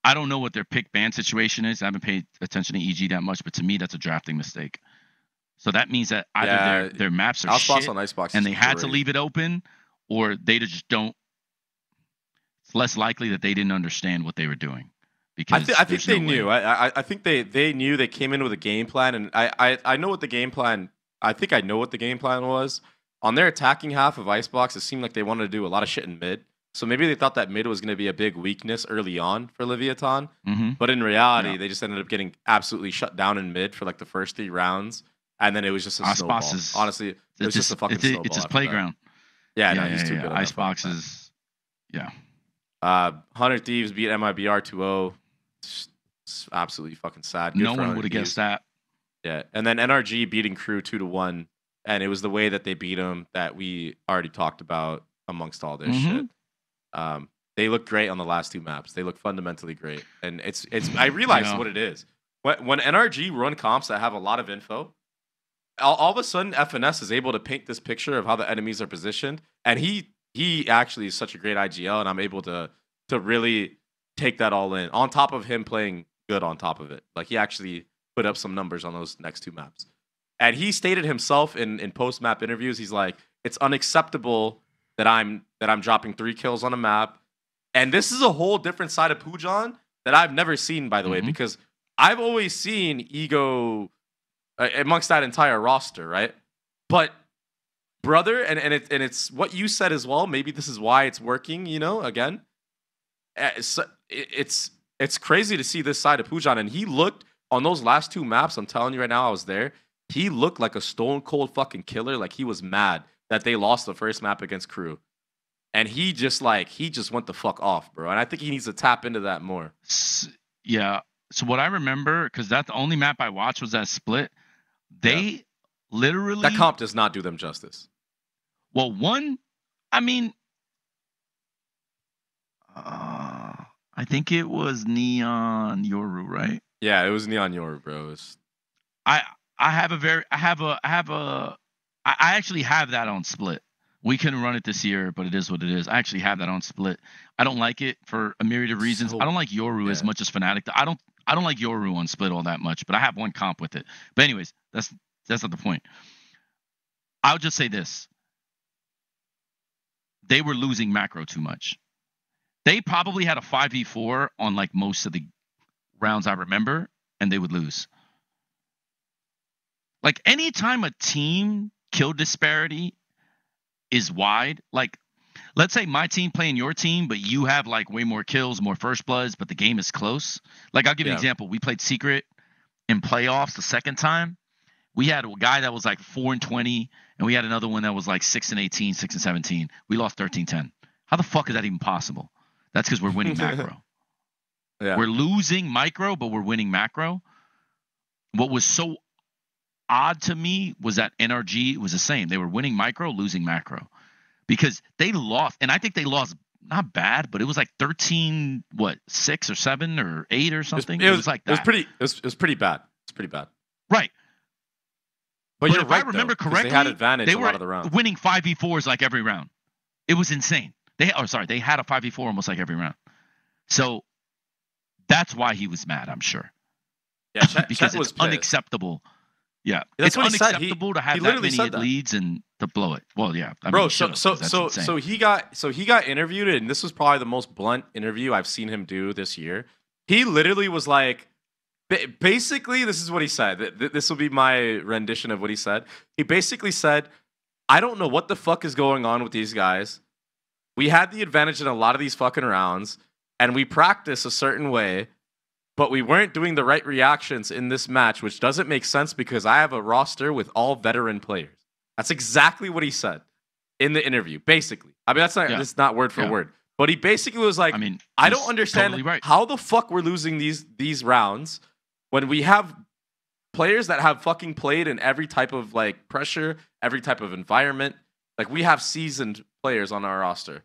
I don't know what their pick ban situation is. I haven't paid attention to EG that much, but to me, that's a drafting mistake. So that means that either their maps are shit on Icebox and they had to leave it open, or they just don't. It's less likely that they didn't understand what they were doing. Because I think they knew. I think they knew. They came in with a game plan, and I know what the game plan. I think I know what the game plan was. On their attacking half of Icebox, it seemed like they wanted to do a lot of shit in mid. So maybe they thought that mid was going to be a big weakness early on for Leviathan. Mm-hmm. But in reality, they just ended up getting absolutely shut down in mid for like the first 3 rounds. And then it was just a snowball. Honestly, it was just a fucking snowball. It's his playground. Yeah, he's too good. Icebox is, 100 Thieves beat MIBR 2-0. It's absolutely fucking sad. No one would have guessed that. Yeah, and then NRG beating Crew 2-1, and it was the way that they beat them that we already talked about amongst all this shit. They look great on the last 2 maps. They look fundamentally great, and it's. I realized what it is when NRG run comps that have a lot of info. All of a sudden, FNS is able to paint this picture of how the enemies are positioned, and he actually is such a great IGL, and I'm able to really take that all in. On top of him playing good on top of it, like he actually put up some numbers on those next 2 maps, and he stated himself in post map interviews, he's like, it's unacceptable that I'm dropping 3 kills on a map, and this is a whole different side of Pujan that I've never seen, by the way, because I've always seen Ego amongst that entire roster, right? But brother, and it's what you said as well. Maybe this is why it's working. Again, it's crazy to see this side of Pujan, and he looked on those last 2 maps. I'm telling you right now, I was there. He looked like a stone cold fucking killer. Like he was mad that they lost the first map against Crew, and he just went the fuck off, bro. And I think he needs to tap into that more. Yeah. So what I remember, because that's the only map I watched was that split. They literally... That comp does not do them justice. Well, I think it was Neon Yoru, right? Yeah, it was Neon Yoru, bro. I actually have that on split. We couldn't run it this year, but it is what it is. I actually have that on split. I don't like it for a myriad of reasons. I don't like Yoru as much as Fnatic. I don't like Yoru on split all that much, but I have one comp with it. But anyways, that's not the point. I'll just say this. They were losing macro too much. They probably had a 5v4 on like most of the rounds I remember, and they would lose. Like anytime a team kill disparity is wide, like let's say my team playing your team, but you have like way more kills, more first bloods, but the game is close. Like I'll give you an example. We played Secret in playoffs the second time. We had a guy that was like 4-20, and we had another one that was like 6-18, 6-17. We lost 13-10. How the fuck is that even possible? That's because we're winning macro. We're losing micro, but we're winning macro. What was so odd to me was that NRG was the same. They were winning micro, losing macro. Because they lost, and I think they lost not bad, but it was like 13, 6 or 7 or 8 or something. It was like that. It was pretty bad. It's pretty bad. Right. But you're right, I remember correctly, they had advantage they a were lot of the rounds. Winning 5v4s like every round. It was insane. They had a 5v4 almost like every round. So that's why he was mad, I'm sure. Yeah, because Chet it's unacceptable. Yeah, that's it's unacceptable to have that many leads and to blow it. Well, yeah, bro. So he got interviewed, and this was probably the most blunt interview I've seen him do this year. He literally was like, basically, this is what he said. This will be my rendition of what he said. He basically said, "I don't know what the fuck is going on with these guys. We had the advantage in a lot of these fucking rounds, and we practice a certain way." But we weren't doing the right reactions in this match, which doesn't make sense because I have a roster with all veteran players. That's exactly what he said in the interview, basically. I mean, that's not word for word. But he basically was like, I don't understand totally how the fuck we're losing these rounds when we have players that have fucking played in every type of like pressure, every type of environment. Like we have seasoned players on our roster.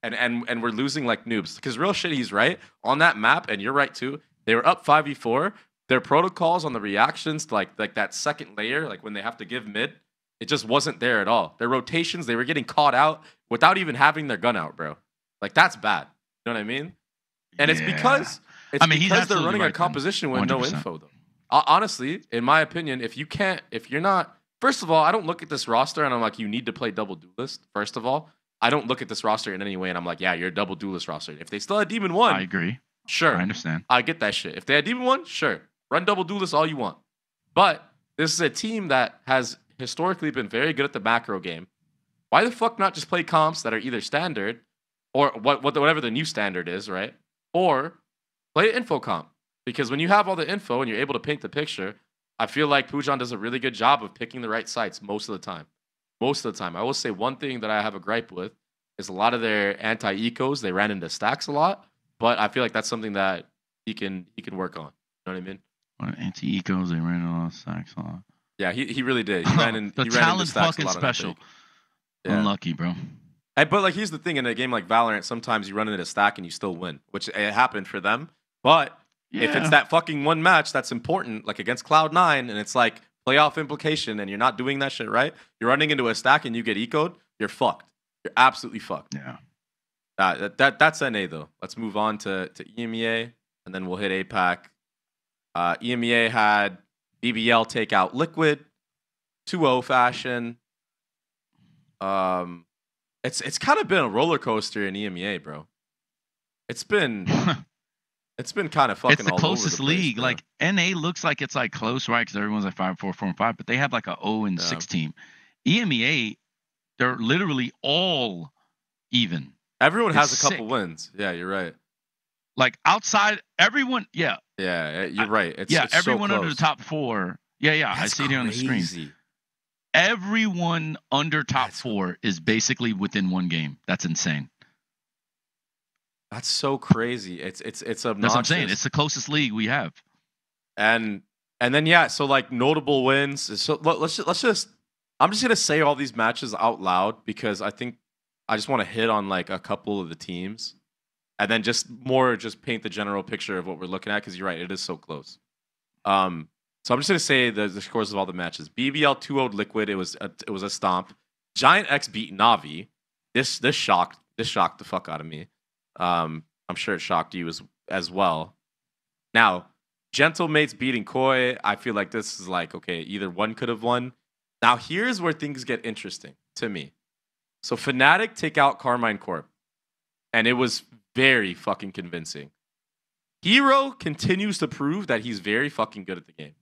And we're losing like noobs. Because real shit, he's right. On that map, and you're right too, they were up 5v4. Their protocols on the reactions to like that second layer, like when they have to give mid, it just wasn't there at all. Their rotations, they were getting caught out without even having their gun out, bro. Like that's bad. You know what I mean? And it's because they're running a composition with 100%. No info though. Honestly, in my opinion, if you're not, first of all, I don't look at this roster and I'm like, you need to play double duelist. First of all, I don't look at this roster in any way and I'm like, yeah, you're a double duelist roster. If they still had Demon 1, I agree. Sure. I understand. I get that shit. If they had Demon 1, sure. Run double duelist all you want. But this is a team that has historically been very good at the macro game. Why the fuck not just play comps that are either standard or whatever the new standard is, right? Or play info comp. Because when you have all the info and you're able to paint the picture, I feel like Pujan does a really good job of picking the right sites most of the time. Most of the time. I will say one thing that I have a gripe with is a lot of their anti-ecos, they ran into stacks a lot, but I feel like that's something that he can work on. You know what I mean? Anti-ecos, they ran a lot of stacks a lot. Yeah, he really did. He ran into stacks fucking a lot. Special. Yeah. Unlucky, bro. But like, here's the thing: in a game like Valorant, sometimes you run into a stack and you still win, which it happened for them. But if it's that fucking one match that's important, like against Cloud9, and it's like playoff implication, and you're not doing that shit right, you're running into a stack and you get ecoed, you're fucked. You're absolutely fucked. Yeah. That's NA though. Let's move on to EMEA, and then we'll hit APAC. EMEA had BBL take out Liquid, 2-0 fashion. It's kind of been a roller coaster in EMEA, bro. It's been kind of fucking. It's the closest league. Bro. Like NA looks like it's like close, right? Because everyone's like 5-4, 4-5, but they have like a 0-6 team. EMEA, they're literally all even. Everyone has a couple wins. Yeah, you're right. Like outside, everyone, Yeah, you're right. It's everyone so under the top 4. Yeah, I see it here on the screen. Everyone under top 4 is basically within one game. That's insane. That's so crazy. It's obnoxious. That's what I'm saying. It's the closest league we have. And then so like notable wins. So let's just I'm just gonna say all these matches out loud because I think I just want to hit on like a couple of the teams. And then just paint the general picture of what we're looking at because you're right, it is so close. So I'm just gonna say the scores of all the matches. BBL 2-0'd Liquid. It was a stomp. Giant X beat Navi. This shocked the fuck out of me. I'm sure it shocked you as well. Now, Gentlemates beating Koi. I feel like this is like okay, either one could have won. Now here's where things get interesting to me. So Fnatic take out Carmine Corp, and it was very fucking convincing. Hero continues to prove that he's very fucking good at the game.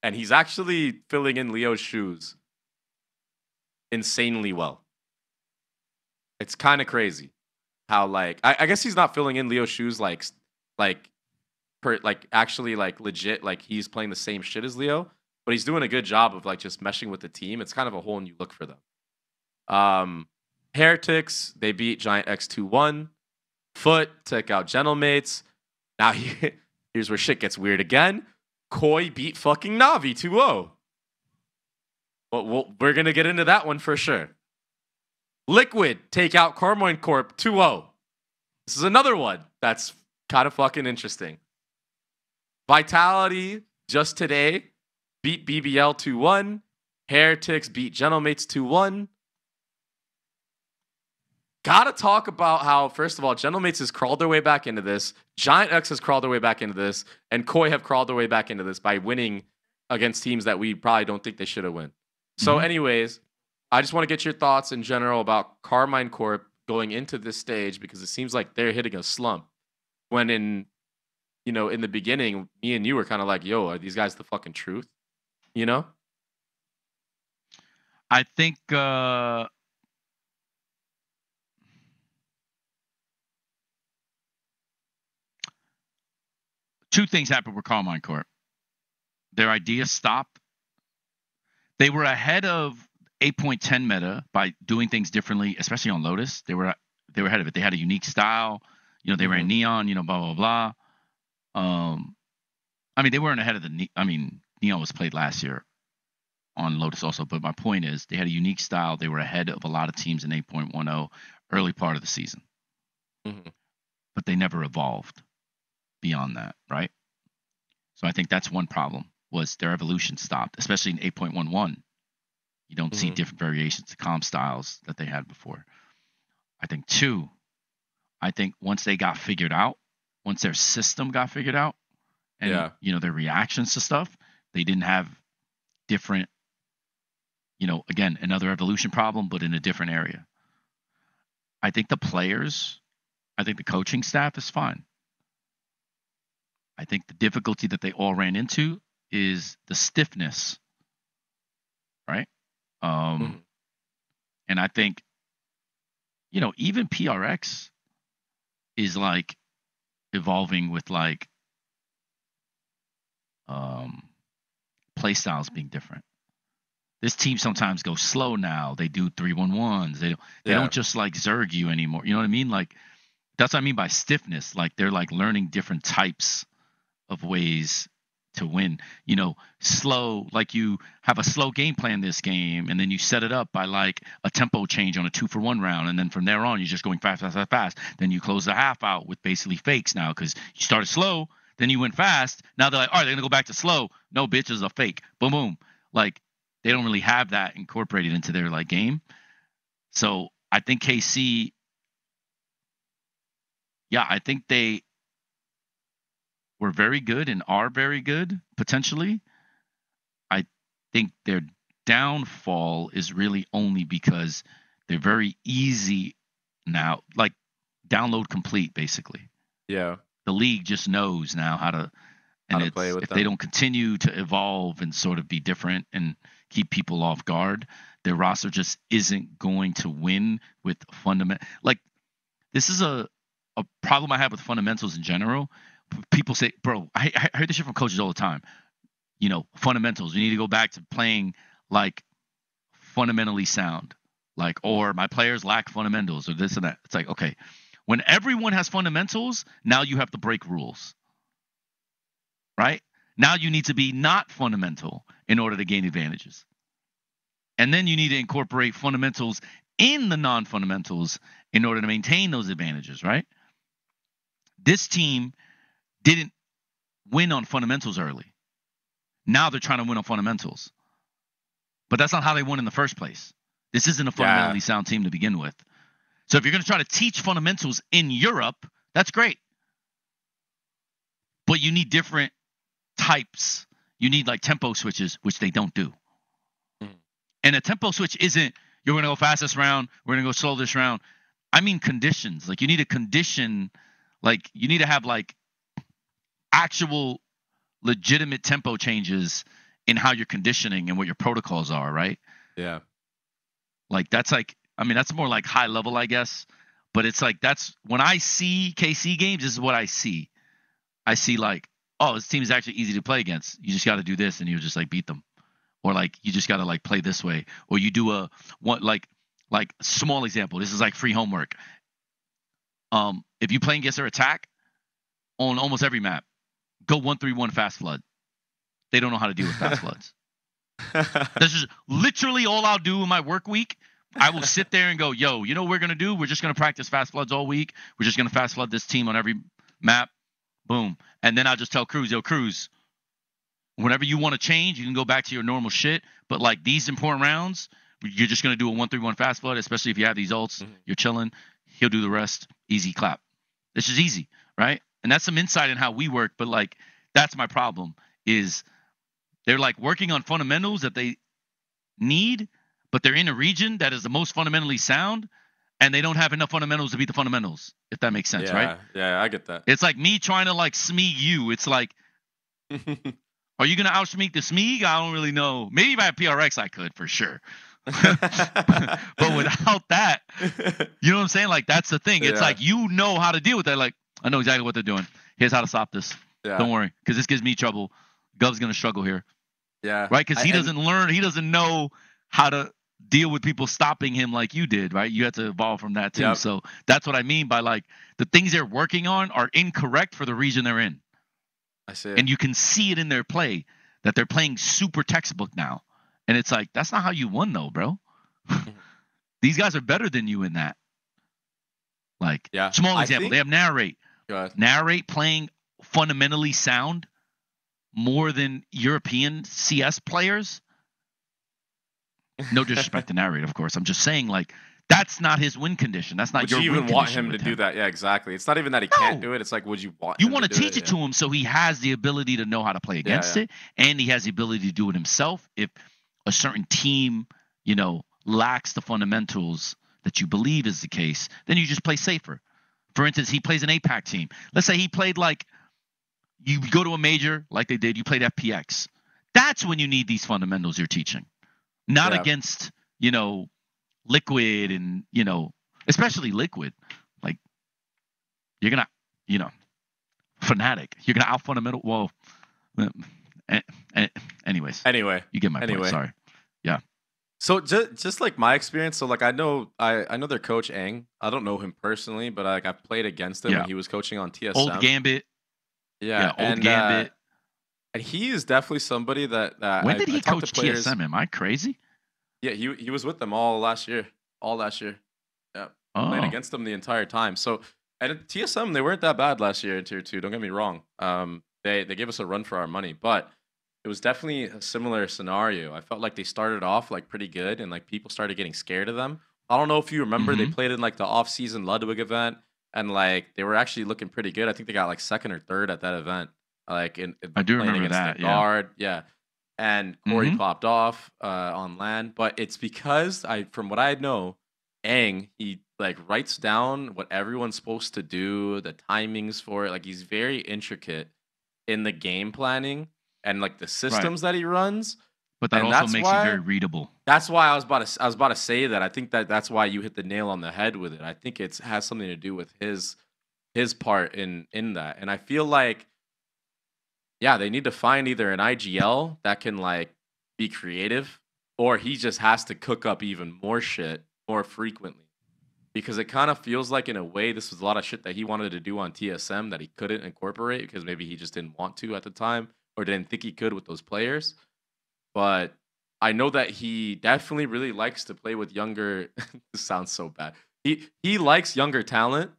And he's actually filling in Leo's shoes insanely well. It's kind of crazy how like I guess he's not filling in Leo's shoes like actually like legit like he's playing the same shit as Leo, but he's doing a good job of like just meshing with the team. It's kind of a whole new look for them. Heretics, they beat Giant X 2-1. Foot took out Gentlemates. Now here's where shit gets weird again. Koi beat fucking Navi 2-0. But we're going to get into that one for sure. Liquid take out Carmine Corp 2-0. This is another one that's kind of fucking interesting. Vitality just today beat BBL 2-1. Heretics beat Gentlemates 2-1. Gotta talk about how, first of all, Gentlemates has crawled their way back into this. Giant X has crawled their way back into this. And Koi have crawled their way back into this by winning against teams that we probably don't think they should have won. So anyways, I just want to get your thoughts in general about Carmine Corp going into this stage because it seems like they're hitting a slump. When in the beginning, me and you were kind of like, yo, are these guys the fucking truth? You know? I think... Two things happened with Carmine Corp. Their idea stopped. They were ahead of 8.10 meta by doing things differently, especially on Lotus. they were ahead of it. They had a unique style. You know, they ran neon. You know, blah blah blah. I mean, they weren't ahead of the. I mean, neon was played last year on Lotus also, but my point is they had a unique style. They were ahead of a lot of teams in 8.10 early part of the season, but they never evolved beyond that, right? So I think that's one problem, was their evolution stopped, especially in 8.11. You don't see different variations of comp styles that they had before. I think two, once they got figured out, once their system got figured out, and you know, their reactions to stuff, they didn't have different, you know, again, another evolution problem, but in a different area. I think the players, I think the coaching staff is fine. I think the difficulty that they all ran into is the stiffness, right? And I think, you know, even PRX is like evolving with like play styles being different. This team sometimes goes slow now. They do 3-1-1s. They don't just like Zerg you anymore. You know what I mean? Like, that's what I mean by stiffness. Like, they're like learning different types of ways to win. You know, slow, like you have a slow game plan this game, and then you set it up by like a tempo change on a 2-for-1 round, and then from there on you're just going fast. Then you close the half out with basically fakes now, because you started slow, then you went fast. Now they're like, all right, they're gonna go back to slow. No, bitch, is a fake. Boom, boom. Like, they don't really have that incorporated into their like game. So I think KC, I think they were very good and are very good potentially. I think their downfall is really only because they're very easy now, like download complete basically. Yeah. The league just knows now how to play with them. They don't continue to evolve and sort of be different and keep people off guard, their roster just isn't going to win with fundamental. Like, this is a problem I have with fundamentals in general. People say, bro, I heard this shit from coaches all the time. You know, fundamentals. You need to go back to playing like fundamentally sound, like, or my players lack fundamentals or this and that. It's like, okay, when everyone has fundamentals, now you have to break rules, right? Now you need to be not fundamental in order to gain advantages. And then you need to incorporate fundamentals in the non-fundamentals in order to maintain those advantages, right? This team didn't win on fundamentals early. Now they're trying to win on fundamentals. But that's not how they won in the first place. This isn't a fundamentally sound team to begin with. So if you're going to try to teach fundamentals in Europe, that's great. But you need different types. You need like tempo switches, which they don't do. And a tempo switch isn't, you're going to go fast this round, we're going to go slow this round. I mean conditions. Like, you need a condition, like you need to have like actual legitimate tempo changes in how you're conditioning and what your protocols are, right? Yeah. Like, that's like, I mean, that's more like high level, I guess. But it's like, that's when I see KC games, this is what I see. I see like, oh, this team is actually easy to play against. You just got to do this and you just like beat them. Or like, you just got to like play this way. Or you do a one like small example. This is like free homework. If you play against their attack on almost every map, go 1-3-1 fast flood. They don't know how to deal with fast floods. That's just literally all I'll do in my work week. I will sit there and go, yo, you know what we're going to do? We're just going to practice fast floods all week. We're just going to fast flood this team on every map. Boom. And then I'll just tell Cruz, yo, Cruz, whenever you want to change, you can go back to your normal shit. But like these important rounds, you're just going to do a 1-3-1 fast flood, especially if you have these ults. Mm-hmm. You're chilling. He'll do the rest. Easy clap. This is easy, right? And that's some insight in how we work. But like, that's my problem is they're like working on fundamentals that they need, but they're in a region that is the most fundamentally sound, and they don't have enough fundamentals to beat the fundamentals, if that makes sense, right? Yeah, I get that. It's like me trying to like Smeeg you. It's like, are you going to out-Smeeg the Smeeg? I don't really know. Maybe by a PRX I could, for sure. But without that, you know what I'm saying? Like, that's the thing. It's like, you know how to deal with that. Like, I know exactly what they're doing. Here's how to stop this. Yeah. Don't worry, because this gives me trouble. Gov's going to struggle here. Yeah. Right? Because he doesn't learn. He doesn't know how to deal with people stopping him like you did, right? You had to evolve from that too. Yep. So that's what I mean by like the things they're working on are incorrect for the region they're in. I see it. And you can see it in their play that they're playing super textbook now. And it's like, that's not how you won though, bro. These guys are better than you in that. Like, small example, they have Narrate. Narrate playing fundamentally sound more than European CS players. No disrespect to Narrate, of course. I'm just saying, like, that's not his win condition. That's not would your win condition. Would you even want him to do that? Yeah, exactly. It's not even that he can't do it. It's like, would you want him to teach it to him so he has the ability to know how to play against it, and he has the ability to do it himself. If a certain team, you know, lacks the fundamentals that you believe is the case, then you just play safer. For instance, he plays an APAC team. Let's say he played like, you go to a major like they did, you played FPX. That's when you need these fundamentals you're teaching. Not against, you know, Liquid and, you know, especially Liquid. Like, you're going to, you know, Fnatic. You're going to out-fundamental. Well, anyways. Anyway. You get my point. Sorry. Yeah. So just like my experience, so like I know their coach Aang. I don't know him personally, but like I've played against him when he was coaching on TSM. Old Gambit. Yeah, old Gambit. And he is definitely somebody that when did he coach TSM? Am I crazy? Yeah, he was with them all last year. Yeah, played against them the entire time. So at TSM, they weren't that bad last year in Tier 2. Don't get me wrong. They gave us a run for our money, but it was definitely a similar scenario. I felt like they started off like pretty good, and like people started getting scared of them. I don't know if you remember, they played in like the off-season Ludwig event, and like they were actually looking pretty good. I think they got like second or third at that event. Like I do remember that. Guard, and Corey popped off on LAN, but it's because from what I know, Aang, he like writes down what everyone's supposed to do, the timings for it. Like he's very intricate in the game planning and like the systems that he runs. But that also makes it very readable. That's why I was about to say that. I think that's why you hit the nail on the head with it. I think it has something to do with his part in that. And I feel like, yeah, they need to find either an IGL that can like be creative, or he just has to cook up even more shit more frequently. Because it kind of feels like, in a way, this was a lot of shit that he wanted to do on TSM that he couldn't incorporate because maybe he just didn't want to at the time or didn't think he could with those players. But I know that he definitely really likes to play with younger. This sounds so bad. He likes younger talent.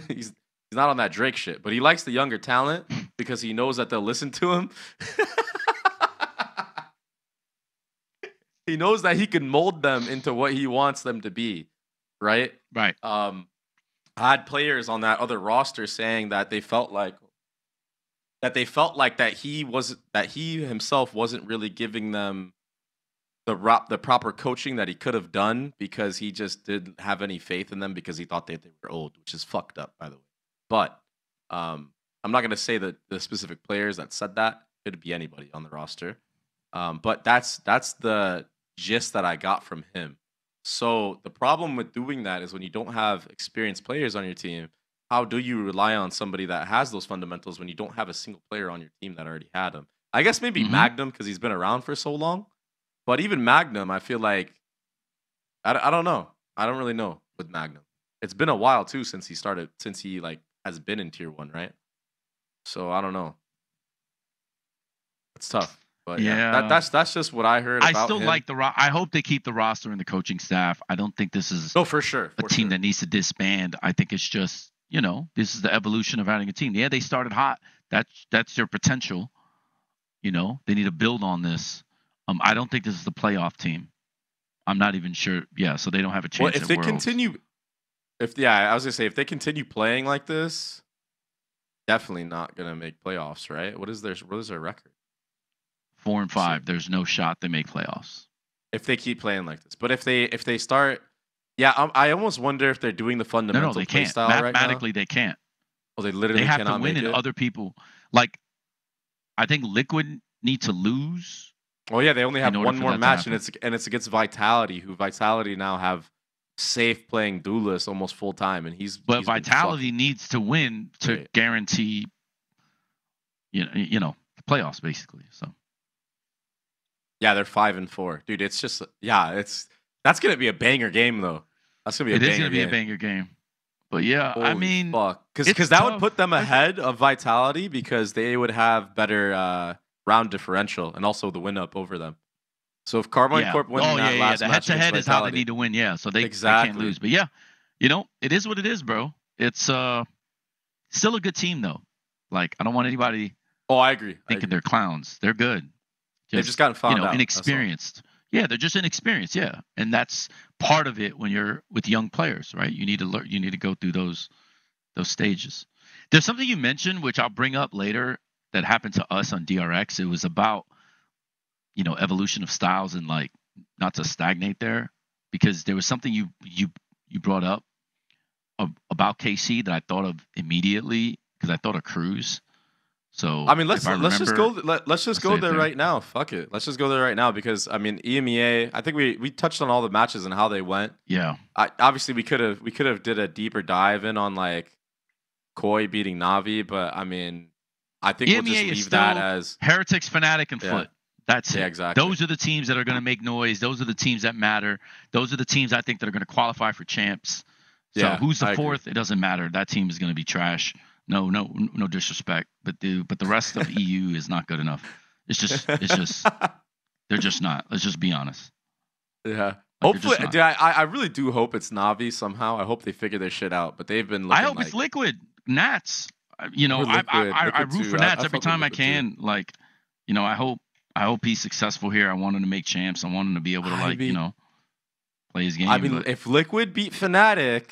He's not on that Drake shit, but he likes the younger talent because he knows that they'll listen to him. He knows that he can mold them into what he wants them to be, right? Right. I had players on that other roster saying that they felt like that he himself wasn't really giving them the proper coaching that he could have done because he just didn't have any faith in them because he thought they were old, which is fucked up, by the way. But I'm not going to say that the specific players that said that. Could be anybody on the roster. But that's the gist that I got from him. So the problem with doing that is when you don't have experienced players on your team, how do you rely on somebody that has those fundamentals when you don't have a single player on your team that already had them? I guess maybe Magnum because he's been around for so long. But even Magnum, I feel like, I don't know. I don't really know with Magnum. It's been a while too since he like has been in Tier 1, right? So I don't know. It's tough. But yeah, that's just what I heard. I still like I hope they keep the roster and the coaching staff. I don't think this is for sure a team that needs to disband. I think it's just, this is the evolution of having a team. Yeah, they started hot. That's their potential. They need to build on this. I don't think this is the playoff team. I'm not even sure. Yeah, so they don't have a chance. Well, if they continue, I was gonna say if they continue playing like this, definitely not gonna make playoffs, right? What is their record? 4-5. There's no shot they make playoffs if they keep playing like this. But if they start, I almost wonder if they're doing the fundamental they can't. Style Mathematically, right now. They can't. Well, they have cannot to win, make and it. other people like. I think Liquid need to lose. Oh yeah, they only have one more match, and it's against Vitality, who Vitality now have safe playing Duelist almost full time, and he's Vitality needs to win to guarantee, the playoffs basically. So Yeah, they're 5-4, dude. It's just that's gonna be a banger game though. That's gonna be it is gonna be a banger game. But yeah, Holy I mean, fuck, because that would put them ahead of Vitality because they would have better round differential and also the win up over them. So if Carbine Corp win that last the match, head-to-head is how they need to win. Yeah, so they can't lose. But yeah, it is what it is, bro. It's still a good team though. Like I don't want anybody. Oh, I agree. Thinking they're clowns. They're good. They've just gotten found out. Inexperienced. Yeah, they're just inexperienced. Yeah, and that's part of it when you're with young players, right? You need to learn. You need to go through those stages. There's something you mentioned which I'll bring up later that happened to us on DRX. It was about evolution of styles and like not to stagnate there, because there was something you brought up about KC that I thought of immediately because I thought of Cruz. So I mean, let's just go there right now. Fuck it, let's just go there right now because I mean EMEA. I think we touched on all the matches and how they went. Yeah. Obviously we could have did a deeper dive in on like Koi beating Navi, but I mean I think EMEA we'll just leave that as Heretics, Fnatic, and Foot. That's it. Yeah, exactly. Those are the teams that are going to make noise. Those are the teams that matter. Those are the teams I think that are going to qualify for champs. So who's the fourth? It doesn't matter. That team is going to be trash. No disrespect, but the rest of EU is not good enough. It's just they're just not. Let's just be honest. Yeah. Hopefully, dude, I really do hope it's Navi somehow. I hope they figure their shit out. But they've been. I hope it's Liquid Nats. I root for Nats every time I can. Like, I hope he's successful here. I want him to make champs. I want him to be able to play his game. I mean, if Liquid beat Fnatic.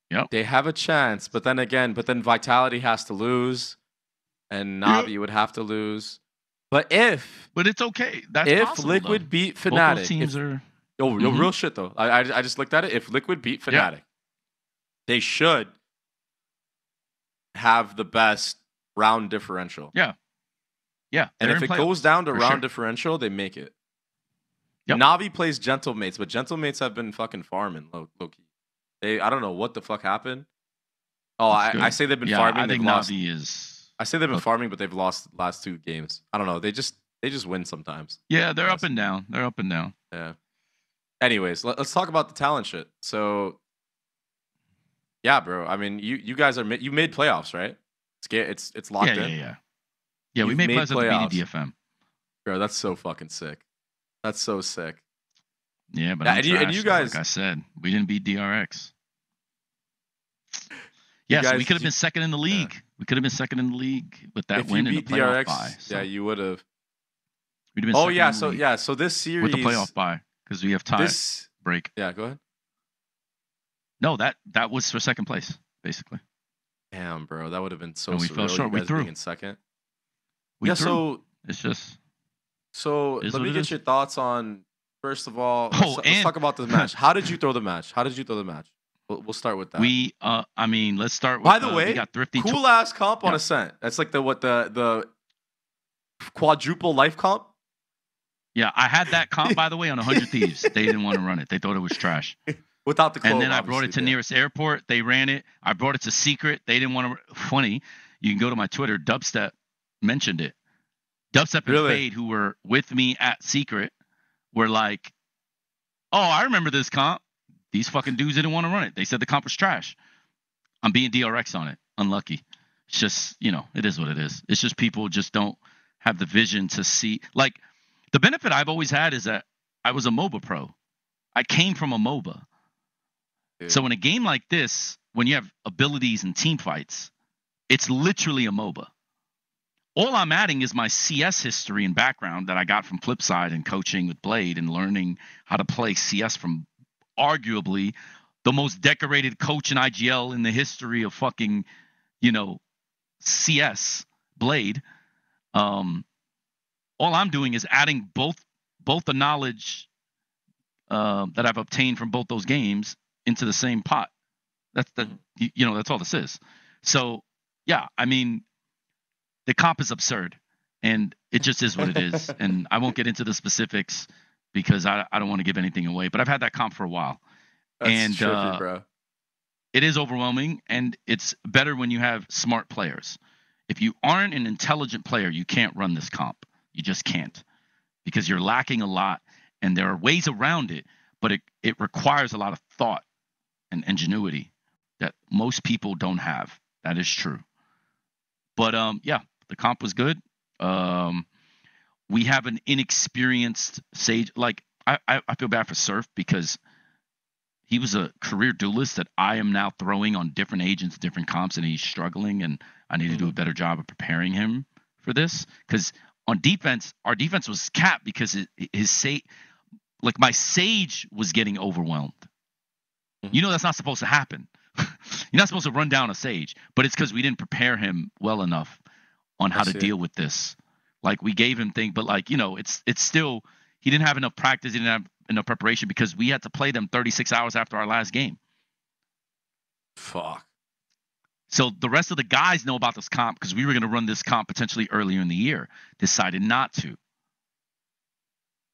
Yep. They have a chance, but then Vitality has to lose, and Navi would have to lose. But it's okay. That's possible, Liquid beat Fnatic, both those teams are. Real shit though. I just looked at it. If Liquid beat Fnatic, they should have the best round differential. Yeah. And if it goes down to round differential, they make it. Yep. Navi plays Gentlemates, but Gentlemates have been fucking farming low key. I don't know what the fuck happened. Oh, I say they've been farming. I think Navi is. I say they've been farming, but they've lost the last 2 games. I don't know. They just win sometimes. Yeah, they're up and down. Yeah. Anyways, let's talk about the talent shit. So, yeah, bro. I mean, you guys you made playoffs, right? It's locked in. Yeah, we made playoffs at the DFM. Bro, that's so fucking sick. That's so sick. Yeah, but and you guys, like I said, we didn't beat DRX. Yeah, so we could have been second in the league. Yeah. We could have been second in the league with that win in the playoff bye. So. Yeah, you would have. We'd have been so this series with the playoff bye because we have tie break. Yeah, go ahead. No, that was for second place basically. Damn, bro, that would have been so. And we fell short. We threw in second. We threw. So it's just. So let me get your thoughts on. First of all, let's talk about the match. How did you throw the match? We'll start with that. Let's start with. By the way, we got Thrifty cool ass comp on Ascent. That's like the quadruple life comp. Yeah, I had that comp by the way on 100 Thieves. They didn't want to run it. They thought it was trash. Without the clone, and then I brought it to nearest airport. They ran it. I brought it to Secret. They didn't want to. Funny, you can go to my Twitter. Dubstep mentioned it. Dubstep and Fade, who were with me at Secret, were like, "Oh, I remember this comp. These fucking dudes didn't want to run it. They said the comp was trash. I'm being DRX on it. Unlucky. It's just, it is what it is. It's just people just don't have the vision to see. Like, the benefit I've always had is that I was a MOBA pro. I came from a MOBA. Dude. So in a game like this, when you have abilities and team fights, it's literally a MOBA. All I'm adding is my CS history and background that I got from Flipside and coaching with Blade and learning how to play CS from arguably the most decorated coach in IGL in the history of fucking, CS, Blade. All I'm doing is adding both the knowledge that I've obtained from both those games into the same pot. That's all this is. So, yeah, I mean, the comp is absurd, and it just is what it is. And I won't get into the specifics because I don't want to give anything away. But I've had that comp for a while. That's trippy, bro. It is overwhelming, and it's better when you have smart players. If you aren't an intelligent player, you can't run this comp. You just can't. because you're lacking a lot, and there are ways around it, but it requires a lot of thought and ingenuity that most people don't have. That is true. But yeah, the comp was good. We have an inexperienced Sage. Like I feel bad for Surf because he was a career duelist that I am now throwing on different agents, different comps, and he's struggling. And I need to do a better job of preparing him for this. Because on defense, our defense was capped because my Sage was getting overwhelmed. You know that's not supposed to happen. You're not supposed to run down a Sage, but it's because we didn't prepare him well enough on how to deal with this. Like we gave him things, but like, you know, it's still, he didn't have enough practice. He didn't have enough preparation because we had to play them 36 hours after our last game. Fuck. So the rest of the guys know about this comp because we were going to run this comp potentially earlier in the year. Decided not to.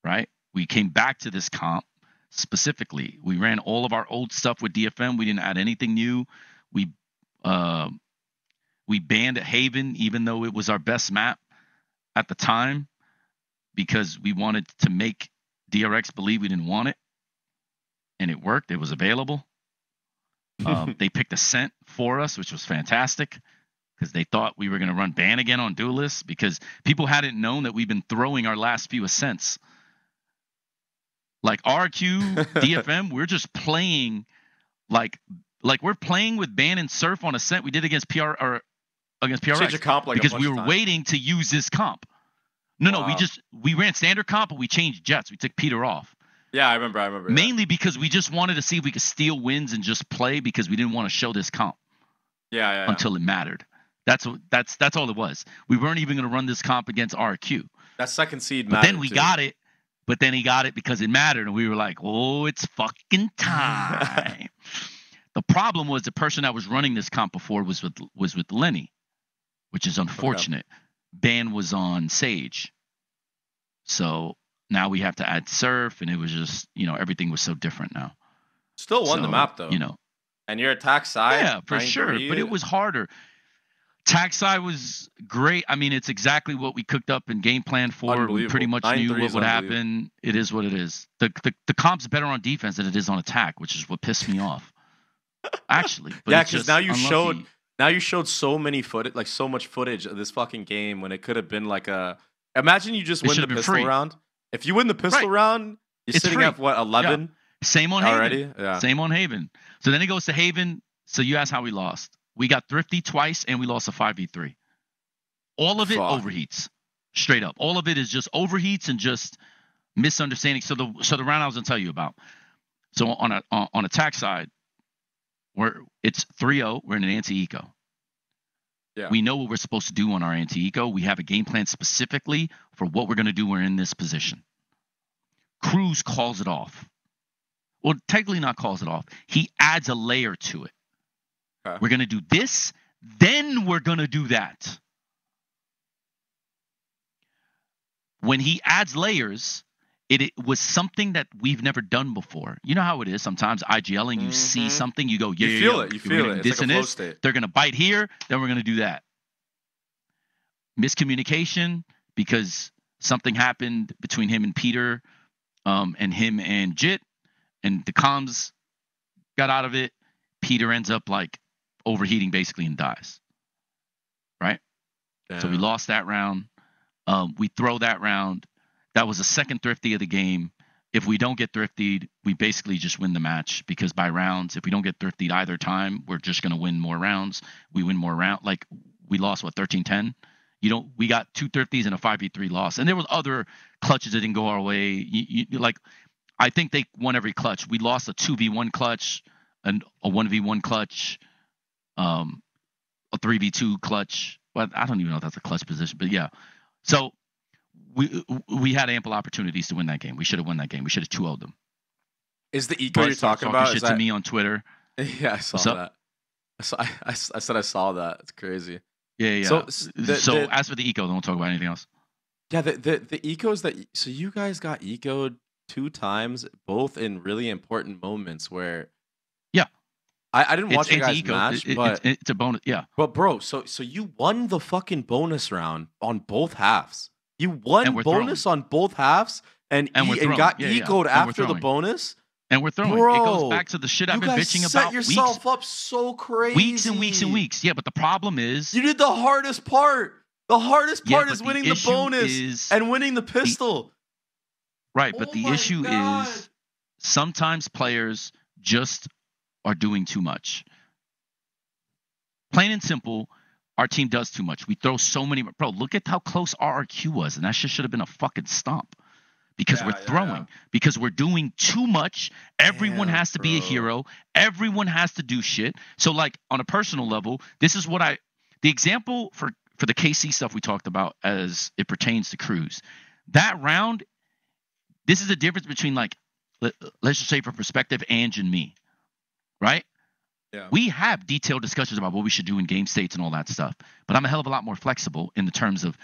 Right? We came back to this comp specifically. We ran all of our old stuff with DFM. We didn't add anything new. We banned Haven, even though it was our best map at the time, because we wanted to make DRX believe we didn't want it, and it worked. It was available. They picked Ascent for us, which was fantastic, because they thought we were going to run ban again on Duelists, because people hadn't known that we've been throwing our last few Ascents. Like RQ, DFM, we're just playing like we're playing with ban and Surf on Ascent. We did against PRX Change a comp like because we were waiting to use this comp. No, we ran standard comp, but we changed Jets. We took Peter off. Yeah, I remember. Mainly because we just wanted to see if we could steal wins and just play because we didn't want to show this comp. Yeah. Until it mattered. That's all it was. We weren't even going to run this comp against RQ. That second seed mattered. But then we too. got it. But then he got it because it mattered, and we were like, "Oh, it's fucking time." The problem was the person that was running this comp before was with Lenny, which is unfortunate. Okay. Ban was on Sage, so now we have to add Surf, and it was just, you know, everything was so different now. Still won the map though, you know. And your attack side, yeah, for sure, but it was harder. Attack side was great. I mean, it's exactly what we cooked up and game plan for. We pretty much knew what would happen. It is what it is. The comp's better on defense than it is on attack, which is what pissed me off. Actually, but yeah, because now you showed so many footage, like so much footage of this fucking game when it could have been like a. Imagine you just win the pistol round. If you win the pistol round, you're sitting at what 11. Yeah. Same on already. Haven. Yeah. Same on Haven. So then it goes to Haven. So you asked how we lost. We got thrifty twice, and we lost a 5v3. All of it overheats, straight up. All of it is just overheats and just misunderstanding. So the round I was gonna tell you about. So on attack side, it's 3-0. We're in an anti-eco. Yeah. We know what we're supposed to do on our anti-eco. We have a game plan specifically for what we're gonna do. We're in this position. Cruz calls it off. Well, technically not calls it off. He adds a layer to it. Okay. We're going to do this, then we're going to do that. When he adds layers, it was something that we've never done before. You know how it is sometimes IGLing, you see something, you go, yeah, you feel it. You feel it. It's like a flow state. They're going to bite here, then we're going to do that. Miscommunication because something happened between him and Peter, and him and Jit, and the comms got out of it. Peter ends up like overheating basically and dies. Right? Damn. So we lost that round. We throw that round. That was the second thrifty of the game. If we don't get thriftied, we basically just win the match because by rounds, if we don't get thriftied either time, we're just going to win more rounds. We win more rounds. Like we lost 13-10. We got 2 thrifties and a 5v3 loss. And there was other clutches that didn't go our way. Like I think they won every clutch. We lost a 2v1 clutch and a 1v1 clutch. A 3v2 clutch. Well, I don't even know if that's a clutch position, but yeah. So we had ample opportunities to win that game. We should have won that game. We should have 2-0'd them. Is the eco you're talking about? Shit to me on Twitter. Yeah, I saw that. I said I saw that. It's crazy. Yeah. So as for the eco, don't talk about anything else. Yeah, the ecos that so you guys got ecoed 2 times, both in really important moments where. Yeah. I didn't watch you guys match, but it's a bonus. Yeah. But bro, so you won the fucking bonus round on both halves. You won bonus on both halves and got ecoed after the bonus. And we're throwing. Bro, it goes back to the shit I've been bitching about. You guys set yourself up so crazy. Weeks and weeks and weeks. Yeah, but the problem is... You did the hardest part. The hardest part is winning the bonus and winning the pistol. Right, but the issue is sometimes players just are doing too much. Plain and simple, our team does too much. We throw so many... Bro, look at how close RRQ was, and that shit should have been a fucking stomp. Because we're throwing, because we're doing too much. Everyone has to be a hero. Everyone has to do shit. So, like, on a personal level, this is what the example for the KC stuff we talked about as it pertains to Cruz. That round, this is the difference between, like, let's just say for perspective, Ange and me, right? Yeah. We have detailed discussions about what we should do in game states and all that stuff. But I'm a hell of a lot more flexible in the terms of,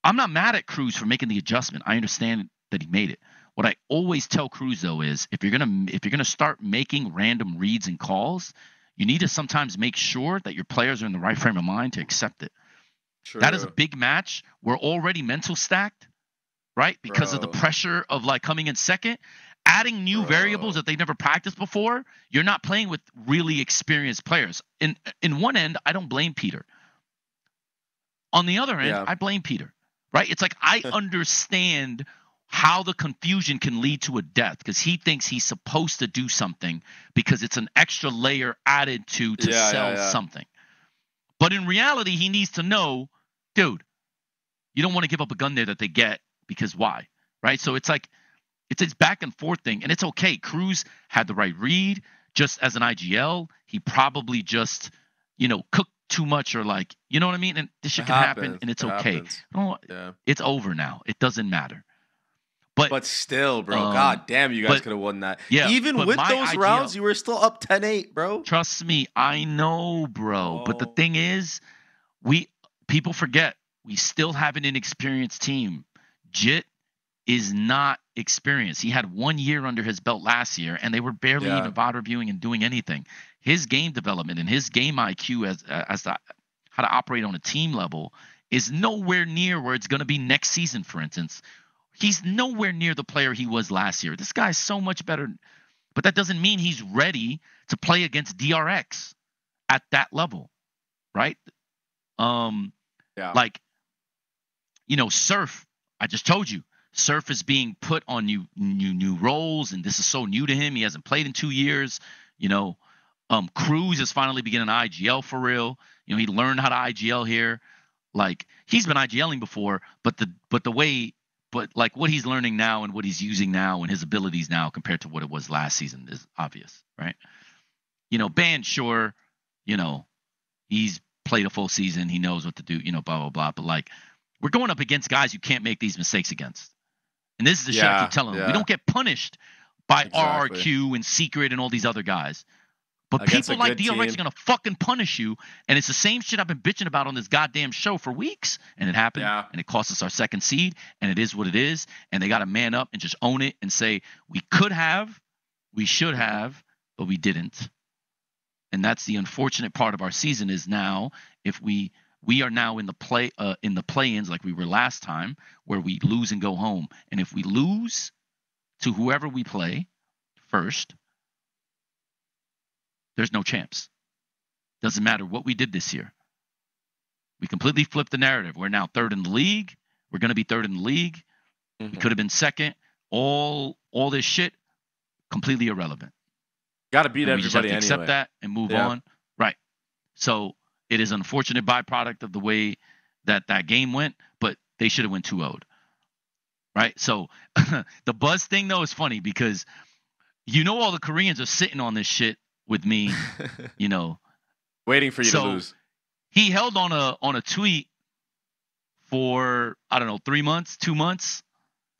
I'm not mad at Cruz for making the adjustment. I understand that he made it. What I always tell Cruz, though, is if you're gonna start making random reads and calls, you need to sometimes make sure that your players are in the right frame of mind to accept it. True. That is a big match. We're already mental stacked, right? Because of the pressure of like coming in second, adding new variables that they've never practiced before. You're not playing with really experienced players. In one end, I don't blame Peter. On the other end, I blame Peter. Right? It's like I understand how the confusion can lead to a death because he thinks he's supposed to do something because it's an extra layer added to sell something. But in reality, he needs to know, dude, you don't want to give up a gun there that they get because why? Right? So it's like it's back and forth thing, and it's okay. Cruz had the right read. Just as an IGL, he probably just, cooked too much or like, you know what I mean? And this shit can happen and it's okay. It's over now. It doesn't matter. But still, bro, god damn, you guys could have won that. Yeah, even with those rounds, you were still up 10-8, bro. Trust me, I know, bro. But the thing is, people forget we still have an inexperienced team. Jit is not experienced. He had 1 year under his belt last year, and they were barely even VOD reviewing and doing anything. His game development and his game IQ as to how to operate on a team level is nowhere near where it's going to be next season, for instance. He's nowhere near the player he was last year. This guy's so much better. But that doesn't mean he's ready to play against DRX at that level, right? Like, Surf, I just told you, Surf is being put on new roles, and this is so new to him. He hasn't played in 2 years, Cruz is finally beginning IGL for real. He learned how to IGL here. Like, he's been IGLing before, but what he's learning now and what he's using now and his abilities now compared to what it was last season is obvious, right? Ban, sure, he's played a full season. He knows what to do, blah, blah, blah. But, like, we're going up against guys you can't make these mistakes against. And this is the shit I keep telling them. We don't get punished by RRQ and Secret and all these other guys. But people like DRX are going to fucking punish you. And it's the same shit I've been bitching about on this goddamn show for weeks. And it happened. Yeah. And it cost us our second seed. And it is what it is. And they got to man up and just own it and say, we could have, we should have, but we didn't. And that's the unfortunate part of our season is now if we are now in the play-ins like we were last time where we lose and go home. And if we lose to whoever we play first, there's no champs. Doesn't matter what we did this year. We completely flipped the narrative. We're now third in the league. We're going to be third in the league. We could have been second. All this shit, completely irrelevant. Got to beat everybody anyway. We just have to accept that and move on. Right. So it is an unfortunate byproduct of the way that game went, but they should have went 2-0'd. Right? So the Buzz thing, though, is funny because all the Koreans are sitting on this shit with me, waiting for you to lose. He held on a tweet for, I don't know, 3 months, 2 months.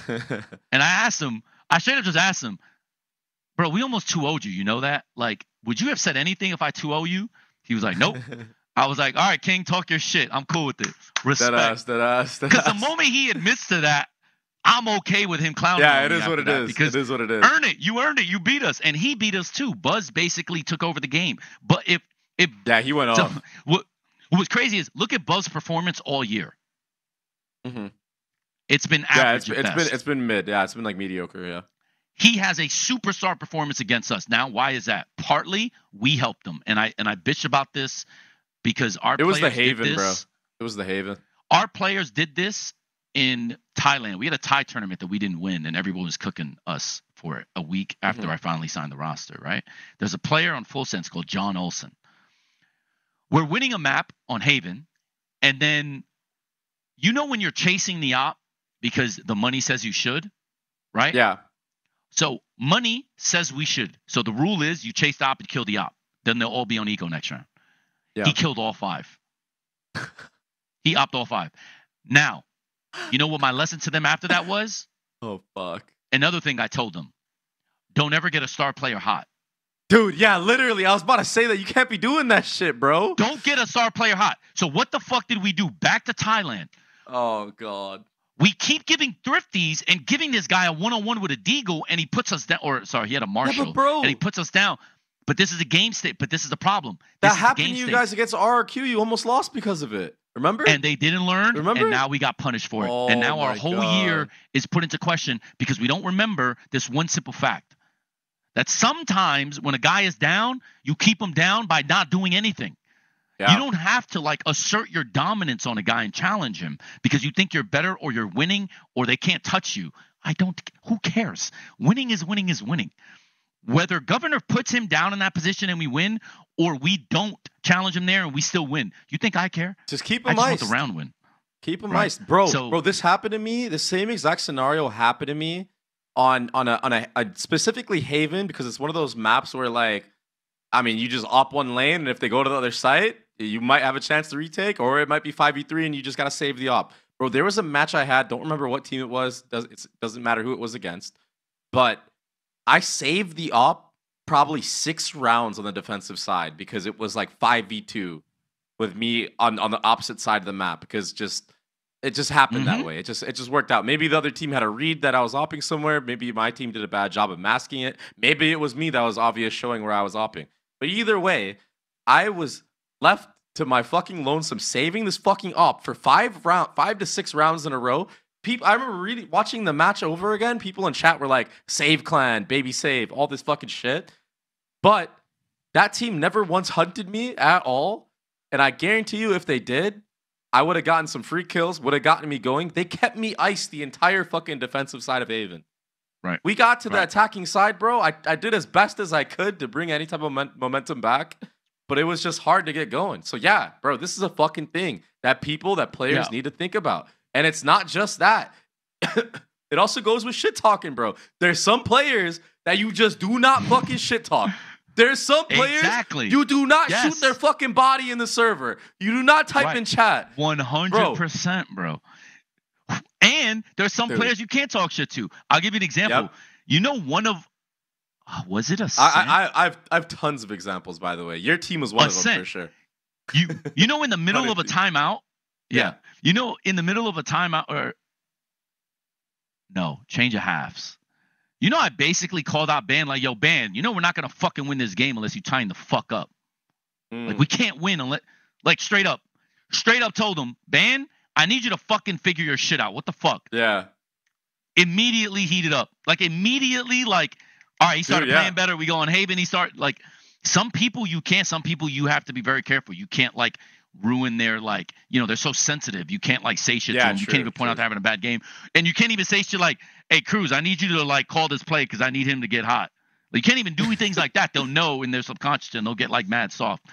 And I straight up just asked him, bro, we almost 2-0'd you. You know that? Like, would you have said anything if I 2-0 you? He was like, nope. I was like, all right, King, talk your shit. I'm cool with it. Respect. Because the moment he admits to that, I'm okay with him clowning. Yeah, it is what it is. Because it is what it is. Earn it. You earned it. You beat us. And he beat us too. Buzz basically took over the game. But if he went off. What was crazy is look at Buzz's performance all year. It's been average. It's been mid. Yeah, it's been like mediocre. Yeah. He has a superstar performance against us. Now, why is that? Partly we helped him, and I bitch about this because it was the Haven, bro. It was the Haven. Our players did this in Thailand. We had a Thai tournament that we didn't win, and everyone was cooking us for it a week after I finally signed the roster. Right? There's a player on Full Sense called John Olsen. We're winning a map on Haven, and then when you're chasing the op because the money says you should, right? Yeah. So money says we should. So the rule is you chase the op and kill the op. Then they'll all be on eco next round. Yeah. He killed all 5. He opped all 5. Now, you know what my lesson to them after that was? Oh, fuck. Another thing I told them. Don't ever get a star player hot. Dude, yeah, literally. I was about to say that. You can't be doing that shit, bro. Don't get a star player hot. So what the fuck did we do? Back to Thailand. Oh, God. We keep giving thrifties and giving this guy a one-on-one with a Deagle, and he puts us down. Or sorry, he had a Marshall, and he puts us down. But this is a game state. But this is the problem. That happened to you guys against RRQ. You almost lost because of it. Remember? And they didn't learn. Remember? And now we got punished for it. Oh, and now our whole year is put into question because we don't remember this one simple fact: that sometimes when a guy is down, you keep him down by not doing anything. Yeah. You don't have to like assert your dominance on a guy and challenge him because you think you're better or you're winning or they can't touch you. Who cares? Winning is winning is winning. Whether Governor puts him down in that position and we win or we don't challenge him there and we still win. You think I care? Just keep him iced. I just want the round win. Keep him iced. Bro, this happened to me. The same exact scenario happened to me on a specifically Haven because it's one of those maps where like, I mean, you just op one lane and if they go to the other site, you might have a chance to retake, or it might be 5v3 and you just got to save the op. Bro, there was a match I had. Don't remember what team it was. It doesn't matter who it was against. But I saved the op probably 6 rounds on the defensive side because it was like 5v2 with me on the opposite side of the map because it just happened that way. It just worked out. Maybe the other team had a read that I was opping somewhere. Maybe my team did a bad job of masking it. Maybe it was me that was obvious showing where I was opping. But either way, I was left to my fucking lonesome, saving this fucking op for 5 to 6 rounds in a row. I remember watching the match over again. People in chat were like, "Save clan, baby save," all this fucking shit. But that team never once hunted me at all. And I guarantee you, if they did, I would have gotten some free kills. Would have gotten me going. They kept me iced the entire fucking defensive side of Haven. Right. We got to the attacking side, bro. I did as best as I could to bring any type of momentum back. But it was just hard to get going. So, yeah, bro, this is a fucking thing that players need to think about. And it's not just that. It also goes with shit talking, bro. There's some players that you just do not fucking shit talk. There's some players you do not shoot their fucking body in the server. You do not type in chat. 100%, bro. And there's some players you can't talk shit to. I'll give you an example. Yep. You know, one of... was it a I've tons of examples, by the way. Your team was one of them for sure. You know, in the middle of a timeout, you know, in the middle of a timeout, or no, change of halves. You know, I basically called out Ban like, "Yo, Ban, you know we're not gonna fucking win this game unless you tighten the fuck up. Like we can't win unless, like straight up told him, Ban, I need you to fucking figure your shit out. What the fuck?" Yeah. Immediately heated up, like immediately, like. All right, he started playing better. We go on Haven. He started like some people you can't. Some people you have to be very careful. You can't like ruin their like they're so sensitive. You can't like say shit to them. You can't even point out they're having a bad game, and you can't even say shit like, "Hey, Cruz, I need you to like call this play because I need him to get hot." Like, you can't even do things like that. They'll know in their subconscious and they'll get like mad soft.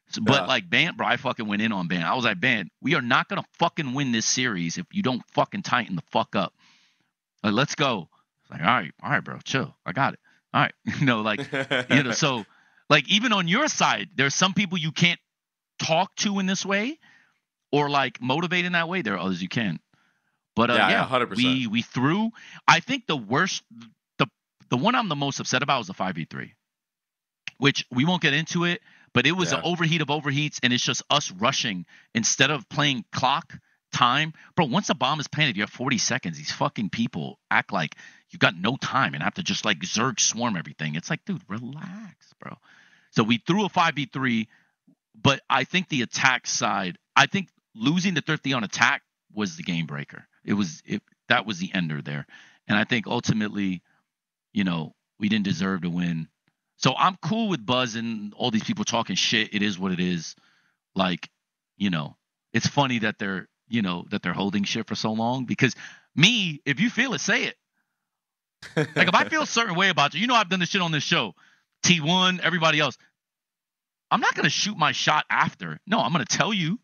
So, but like Ban, bro, I fucking went in on Ban. I was like, Ban, we are not gonna fucking win this series if you don't fucking tighten the fuck up. Like, let's go. It's like, all right, bro, chill. I got it. All right. So like even on your side, there's some people you can't talk to in this way or like motivate in that way. There are others you can. But 100%. We threw. I think the worst, the one I'm the most upset about was the 5v3, which we won't get into it, but it was an overheat of overheats, and it's just us rushing instead of playing clock time. Bro, once a bomb is planted, you have 40 seconds. These fucking people act like you got no time and have to just like Zerg swarm everything. It's like, dude, relax, bro. So we threw a 5v3, but I think the attack side, I think losing the Thrifty on attack was the game breaker. that was the ender there. And I think ultimately, you know, we didn't deserve to win. So I'm cool with Buzz and all these people talking shit. It is what it is. Like, you know, it's funny that they're holding shit for so long, because me, if you feel it, say it. Like if I feel a certain way about you, I've done this shit on this show, T1, everybody else. I'm not going to shoot my shot after. No, I'm going to tell you.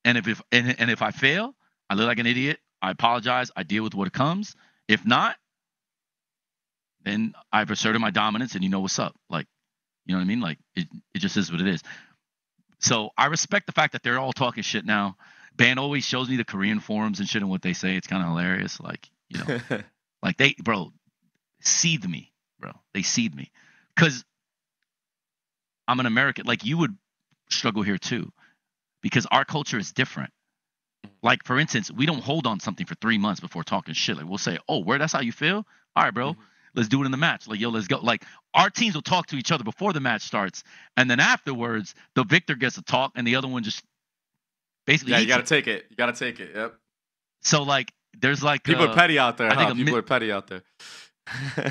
And if I fail, I look like an idiot. I apologize. I deal with what comes. If not, then I've asserted my dominance, and you know what's up. Like, you know what I mean? Like it just is what it is. So I respect the fact that they're all talking shit now. Ban always shows me the Korean forums and shit and what they say. It's kind of hilarious. Like, like they, bro, seethe me, bro. They seethe me. Because I'm an American. Like, you would struggle here too, because our culture is different. Like, for instance, we don't hold on something for 3 months before talking shit. Like, we'll say, oh, that's how you feel? All right, bro. Let's do it in the match. Like, yo, let's go. Like, our teams will talk to each other before the match starts. And then afterwards, the victor gets to talk and the other one just basically. Yeah, you got to take it. You got to take it. Yep. So, like, there's like. People are petty out there. People are petty out there.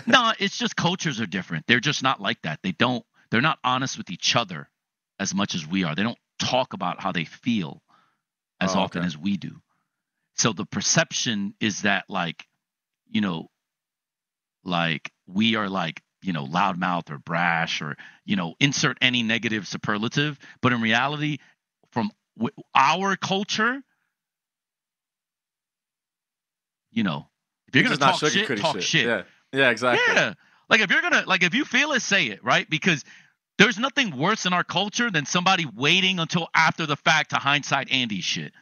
No, it's just cultures are different. They're just not like that. They're not honest with each other as much as we are. They don't talk about how they feel as often as we do. So the perception is that, like, like we are like, loudmouth or brash or, insert any negative superlative. But in reality, from our culture, if you're going to talk shit, talk shit. Yeah, exactly. Yeah. Like if you feel it, say it, right? Because there's nothing worse in our culture than somebody waiting until after the fact to hindsight Andy shit.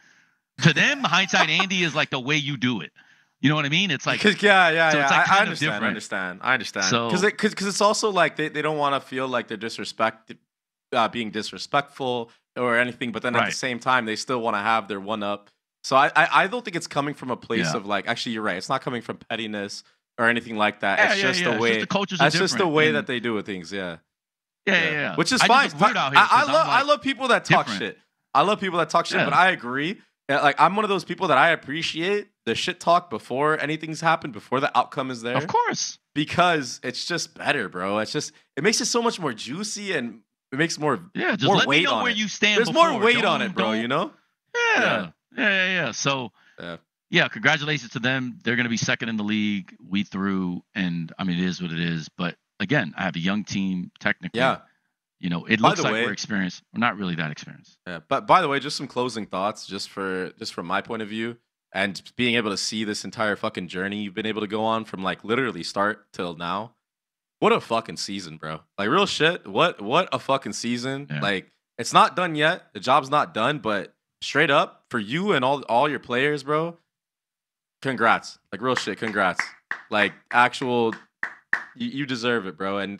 To them, hindsight Andy is like the way you do it. You know what I mean? It's like, yeah. So it's like I understand. So, because it's also like they don't want to feel like they're being disrespectful or anything, but then at the same time they still want to have their one up. So I don't think it's coming from a place of like, actually you're right. It's not coming from pettiness or anything like that. It's just the way. It's just the cultures are different. Just the way that they do things. Yeah. Yeah. Which is fine. I love people that talk shit. I love people that talk shit, but I agree. Like, I'm one of those people that I appreciate the shit talk before anything's happened, before the outcome is there. Of course. Because it's just better, bro. It makes it so much more juicy, and it makes more just more let weight me know on where it. you stand. There's more weight on it, bro. Yeah. So congratulations to them. They're going to be second in the league. We threw, and I mean, it is what it is. But again, I have a young team technically. Yeah. It looks like we're experienced. We're not really that experienced. Yeah, but by the way, just some closing thoughts, just from my point of view, and being able to see this entire fucking journey you've been able to go on from like literally start till now. What a fucking season, bro! Like, real shit. What a fucking season. Yeah. Like, it's not done yet. The job's not done, but straight up for you and all your players, bro. Congrats. Like, real shit. Congrats. Like, actual, you deserve it, bro. And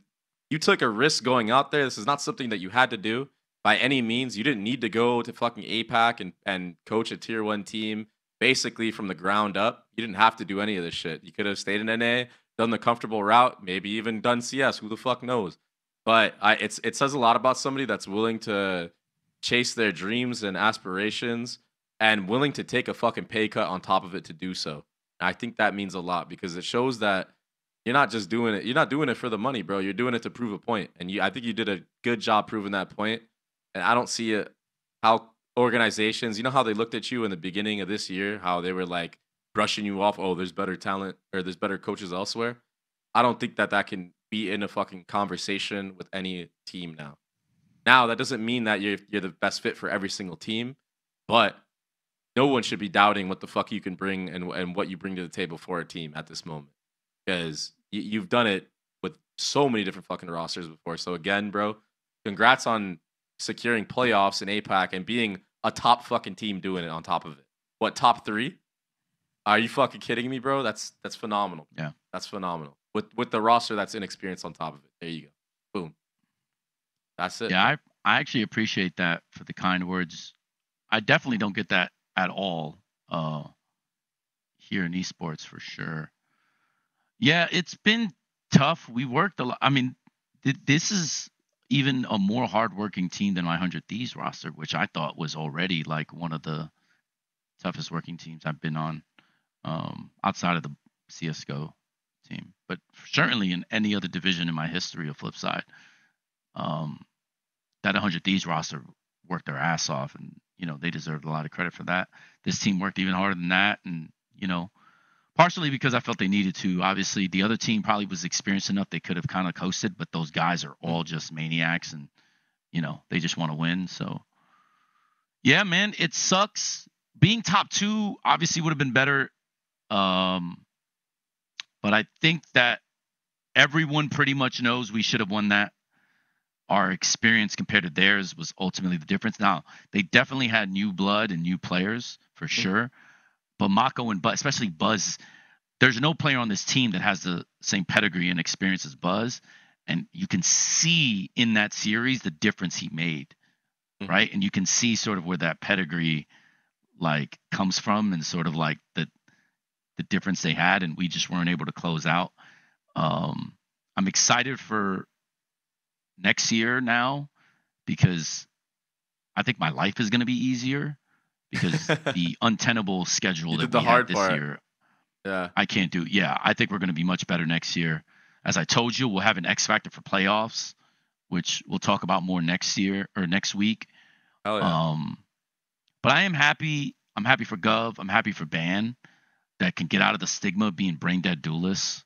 you took a risk going out there. This is not something that you had to do by any means. You didn't need to go to fucking APAC and coach a tier 1 team basically from the ground up. You didn't have to do any of this shit. You could have stayed in NA, done the comfortable route, maybe even done CS. Who the fuck knows? But it says a lot about somebody that's willing to chase their dreams and aspirations and willing to take a fucking pay cut on top of it to do so. And I think that means a lot, because it shows that you're not just doing it. You're not doing it for the money, bro. You're doing it to prove a point. And I think you did a good job proving that point. And I don't see it, how organizations, how they looked at you in the beginning of this year, how they were like brushing you off. Oh, there's better talent or there's better coaches elsewhere. I don't think that can be in a fucking conversation with any team now. Now, that doesn't mean that you're the best fit for every single team, but no one should be doubting what the fuck you can bring and what you bring to the table for a team at this moment. Because you've done it with so many different fucking rosters before. So again, bro, congrats on securing playoffs in APAC and being a top fucking team doing it on top of it. What, top 3? Are you fucking kidding me, bro? That's phenomenal. Yeah. That's phenomenal. With the roster that's inexperienced on top of it. There you go. Boom. That's it. Yeah, I actually appreciate that for the kind words. I definitely don't get that at all here in esports for sure. Yeah, it's been tough. We worked a lot. I mean, this is even a more hardworking team than my 100 Thieves roster, which I thought was already like one of the toughest working teams I've been on, outside of the CS:GO team, but certainly in any other division in my history of Flipside. That 100 Thieves roster worked their ass off, and they deserved a lot of credit for that. This team worked even harder than that, and partially because I felt they needed to. Obviously, the other team probably was experienced enough they could have kind of coasted, but those guys are all just maniacs, and they just want to win. So, yeah, man, it sucks. Being top 2 obviously would have been better, but I think that everyone pretty much knows we should have won that. Our experience compared to theirs was ultimately the difference. Now, they definitely had new blood and new players for sure. But Mako and Buzz, especially Buzz, there's no player on this team that has the same pedigree and experience as Buzz. And you can see in that series the difference he made, right? And you can see sort of where that pedigree comes from, and sort of the difference they had, and we just weren't able to close out. I'm excited for next year now, because I think my life is going to be easier, because the untenable schedule that we had this year, I can't do. Yeah, I think we're going to be much better next year. As I told you, we'll have an X Factor for playoffs, which we'll talk about more next year or next week. Oh, yeah. But I am happy. I'm happy for Gov. I'm happy for Ban, that can get out of the stigma of being brain dead duelists.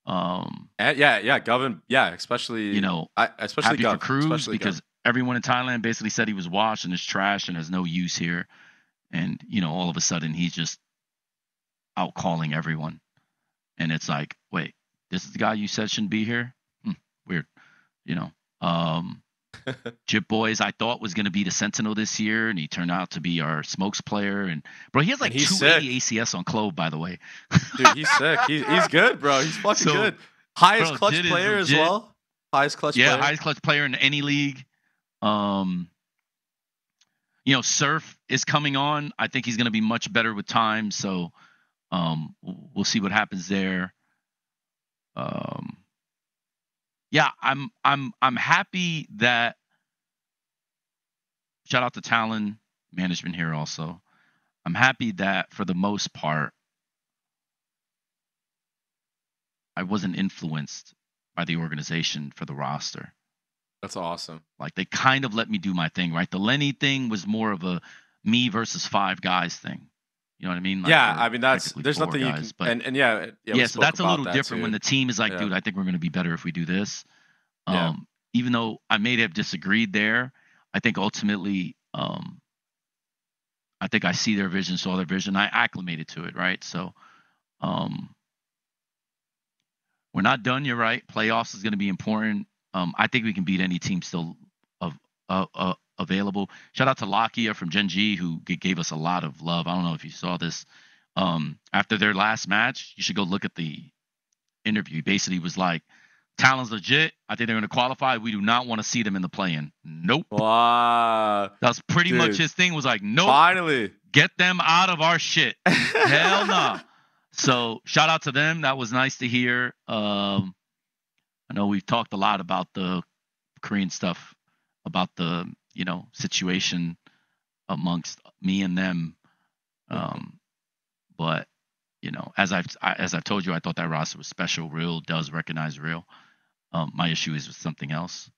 Govin, especially especially happy Gov, for Cruz, because everyone in Thailand basically said he was washed and is trash and has no use here, and all of a sudden he's just out calling everyone, and it's like, wait, this is the guy you said shouldn't be here? Weird. Jip Boys, I thought was going to be the Sentinel this year, and he turned out to be our smokes player. And bro, he has 280 ACS on Clove, by the way. Dude, he's sick. He's good, bro. He's fucking good. Highest clutch player as well. Highest clutch player. Yeah, highest clutch player in any league. Surf is coming on. I think he's going to be much better with time. So we'll see what happens there. I'm happy that, shout out to Talon management here also. I'm happy that for the most part, I wasn't influenced by the organization for the roster. That's awesome. They kind of let me do my thing, right? The Lenny thing was more of a me versus 5 guys thing. You know what I mean? There's nothing you can. But, so that's a little different when the team is like, dude, I think we're going to be better if we do this. Even though I may have disagreed there, I think ultimately, I think I see their vision, saw their vision. I acclimated to it, right? So, we're not done. You're right. Playoffs is going to be important. I think we can beat any team still available. Shout out to Lakia from Gen G, who gave us a lot of love. I don't know if you saw this. After their last match, you should go look at the interview. He basically was like, Talon's legit. I think they're going to qualify. We do not want to see them in the play-in. Nope. Wow. That's pretty much his thing. Was like, nope. Finally. Get them out of our shit. Hell no. So shout out to them. That was nice to hear. I know we've talked a lot about the Korean stuff, about the situation amongst me and them. But as I've told you, I thought that roster was special. Real does recognize Real. My issue is with something else.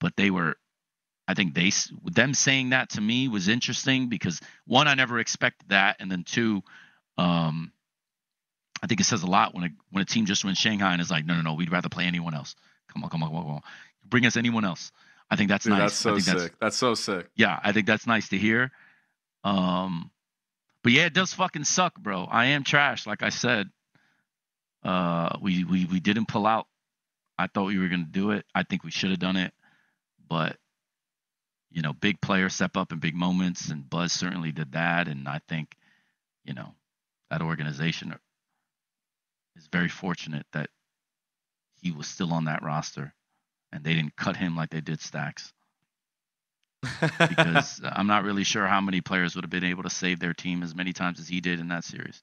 But I think them saying that to me was interesting, because one, I never expected that, and then two, I think it says a lot when a team just wins Shanghai and is like, no, we'd rather play anyone else. Come on. Bring us anyone else. I think that's nice. That's so sick. That's so sick. Yeah, I think that's nice to hear. But yeah, it does fucking suck, bro. I am trash, like I said. We didn't pull out. I thought we were gonna do it. I think we should have done it. But big players step up in big moments, and Buzz certainly did that. And I think, that organization is very fortunate that he was still on that roster, and they didn't cut him like they did Stacks. Because I'm not really sure how many players would have been able to save their team as many times as he did in that series.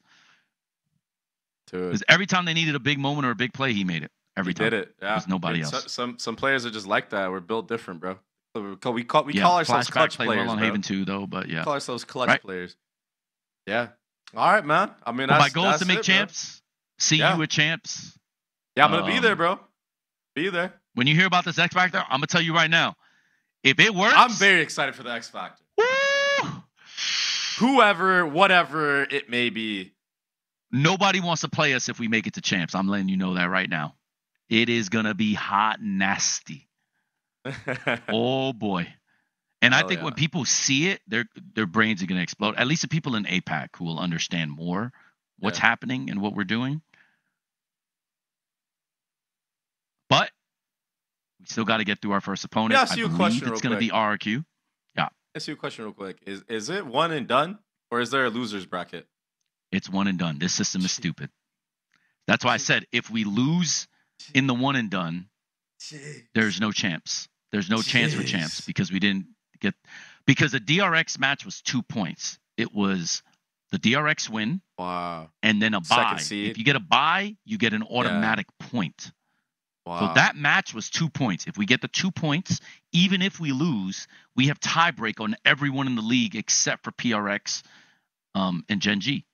Because every time they needed a big moment or a big play, he made it. Every time. Did it. Yeah. There's nobody else. Some players are just like that. We're built different, bro. We call ourselves clutch players, well on bro. Haven too, though. But yeah, we call ourselves clutch players. Yeah. All right, man. I mean, my goal is to make champs. Bro. See you at champs. Yeah, I'm gonna be there, bro. Be there. When you hear about this X Factor, I'm gonna tell you right now. If it works, I'm very excited for the X Factor. Woo! Whoever, whatever it may be. Nobody wants to play us if we make it to champs. I'm letting you know that right now. It is gonna be hot and nasty. Oh boy. And I think when people see it, their brains are gonna explode. At least the people in APAC who will understand more what's happening and what we're doing. But we still got to get through our first opponent. I believe it's going to be RRQ. Yeah. Ask you a question real quick. Is it one and done, or is there a losers bracket? It's one and done. This system is stupid. That's why I said if we lose in the one and done, there's no champs. There's no chance for champs because we didn't get because the DRX match was 2 points. It was the DRX win. Wow. And then a bye. If you get a bye, you get an automatic point. Wow. So that match was 2 points. If we get the 2 points, even if we lose, we have tiebreak on everyone in the league except for PRX and Gen G,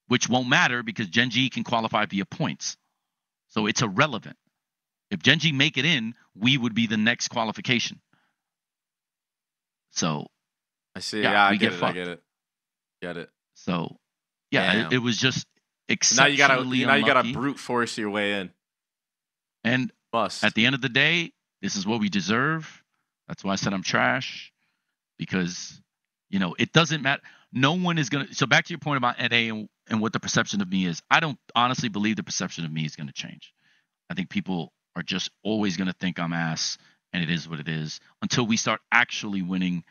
which won't matter because Gen G can qualify via points. So it's irrelevant. If Gen G make it in, we would be the next qualification. So I see. Yeah, I get it. Get it. So yeah, it was just exceptionally now you gotta brute force your way in. And at the end of the day, this is what we deserve. That's why I said I'm trash. Because, it doesn't matter. No one is going to... So back to your point about NA and what the perception of me is. I don't honestly believe the perception of me is going to change. I think people are just always going to think I'm ass, and it is what it is. Until we start actually winning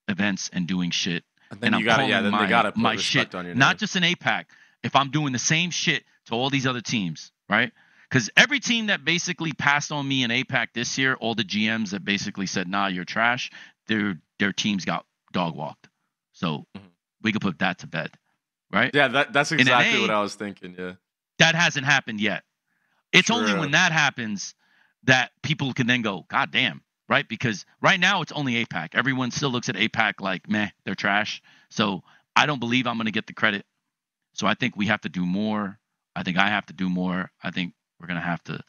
events and doing shit. And then they gotta put respect on your name. Not just in APAC. If I'm doing the same shit to all these other teams, right? Because every team that basically passed on me in APAC this year, all the GMs that basically said, nah, you're trash, their teams got dog walked. So we could put that to bed, right? Yeah, that's exactly what I was thinking, yeah. That hasn't happened yet. It's only when that happens that people can then go, God damn, right? Because right now it's only APAC. Everyone still looks at APAC like, meh, they're trash. So I don't believe I'm going to get the credit. So I think we have to do more. I think I have to do more. I think we're going to have to,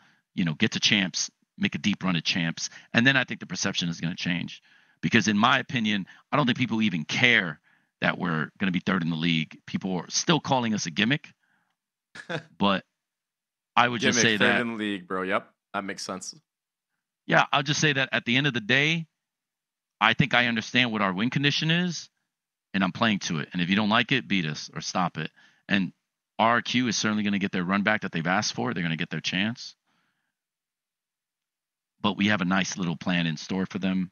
get to champs, make a deep run at champs. And then I think the perception is going to change. Because in my opinion, I don't think people even care that we're going to be third in the league. People are still calling us a gimmick. But I would just say that. Third in the league, bro. Yep. That makes sense. Yeah. I'll just say that at the end of the day, I think I understand what our win condition is. And I'm playing to it. And if you don't like it, beat us or stop it. And RRQ is certainly going to get their run back that they've asked for. They're going to get their chance. But we have a nice little plan in store for them.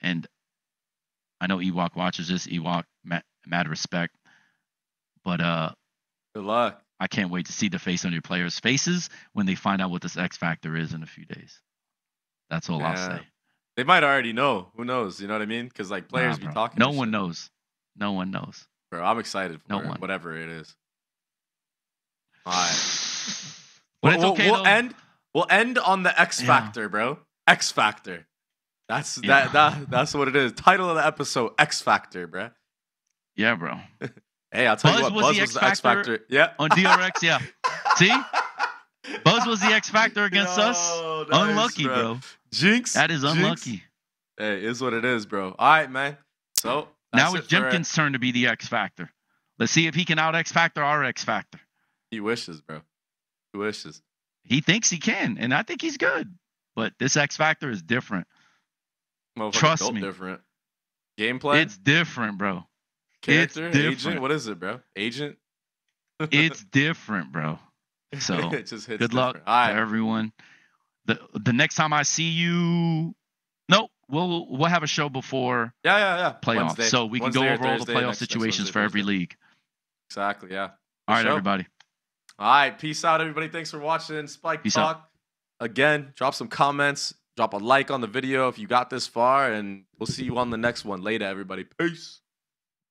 And I know Ewok watches this. Ewok, mad respect. But good luck. I can't wait to see the face on your players' faces when they find out what this X Factor is in a few days. That's all I'll say. They might already know. Who knows? You know what I mean? Because players be talking. No one knows. No one knows. Bro, I'm excited for whatever it is. All right. But it's okay. We'll end on the X Factor, bro. X Factor. That's what it is. Title of the episode: X Factor, bro. Yeah, bro. Hey, I'll tell you what. Buzz was the X Factor. Yeah. On DRX, yeah. See, Buzz was the X Factor against us. Nice, unlucky, bro. Jinx. That is unlucky. Hey, is what it is, bro. All right, man. So now it's Jemkin's turn to be the X Factor. Let's see if he can out X Factor our X Factor. He wishes, bro. He wishes. He thinks he can, and I think he's good. But this X Factor is different. Trust me. Different. Gameplay? It's different, bro. Character? It's different. Agent? What is it, bro? Agent? It's different, bro. So it just hits good luck to everyone. The next time I see you, we'll have a show before playoffs, Wednesday. So we can go over all the playoff situations for every league. Exactly, yeah. All right, everybody. All right, peace out, everybody. Thanks for watching Spike Talk. Again, drop some comments, drop a like on the video if you got this far, and we'll see you on the next one. Later, everybody. Peace.